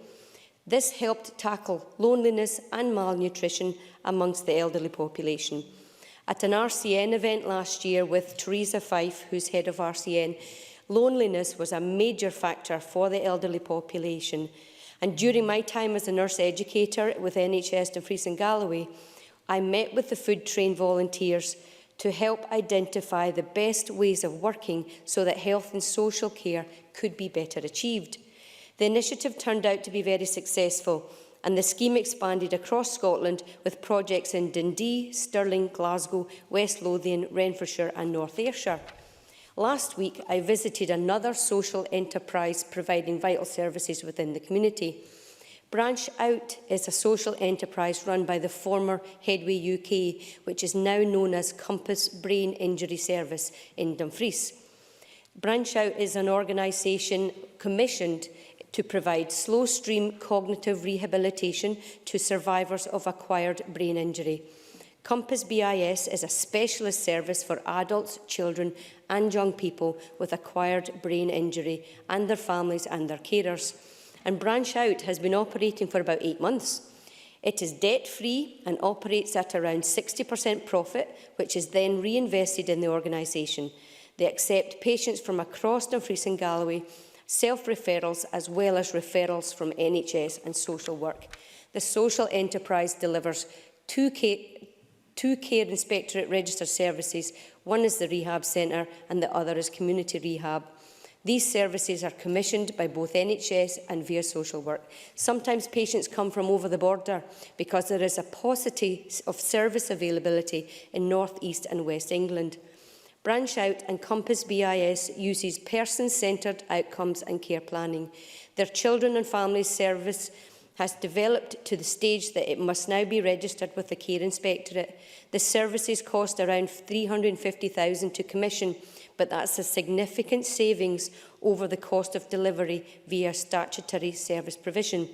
This helped tackle loneliness and malnutrition amongst the elderly population. At an RCN event last year with Teresa Fife, who's head of RCN, loneliness was a major factor for the elderly population. And during my time as a nurse educator with NHS Dumfries and Galloway, I met with the food train volunteers to help identify the best ways of working so that health and social care could be better achieved. The initiative turned out to be very successful, and the scheme expanded across Scotland with projects in Dundee, Stirling, Glasgow, West Lothian, Renfrewshire and North Ayrshire. Last week, I visited another social enterprise providing vital services within the community. Branch Out is a social enterprise run by the former Headway UK, which is now known as Compass Brain Injury Service in Dumfries. Branch Out is an organisation commissioned to provide slow-stream cognitive rehabilitation to survivors of acquired brain injury. Compass BIS is a specialist service for adults, children and young people with acquired brain injury and their families and their carers. And Branch Out has been operating for about 8 months. It is debt-free and operates at around 60% profit, which is then reinvested in the organisation. They accept patients from across Dumfries and Galloway, self-referrals as well as referrals from NHS and social work. The social enterprise delivers two care inspectorate registered services. One is the rehab centre and the other is community rehab. These services are commissioned by both NHS and via social work. Sometimes patients come from over the border because there is a paucity of service availability in North East and West England. Branch Out and Compass BIS uses person-centred outcomes and care planning. Their children and families service has developed to the stage that it must now be registered with the Care Inspectorate. The services cost around $350,000 to commission, but that's a significant savings over the cost of delivery via statutory service provision.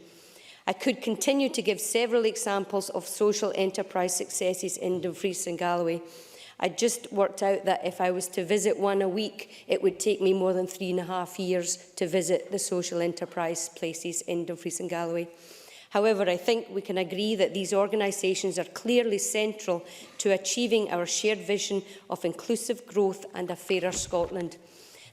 I could continue to give several examples of social enterprise successes in Dumfries and Galloway. I just worked out that if I was to visit one a week, it would take me more than 3.5 years to visit the social enterprise places in Dumfries and Galloway. However, I think we can agree that these organisations are clearly central to achieving our shared vision of inclusive growth and a fairer Scotland.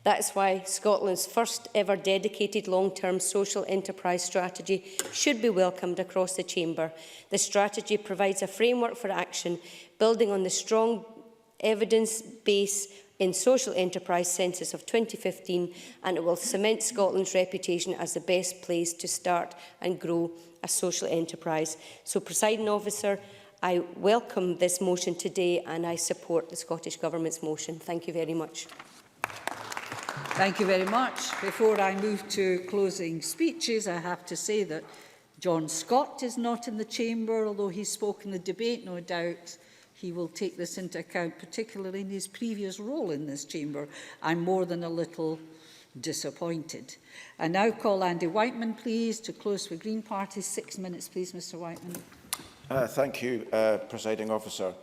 That is why Scotland's first ever dedicated long-term social enterprise strategy should be welcomed across the Chamber. The strategy provides a framework for action, building on the strong evidence base in social enterprise census of 2015, and it will cement Scotland's reputation as the best place to start and grow a social enterprise. So, Presiding Officer, I welcome this motion today and I support the Scottish Government's motion. Thank you very much. Thank you very much. Before I move to closing speeches, I have to say that John Scott is not in the chamber, although he spoke in the debate, no doubt. He will take this into account, particularly in his previous role in this chamber. I'm more than a little disappointed. I now call Andy Whiteman, please, to close for Green Party. 6 minutes, please, Mr. Whiteman. Thank you, Presiding Officer.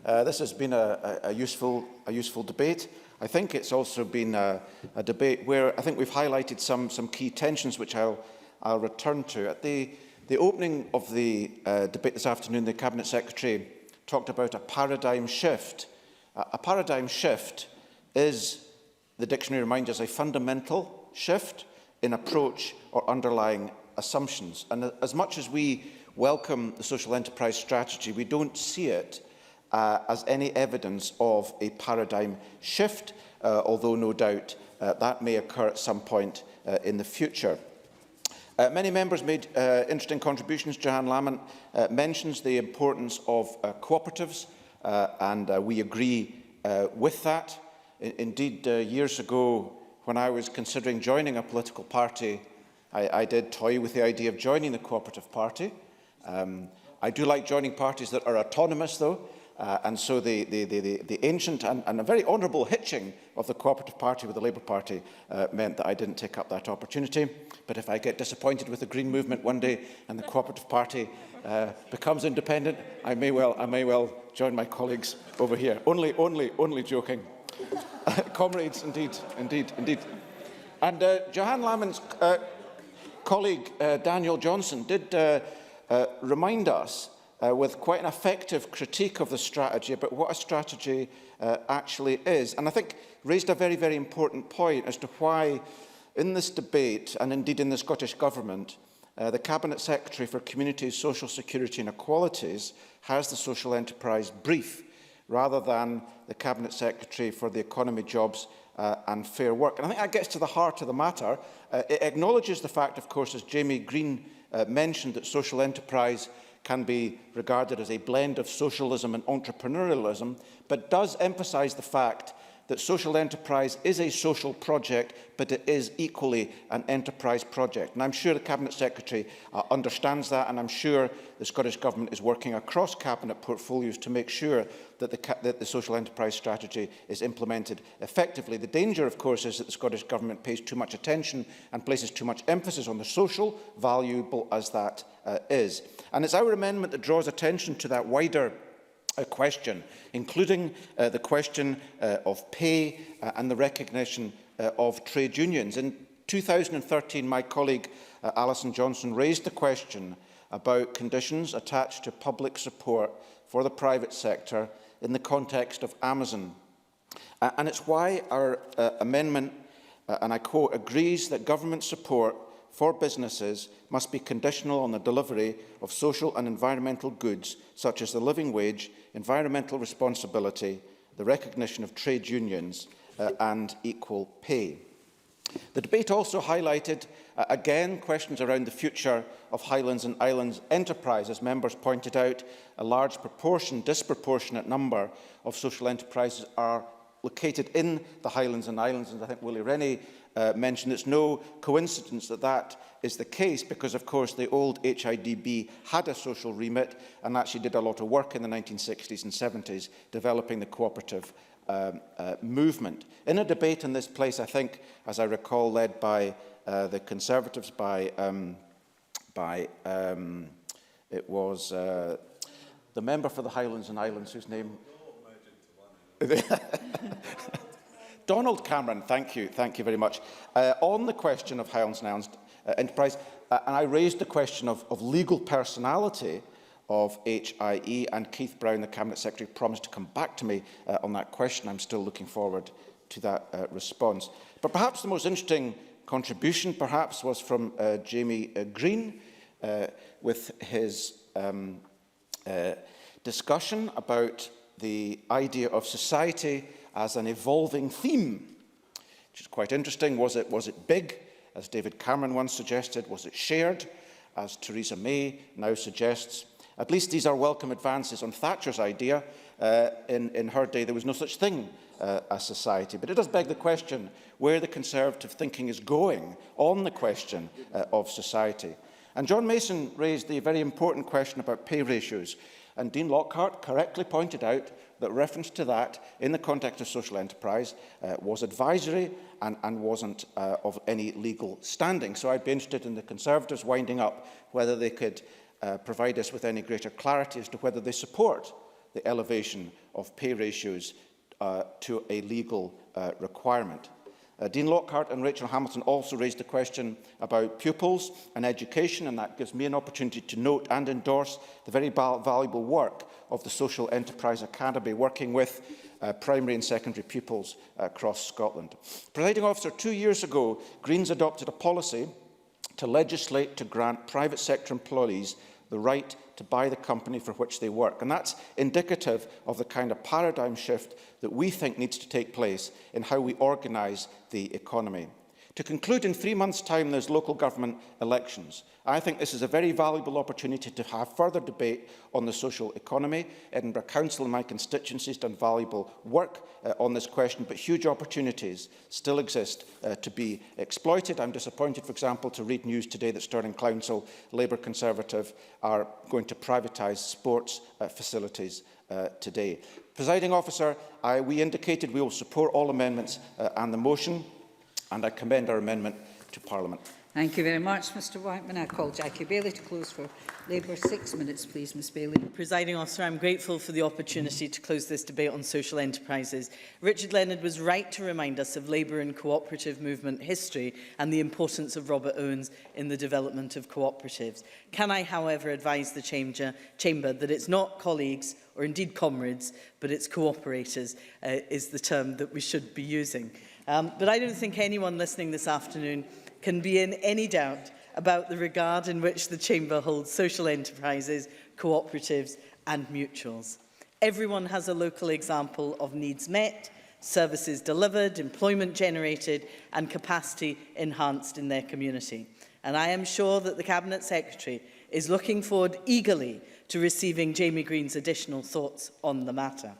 This has been a useful debate. I think it's also been a debate where I think we've highlighted some key tensions, which I'll return to. At the opening of the debate this afternoon, the Cabinet Secretary talked about a paradigm shift. A paradigm shift is, the dictionary reminds us, a fundamental shift in approach or underlying assumptions. And as much as we welcome the social enterprise strategy, we don't see it as any evidence of a paradigm shift, although no doubt that may occur at some point in the future. Many members made interesting contributions. Johann Lamont mentions the importance of cooperatives, and we agree with that. Indeed, years ago, when I was considering joining a political party, I did toy with the idea of joining the Cooperative Party. I do like joining parties that are autonomous, though, and so the ancient and a very honourable hitching of the Cooperative Party with the Labour Party meant that I didn't take up that opportunity. But if I get disappointed with the Green Movement one day and the Cooperative Party becomes independent, I may well join my colleagues over here. Only joking. Comrades, indeed. And Johann Lamont's colleague Daniel Johnson did remind us with quite an effective critique of the strategy about what a strategy actually is. And I think raised a very, very important point as to why in this debate, and indeed in the Scottish Government, the Cabinet Secretary for Communities, Social Security and Equalities has the social enterprise brief, rather than the Cabinet Secretary for the Economy, Jobs and Fair Work. And I think that gets to the heart of the matter. It acknowledges the fact, of course, as Jamie Green mentioned, that social enterprise can be regarded as a blend of socialism and entrepreneurialism, but does emphasise the fact that social enterprise is a social project, but it is equally an enterprise project. And I'm sure the Cabinet Secretary understands that, and I'm sure the Scottish Government is working across Cabinet portfolios to make sure that the social enterprise strategy is implemented effectively. The danger, of course, is that the Scottish Government pays too much attention and places too much emphasis on the social, valuable as that is. And it's our amendment that draws attention to that wider question, including the question of pay and the recognition of trade unions. In 2013, my colleague Alison Johnson raised the question about conditions attached to public support for the private sector in the context of Amazon. And it's why our amendment, and I quote, agrees that government support for businesses must be conditional on the delivery of social and environmental goods such as the living wage, environmental responsibility, the recognition of trade unions and equal pay. The debate also highlighted, again, questions around the future of Highlands and Islands enterprise. As members pointed out, a large proportion, disproportionate number of social enterprises are located in the Highlands and Islands, and I think Willie Rennie mentioned it's no coincidence that that is the case because, of course, the old HIDB had a social remit and actually did a lot of work in the 1960s and 70s developing the cooperative movement. In a debate in this place, I think, as I recall, led by the Conservatives, by by, it was the member for the Highlands and Islands, whose name... Donald Cameron, thank you very much. On the question of Highlands and Islands Enterprise, and I raised the question of legal personality of HIE, and Keith Brown, the Cabinet Secretary, promised to come back to me on that question. I'm still looking forward to that response. But perhaps the most interesting contribution, perhaps, was from Jamie Green, with his discussion about the idea of society as an evolving theme, which is quite interesting. Was it big, as David Cameron once suggested? Was it shared, as Theresa May now suggests? At least these are welcome advances on Thatcher's idea. In her day, there was no such thing as society. But it does beg the question where the Conservative thinking is going on the question of society. And John Mason raised the very important question about pay ratios. And Dean Lockhart correctly pointed out that reference to that in the context of social enterprise was advisory and wasn't of any legal standing. So I'd be interested in the Conservatives winding up whether they could provide us with any greater clarity as to whether they support the elevation of pay ratios to a legal requirement. Dean Lockhart and Rachel Hamilton also raised the question about pupils and education, and that gives me an opportunity to note and endorse the very valuable work of the Social Enterprise Academy, working with primary and secondary pupils across Scotland. Presiding Officer, 2 years ago, Greens adopted a policy to legislate to grant private sector employees the right to buy the company for which they work. And that's indicative of the kind of paradigm shift that we think needs to take place in how we organise the economy. To conclude, in 3 months' time, there's local government elections. I think this is a very valuable opportunity to have further debate on the social economy. Edinburgh Council and my constituency has done valuable work on this question, but huge opportunities still exist to be exploited. I'm disappointed, for example, to read news today that Stirling Council, Labour Conservative, are going to privatise sports facilities today. Presiding Officer, we indicated we will support all amendments and the motion, and I commend our amendment to Parliament. Thank you very much, Mr Whiteman. I call Jackie Bailey to close for Labour. 6 minutes, please, Ms Bailey. Presiding Officer, I'm grateful for the opportunity to close this debate on social enterprises. Richard Leonard was right to remind us of Labour and cooperative movement history and the importance of Robert Owens in the development of cooperatives. Can I, however, advise the Chamber that it's not colleagues or indeed comrades, but it's cooperators is the term that we should be using. But I don't think anyone listening this afternoon can be in any doubt about the regard in which the Chamber holds social enterprises, cooperatives and mutuals. Everyone has a local example of needs met, services delivered, employment generated and capacity enhanced in their community. And I am sure that the Cabinet Secretary is looking forward eagerly to receiving Jamie Green's additional thoughts on the matter.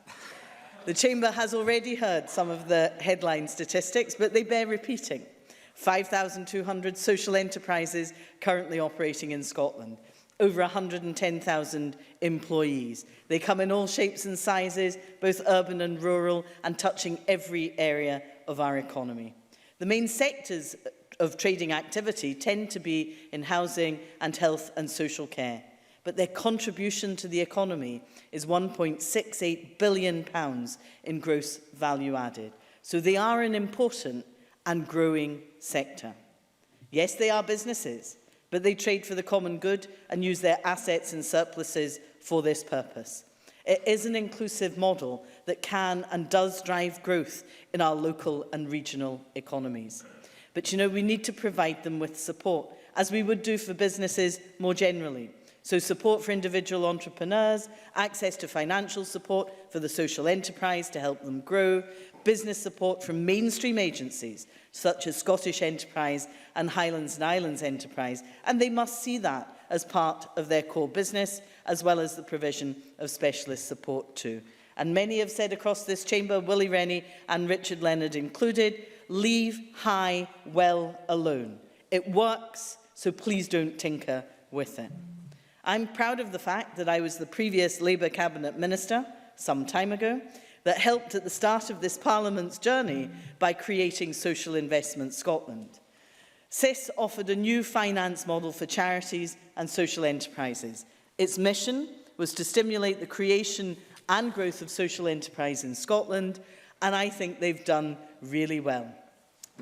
The Chamber has already heard some of the headline statistics, but they bear repeating. 5,200 social enterprises currently operating in Scotland, over 110,000 employees. They come in all shapes and sizes, both urban and rural, and touching every area of our economy. The main sectors of trading activity tend to be in housing and health and social care, but their contribution to the economy is £1.68 billion in gross value added. So they are an important and growing sector. Yes, they are businesses, but they trade for the common good and use their assets and surpluses for this purpose. It is an inclusive model that can and does drive growth in our local and regional economies. But you know, we need to provide them with support, as we would do for businesses more generally. So support for individual entrepreneurs, access to financial support for the social enterprise to help them grow, business support from mainstream agencies such as Scottish Enterprise and Highlands and Islands Enterprise, and they must see that as part of their core business, as well as the provision of specialist support too. And many have said across this chamber, Willie Rennie and Richard Leonard included, leave high well alone. It works, so please don't tinker with it. I'm proud of the fact that I was the previous Labour Cabinet Minister some time ago that helped at the start of this Parliament's journey by creating Social Investment Scotland. SIS offered a new finance model for charities and social enterprises. Its mission was to stimulate the creation and growth of social enterprise in Scotland, and I think they've done really well,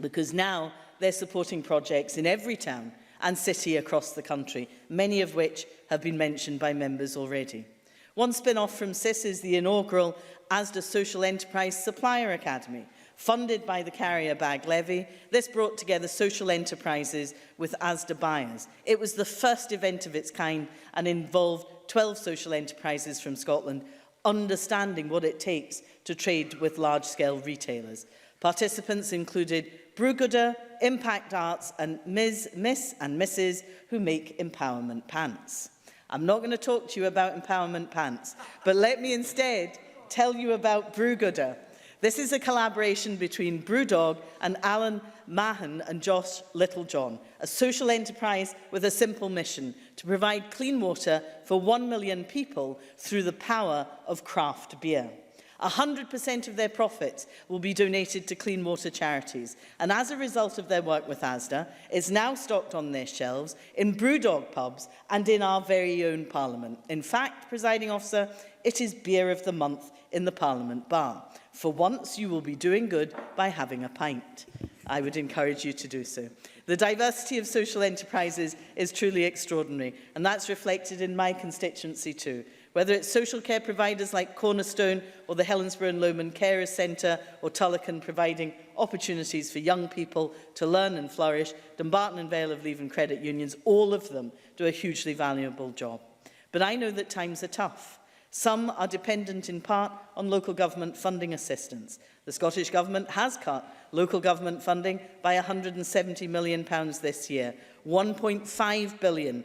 because now they're supporting projects in every town and city across the country, many of which have been mentioned by members already. One spin-off from SIS is the inaugural Asda Social Enterprise Supplier Academy. Funded by the Carrier Bag Levy, this brought together social enterprises with Asda buyers. It was the first event of its kind and involved 12 social enterprises from Scotland understanding what it takes to trade with large-scale retailers. Participants included Brewgooder, Impact Arts and Miss and Mrs. who make empowerment pants. I'm not going to talk to you about empowerment pants, but let me instead tell you about Brewgooder. This is a collaboration between Brewdog and Alan Mahan and Josh Littlejohn, a social enterprise with a simple mission: to provide clean water for 1 million people through the power of craft beer. 100% of their profits will be donated to clean water charities, and as a result of their work with Asda, it's now stocked on their shelves in Brewdog pubs and in our very own Parliament. In fact, Presiding Officer, it is Beer of the Month in the Parliament bar. For once, you will be doing good by having a pint. I would encourage you to do so. The diversity of social enterprises is truly extraordinary, and that's reflected in my constituency too. Whether it's social care providers like Cornerstone or the Helensburgh and Lomond Carers Centre, or Tullochen providing opportunities for young people to learn and flourish, Dumbarton and Vale of Leave and Credit Unions, all of them do a hugely valuable job. But I know that times are tough. Some are dependent in part on local government funding assistance. The Scottish Government has cut local government funding by £170 million this year, £1.5 billion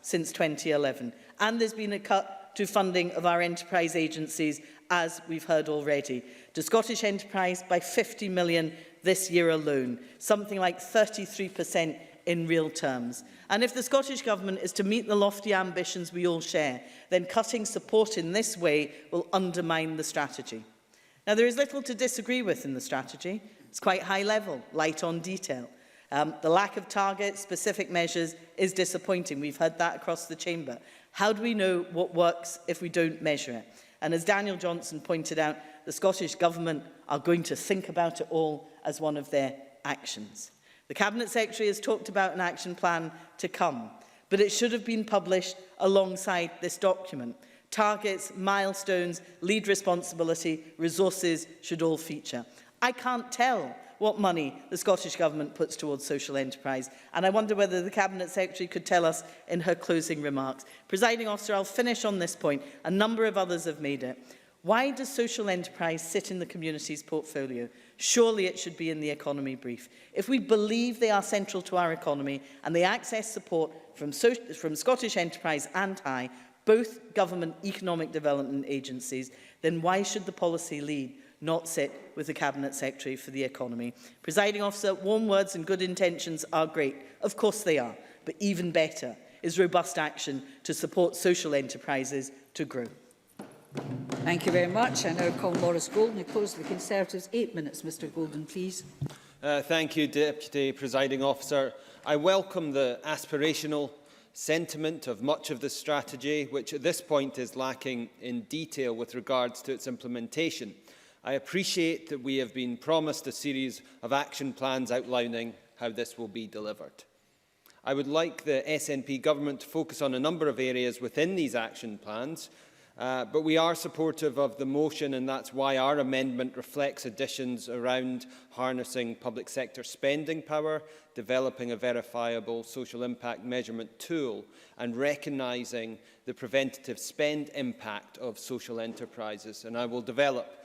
since 2011. And there's been a cut to funding of our enterprise agencies, as we've heard already. To Scottish Enterprise by £50 million this year alone, something like 33% in real terms. And if the Scottish Government is to meet the lofty ambitions we all share, then cutting support in this way will undermine the strategy. Now, there is little to disagree with in the strategy. It's quite high level, light on detail. The lack of targets, specific measures is disappointing. We've heard that across the chamber. How do we know what works if we don't measure it? And as Daniel Johnson pointed out, the Scottish Government are going to think about it all as one of their actions. The Cabinet Secretary has talked about an action plan to come, but it should have been published alongside this document. Targets, milestones, lead responsibility, resources should all feature. I can't tell what money the Scottish Government puts towards social enterprise, and I wonder whether the Cabinet Secretary could tell us in her closing remarks. Presiding Officer, I'll finish on this point. A number of others have made it. Why does social enterprise sit in the community's portfolio? Surely it should be in the economy brief. If we believe they are central to our economy and they access support from Scottish Enterprise and HIE, both government economic development agencies, then why should the policy lead not sit with the Cabinet Secretary for the Economy? Presiding Officer, warm words and good intentions are great. Of course they are. But even better is robust action to support social enterprises to grow. Thank you very much. I now call Maurice Golden, who closes the Conservatives. 8 minutes, Mr Golden, please. Thank you, Deputy Presiding Officer. I welcome the aspirational sentiment of much of the strategy, which at this point is lacking in detail with regards to its implementation. I appreciate that we have been promised a series of action plans outlining how this will be delivered. I would like the SNP government to focus on a number of areas within these action plans, but we are supportive of the motion, and that's why our amendment reflects additions around harnessing public sector spending power, developing a verifiable social impact measurement tool, and recognising the preventative spend impact of social enterprises. And I will develop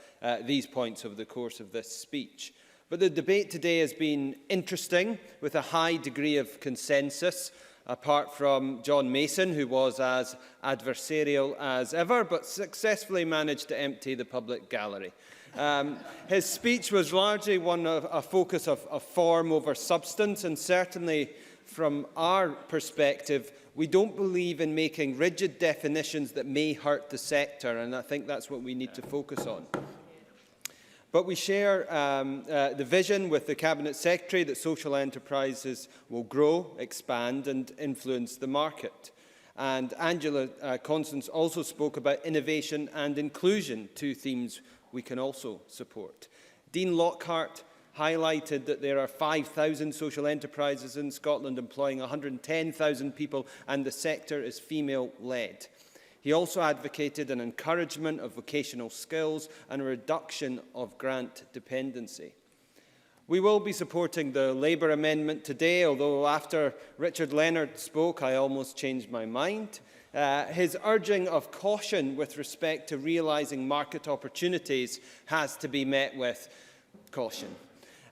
these points over the course of this speech. But the debate today has been interesting, with a high degree of consensus, apart from John Mason, who was as adversarial as ever, but successfully managed to empty the public gallery. His speech was largely one of a focus of form over substance, and certainly from our perspective, we don't believe in making rigid definitions that may hurt the sector, and I think that's what we need to focus on. But we share the vision with the Cabinet Secretary that social enterprises will grow, expand and influence the market. And Angela Constance also spoke about innovation and inclusion, two themes we can also support. Dean Lockhart highlighted that there are 5,000 social enterprises in Scotland employing 110,000 people, and the sector is female-led. He also advocated an encouragement of vocational skills and a reduction of grant dependency. We will be supporting the Labour amendment today, although after Richard Leonard spoke, I almost changed my mind. His urging of caution with respect to realising market opportunities has to be met with caution.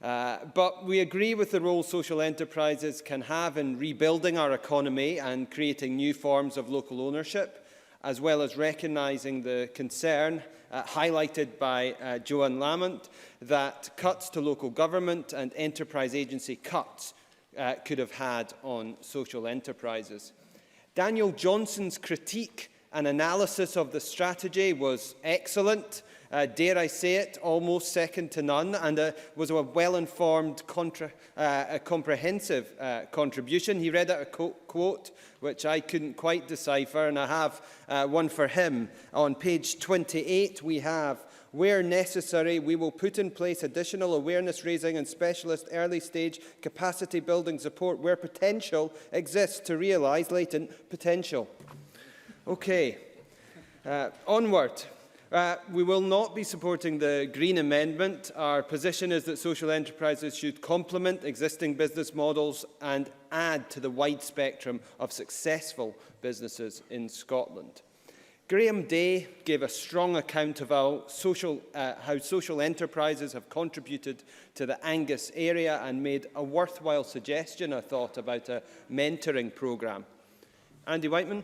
But we agree with the role social enterprises can have in rebuilding our economy and creating new forms of local ownership, as well as recognising the concern highlighted by Joanne Lamont that cuts to local government and enterprise agency cuts could have had on social enterprises. Daniel Johnson's critique and analysis of the strategy was excellent. Dare I say it, almost second to none, and was a well-informed, comprehensive contribution. He read out a quote which I couldn't quite decipher, and I have one for him. On page 28, we have, where necessary, we will put in place additional awareness-raising and specialist early-stage capacity-building support where potential exists to realise latent potential. Okay, onward. We will not be supporting the Green Amendment. Our position is that social enterprises should complement existing business models and add to the wide spectrum of successful businesses in Scotland. Graham Day gave a strong account of how social enterprises have contributed to the Angus area and made a worthwhile suggestion, I thought, about a mentoring programme. Andy Whiteman.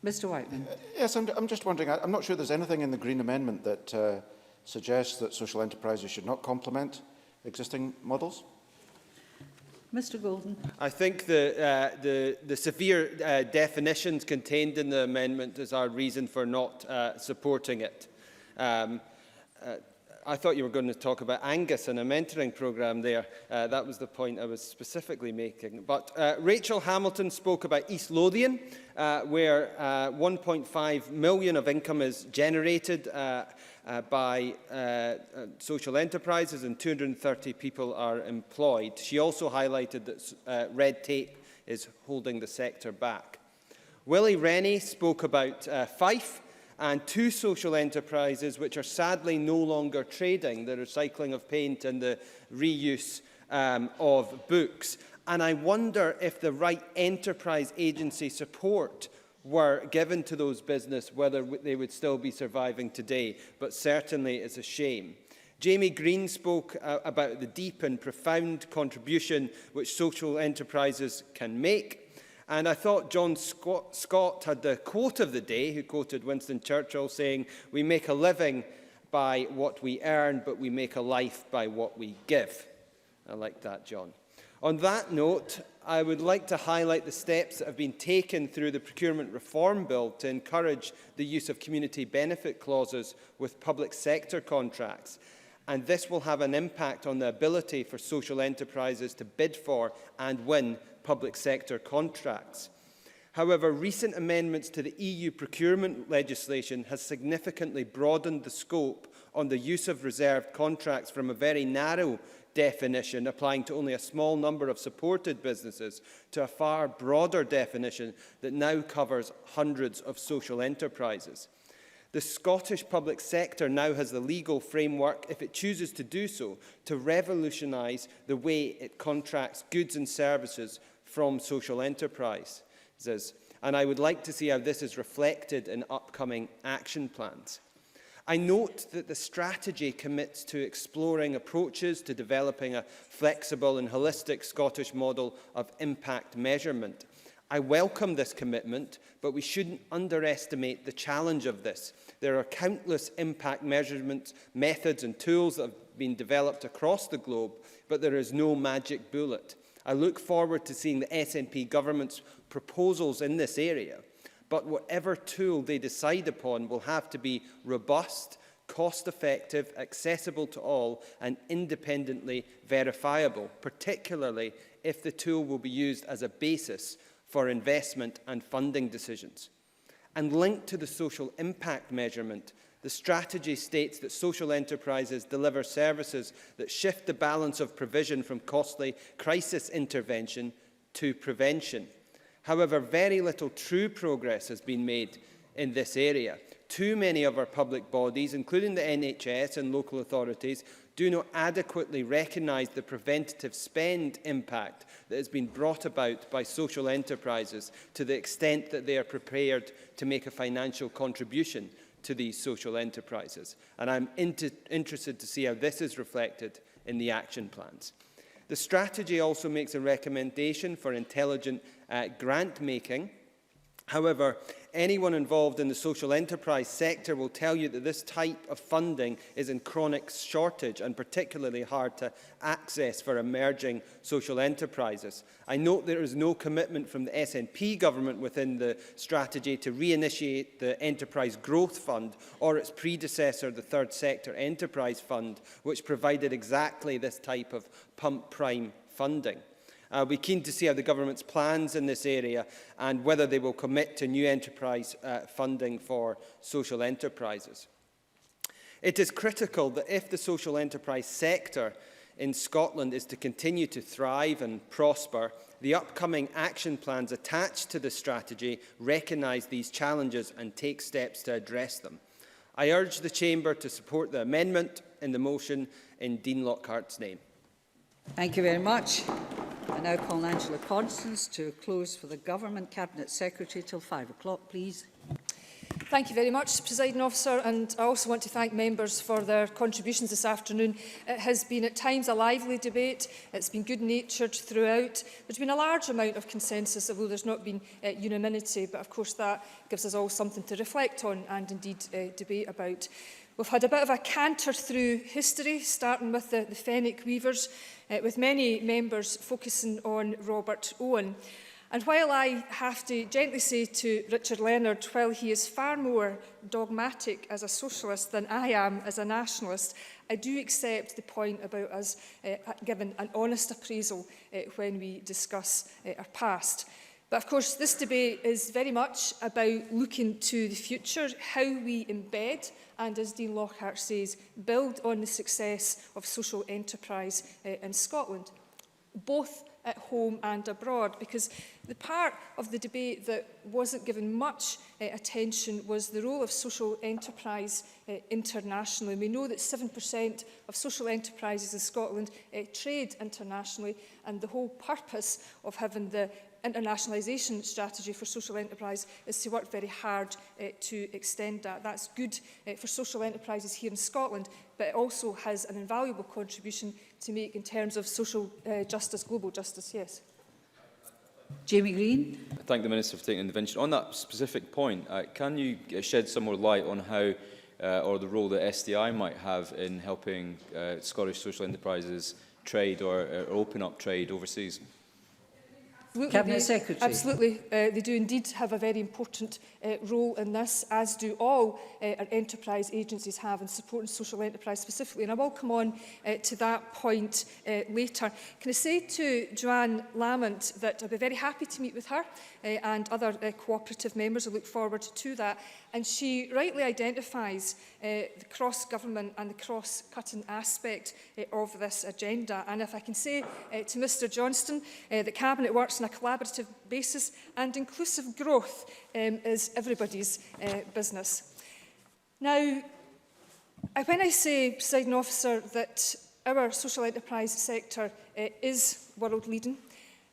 Mr Whiteman. Yes, I'm just wondering, I'm not sure there's anything in the Green Amendment that suggests that social enterprises should not complement existing models. Mr Golden. I think the severe definitions contained in the amendment is our reason for not supporting it. I thought you were going to talk about Angus and a mentoring programme there. That was the point I was specifically making. But Rachel Hamilton spoke about East Lothian, where 1.5 million of income is generated by social enterprises and 230 people are employed. She also highlighted that red tape is holding the sector back. Willie Rennie spoke about Fife, and two social enterprises which are sadly no longer trading, the recycling of paint and the reuse of books. And I wonder if the right enterprise agency support were given to those businesses, whether they would still be surviving today. But certainly it's a shame. Jamie Green spoke about the deep and profound contribution which social enterprises can make. And I thought John Scott had the quote of the day, who quoted Winston Churchill saying, "We make a living by what we earn, but we make a life by what we give." I like that, John. On that note, I would like to highlight the steps that have been taken through the Procurement Reform Bill to encourage the use of community benefit clauses with public sector contracts. And this will have an impact on the ability for social enterprises to bid for and win public sector contracts. However, recent amendments to the EU procurement legislation has significantly broadened the scope on the use of reserved contracts from a very narrow definition applying to only a small number of supported businesses to a far broader definition that now covers hundreds of social enterprises. The Scottish public sector now has the legal framework, if it chooses to do so, to revolutionise the way it contracts goods and services from social enterprises. And I would like to see how this is reflected in upcoming action plans. I note that the strategy commits to exploring approaches to developing a flexible and holistic Scottish model of impact measurement. I welcome this commitment, but we shouldn't underestimate the challenge of this. There are countless impact measurement methods and tools that have been developed across the globe, but there is no magic bullet. I look forward to seeing the SNP government's proposals in this area, but whatever tool they decide upon will have to be robust, cost-effective, accessible to all, and independently verifiable, particularly if the tool will be used as a basis for investment and funding decisions. And linked to the social impact measurement, the strategy states that social enterprises deliver services that shift the balance of provision from costly crisis intervention to prevention. However, very little true progress has been made in this area. Too many of our public bodies, including the NHS and local authorities, do not adequately recognise the preventative spend impact that has been brought about by social enterprises to the extent that they are prepared to make a financial contribution to these social enterprises. And I'm interested to see how this is reflected in the action plans. The strategy also makes a recommendation for intelligent grant making. However, anyone involved in the social enterprise sector will tell you that this type of funding is in chronic shortage and particularly hard to access for emerging social enterprises. I note there is no commitment from the SNP government within the strategy to reinitiate the Enterprise Growth Fund or its predecessor, the Third Sector Enterprise Fund, which provided exactly this type of pump prime funding. I'll be keen to see how the government's plans in this area and whether they will commit to new enterprise funding for social enterprises. It is critical that if the social enterprise sector in Scotland is to continue to thrive and prosper, the upcoming action plans attached to the strategy recognise these challenges and take steps to address them. I urge the Chamber to support the amendment in the motion in Dean Lockhart's name. Thank you very much. I now call Angela Constance to close for the Government. Cabinet Secretary till 5 o'clock, please. Thank you very much, Presiding Officer, and I also want to thank members for their contributions this afternoon. It has been at times a lively debate. It's been good-natured throughout. There's been a large amount of consensus, although there's not been unanimity, but of course that gives us all something to reflect on and indeed debate about. We've had a bit of a canter through history, starting with the Fenwick Weavers, with many members focusing on Robert Owen. And while I have to gently say to Richard Leonard, while he is far more dogmatic as a socialist than I am as a nationalist, I do accept the point about us giving an honest appraisal when we discuss our past. But of course, this debate is very much about looking to the future, how we embed and, as Dean Lockhart says, build on the success of social enterprise in Scotland, both at home and abroad, because the part of the debate that wasn't given much attention was the role of social enterprise internationally. We know that 7% of social enterprises in Scotland trade internationally, and the whole purpose of having the internationalisation strategy for social enterprise is to work very hard to extend that. That's good for social enterprises here in Scotland, but it also has an invaluable contribution to make in terms of social justice, global justice. Yes. Jamie Green. I thank the Minister for taking an intervention. On that specific point, can you shed some more light on how or the role that SDI might have in helping Scottish social enterprises trade or open up trade overseas? Cabinet Secretary. Absolutely. They do indeed have a very important role in this, as do all our enterprise agencies have in supporting social enterprise specifically. And I will come on to that point later. Can I say to Joanne Lamont that I'll be very happy to meet with her and other cooperative members. I look forward to that. And she rightly identifies the cross-government and the cross-cutting aspect of this agenda. And if I can say to Mr Johnston, the Cabinet works on a collaborative basis, and inclusive growth is everybody's business. Now, when I say, Presiding Officer, that our social enterprise sector is world-leading,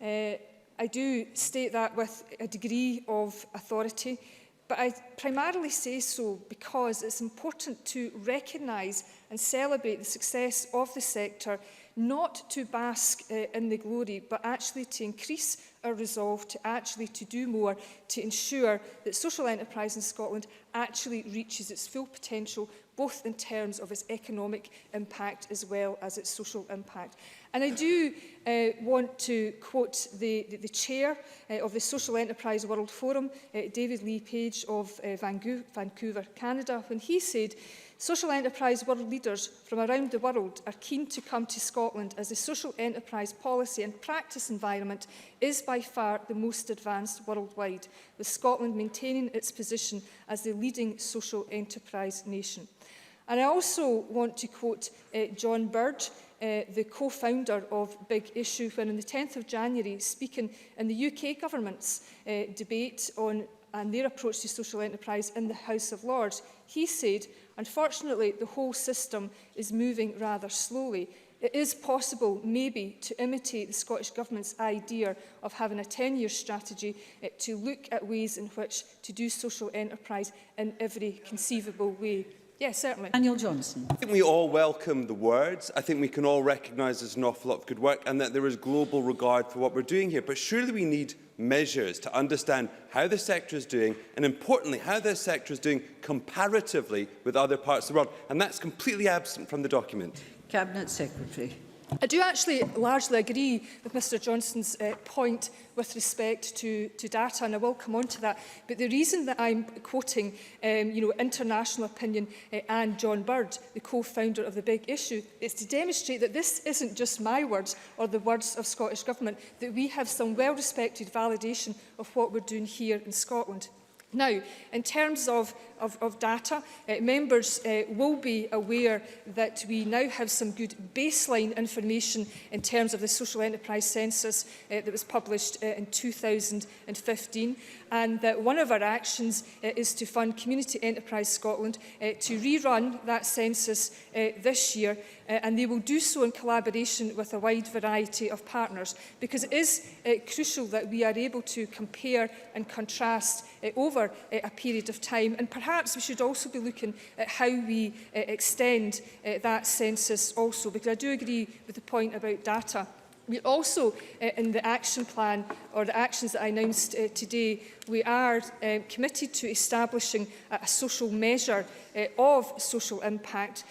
I do state that with a degree of authority, but I primarily say so because it's important to recognise and celebrate the success of the sector, not to bask in the glory, but actually to increase our resolve to do more to ensure that social enterprise in Scotland actually reaches its full potential, both in terms of its economic impact as well as its social impact. And I do want to quote the chair of the Social Enterprise World Forum, David Lee Page of Vancouver, Canada, when he said, Social enterprise world leaders from around the world are keen to come to Scotland as the social enterprise policy and practice environment is by far the most advanced worldwide, with Scotland maintaining its position as the leading social enterprise nation. And I also want to quote John Bird, the co-founder of Big Issue, when on the 10th of January, speaking in the UK government's debate on and their approach to social enterprise in the House of Lords, he said, unfortunately, the whole system is moving rather slowly. It is possible, maybe, to imitate the Scottish Government's idea of having a 10-year strategy to look at ways in which to do social enterprise in every conceivable way. Yes, certainly. Daniel Johnson. I think we all welcome the words. I think we can all recognise there's an awful lot of good work and that there is global regard for what we're doing here. But surely we need measures to understand how the sector is doing and, importantly, how the sector is doing comparatively with other parts of the world. And that's completely absent from the document. Cabinet Secretary. I do actually largely agree with Mr Johnston's point with respect to data, and I will come on to that. But the reason that I'm quoting international opinion and John Bird, the co-founder of the Big Issue, is to demonstrate that this isn't just my words or the words of Scottish Government, that we have some well-respected validation of what we're doing here in Scotland. Now, in terms of data, members will be aware that we now have some good baseline information in terms of the social enterprise census that was published in 2015, and that one of our actions is to fund Community Enterprise Scotland to rerun that census this year, and they will do so in collaboration with a wide variety of partners, because it is crucial that we are able to compare and contrast over a period of time, and perhaps we should also be looking at how we extend that census also, because I do agree with the point about data. We also, in the action plan, or the actions that I announced today, we are committed to establishing a social measure of social impact,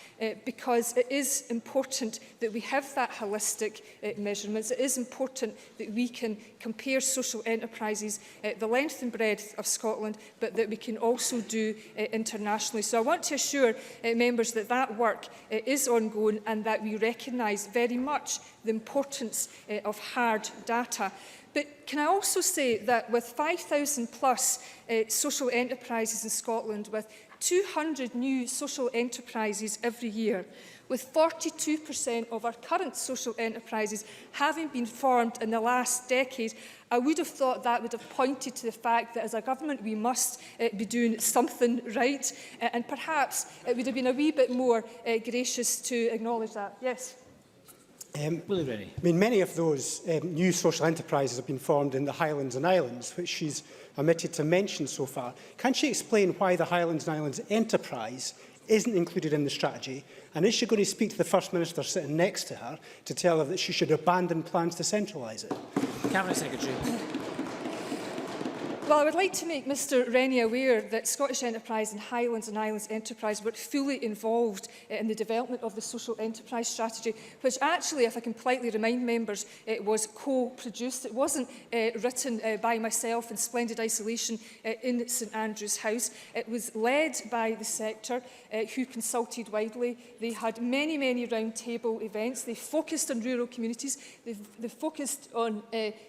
because it is important that we have that holistic measurements. It is important that we can compare social enterprises the length and breadth of Scotland, but that we can also do internationally. So I want to assure members that that work is ongoing, and that we recognise very much the importance of hard data. But can I also say that with 5,000 plus social enterprises in Scotland, with 200 new social enterprises every year, with 42% of our current social enterprises having been formed in the last decade, I would have thought that would have pointed to the fact that as a government we must be doing something right, and perhaps it would have been a wee bit more gracious to acknowledge that. Yes. Many of those new social enterprises have been formed in the Highlands and Islands, which she's omitted to mention so far. Can she explain why the Highlands and Islands enterprise isn't included in the strategy? And is she going to speak to the First Minister sitting next to her to tell her that she should abandon plans to centralise it? Cabinet Secretary. Well, I would like to make Mr Rennie aware that Scottish Enterprise and Highlands and Islands Enterprise were fully involved in the development of the social enterprise strategy, which actually, if I can politely remind members, it was co-produced. It wasn't written by myself in splendid isolation in St Andrews House. It was led by the sector, who consulted widely. They had many, many round-table events. They focused on rural communities. They focused on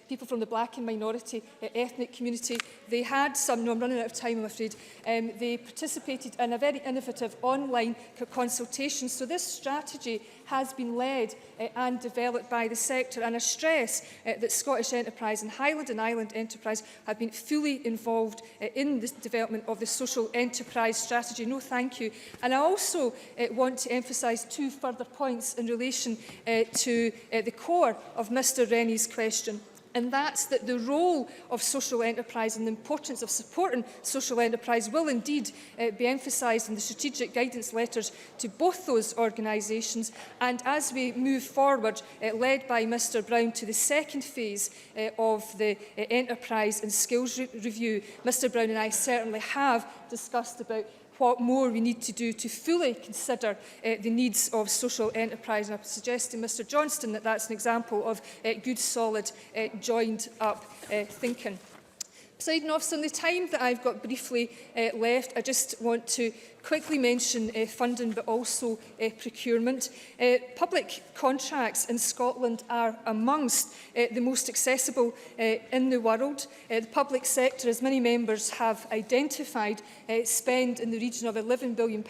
people from the black and minority ethnic community. They had some, no, I'm running out of time, I'm afraid. They participated in a very innovative online consultation. So this strategy has been led and developed by the sector, and I stress that Scottish Enterprise and Highland and Island Enterprise have been fully involved in the development of the social enterprise strategy. No, thank you. And I also want to emphasise two further points in relation to the core of Mr Rennie's question. And that's that the role of social enterprise and the importance of supporting social enterprise will indeed be emphasised in the strategic guidance letters to both those organisations. And as we move forward, led by Mr Brown, to the second phase of the enterprise and skills review, Mr Brown and I certainly have discussed about what more we need to do to fully consider the needs of social enterprise. And I suggest to Mr Johnston that that's an example of good, solid, joined-up thinking. Presiding Officer, in the time that I've got briefly left, I just want to quickly mention funding but also procurement. Public contracts in Scotland are amongst the most accessible in the world. The public sector, as many members have identified, spend in the region of £11 billion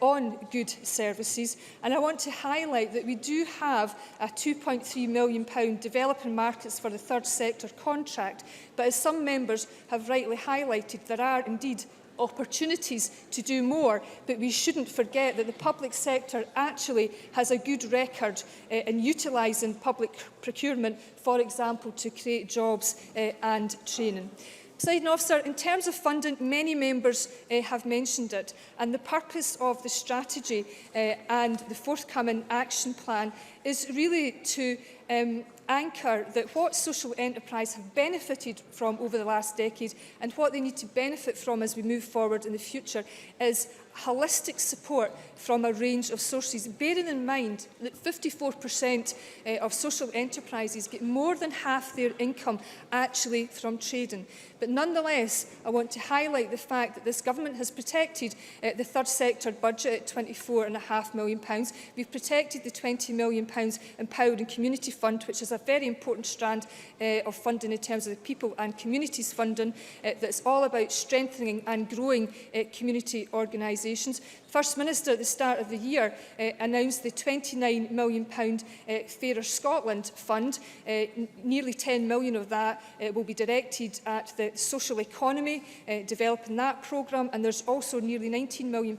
on good services. And I want to highlight that we do have a £2.3 million developing markets for the third sector contract. But as some members have rightly highlighted, there are indeed opportunities to do more, but we shouldn't forget that the public sector actually has a good record in utilising public procurement, for example, to create jobs and training. Presiding Officer, in terms of funding, many members have mentioned it, and the purpose of the strategy and the forthcoming action plan is really to anchor that what social enterprise have benefited from over the last decade and what they need to benefit from as we move forward in the future is holistic support from a range of sources, bearing in mind that 54% of social enterprises get more than half their income actually from trading. But nonetheless, I want to highlight the fact that this government has protected the third sector budget at £24.5 million. We've protected the £20 million Empowering Community Fund, which is a very important strand of funding in terms of the people and communities funding that's all about strengthening and growing community organisations. First Minister at the start of the year announced the £29 million Fairer Scotland Fund. Nearly £10 million of that will be directed at the social economy, developing that programme, and there's also nearly £19 million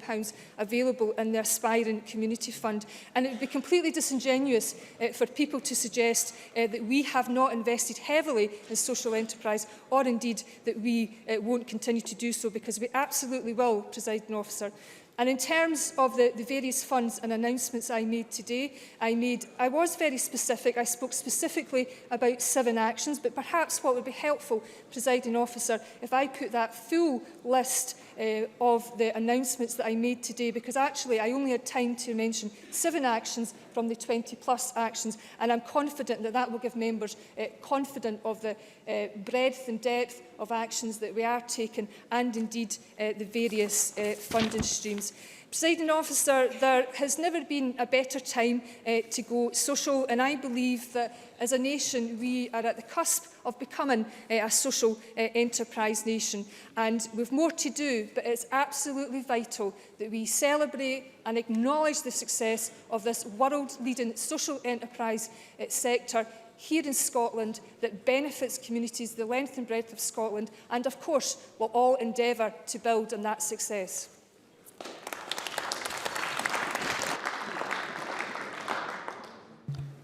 available in the Aspiring Community Fund. And it would be completely disingenuous for people to suggest that we have not invested heavily in social enterprise, or indeed that we won't continue to do so, because we absolutely will, Presiding Officer. And in terms of the various funds and announcements I made today, I was very specific. I spoke specifically about 7 actions, but perhaps what would be helpful, Presiding Officer, if I put that full list of the announcements that I made today, because actually I only had time to mention 7 actions from the 20+ actions, and I'm confident that that will give members confident of the breadth and depth of actions that we are taking, and indeed the various funding streams. Presiding Officer, there has never been a better time to go social, and I believe that as a nation we are at the cusp of becoming a social enterprise nation, and we've more to do, but it's absolutely vital that we celebrate and acknowledge the success of this world-leading social enterprise sector here in Scotland that benefits communities the length and breadth of Scotland, and of course we'll all endeavour to build on that success.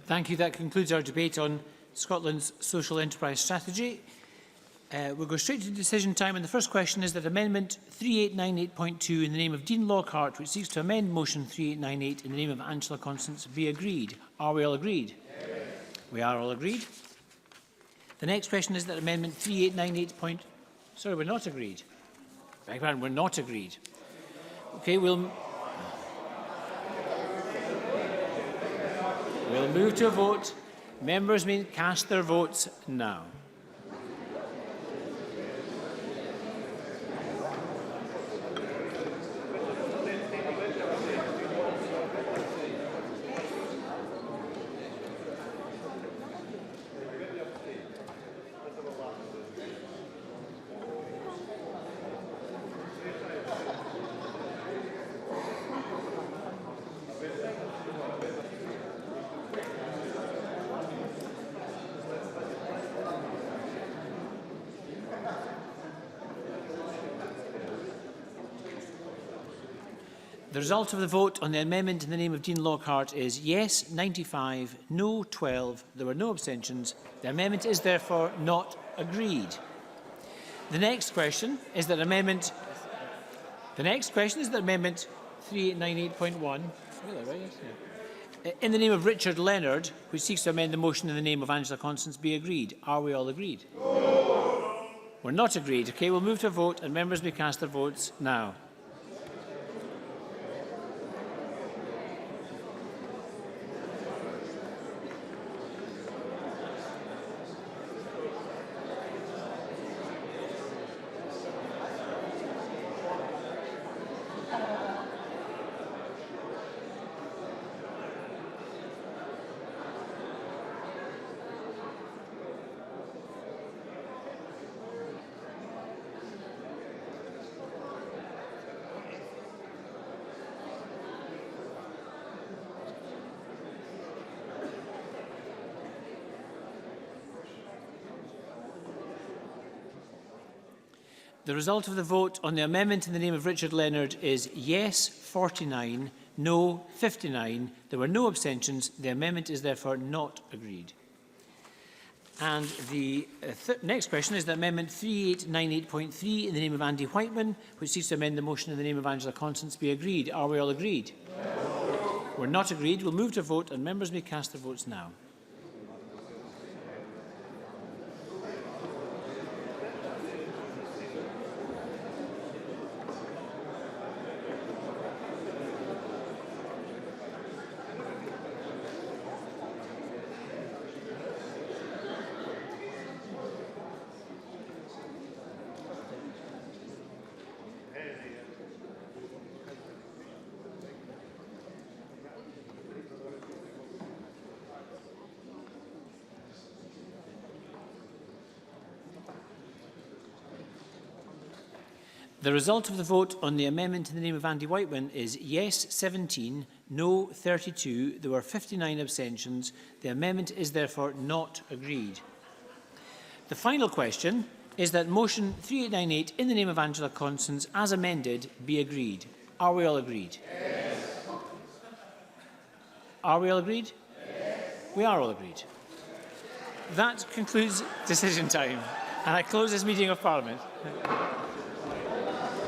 Thank you. That concludes our debate on Scotland's social enterprise strategy. We'll go straight to decision time, and the first question is that Amendment 3898.2 in the name of Dean Lockhart, which seeks to amend Motion 3898 in the name of Angela Constance, be agreed. Are we all agreed? Yes. We are all agreed. The next question is that Amendment 3898. Sorry, we're not agreed. Beg your pardon, we're not agreed. Okay, we'll move to a vote. Members may cast their votes now. The result of the vote on the amendment in the name of Dean Lockhart is yes 95, no 12. There were no abstentions. The amendment is therefore not agreed. The next question is that Amendment 3898.1 in the name of Richard Leonard, which seeks to amend the motion in the name of Angela Constance, be agreed. Are we all agreed? No. We're not agreed. Okay, we'll move to a vote, and members may cast their votes now. The result of the vote on the amendment in the name of Richard Leonard is yes 49, no 59. There were no abstentions. The amendment is therefore not agreed. And the next question is that Amendment 3898.3 in the name of Andy Whiteman, which seeks to amend the motion in the name of Angela Constance, be agreed. Are we all agreed? No. We're not agreed. We'll move to vote and members may cast their votes now. The result of the vote on the amendment in the name of Andy Whiteman is yes 17, no 32. There were 59 abstentions. The amendment is therefore not agreed. The final question is that motion 3898 in the name of Angela Constance as amended be agreed. Are we all agreed? Yes. Are we all agreed? Yes. We are all agreed. That concludes decision time and I close this meeting of Parliament.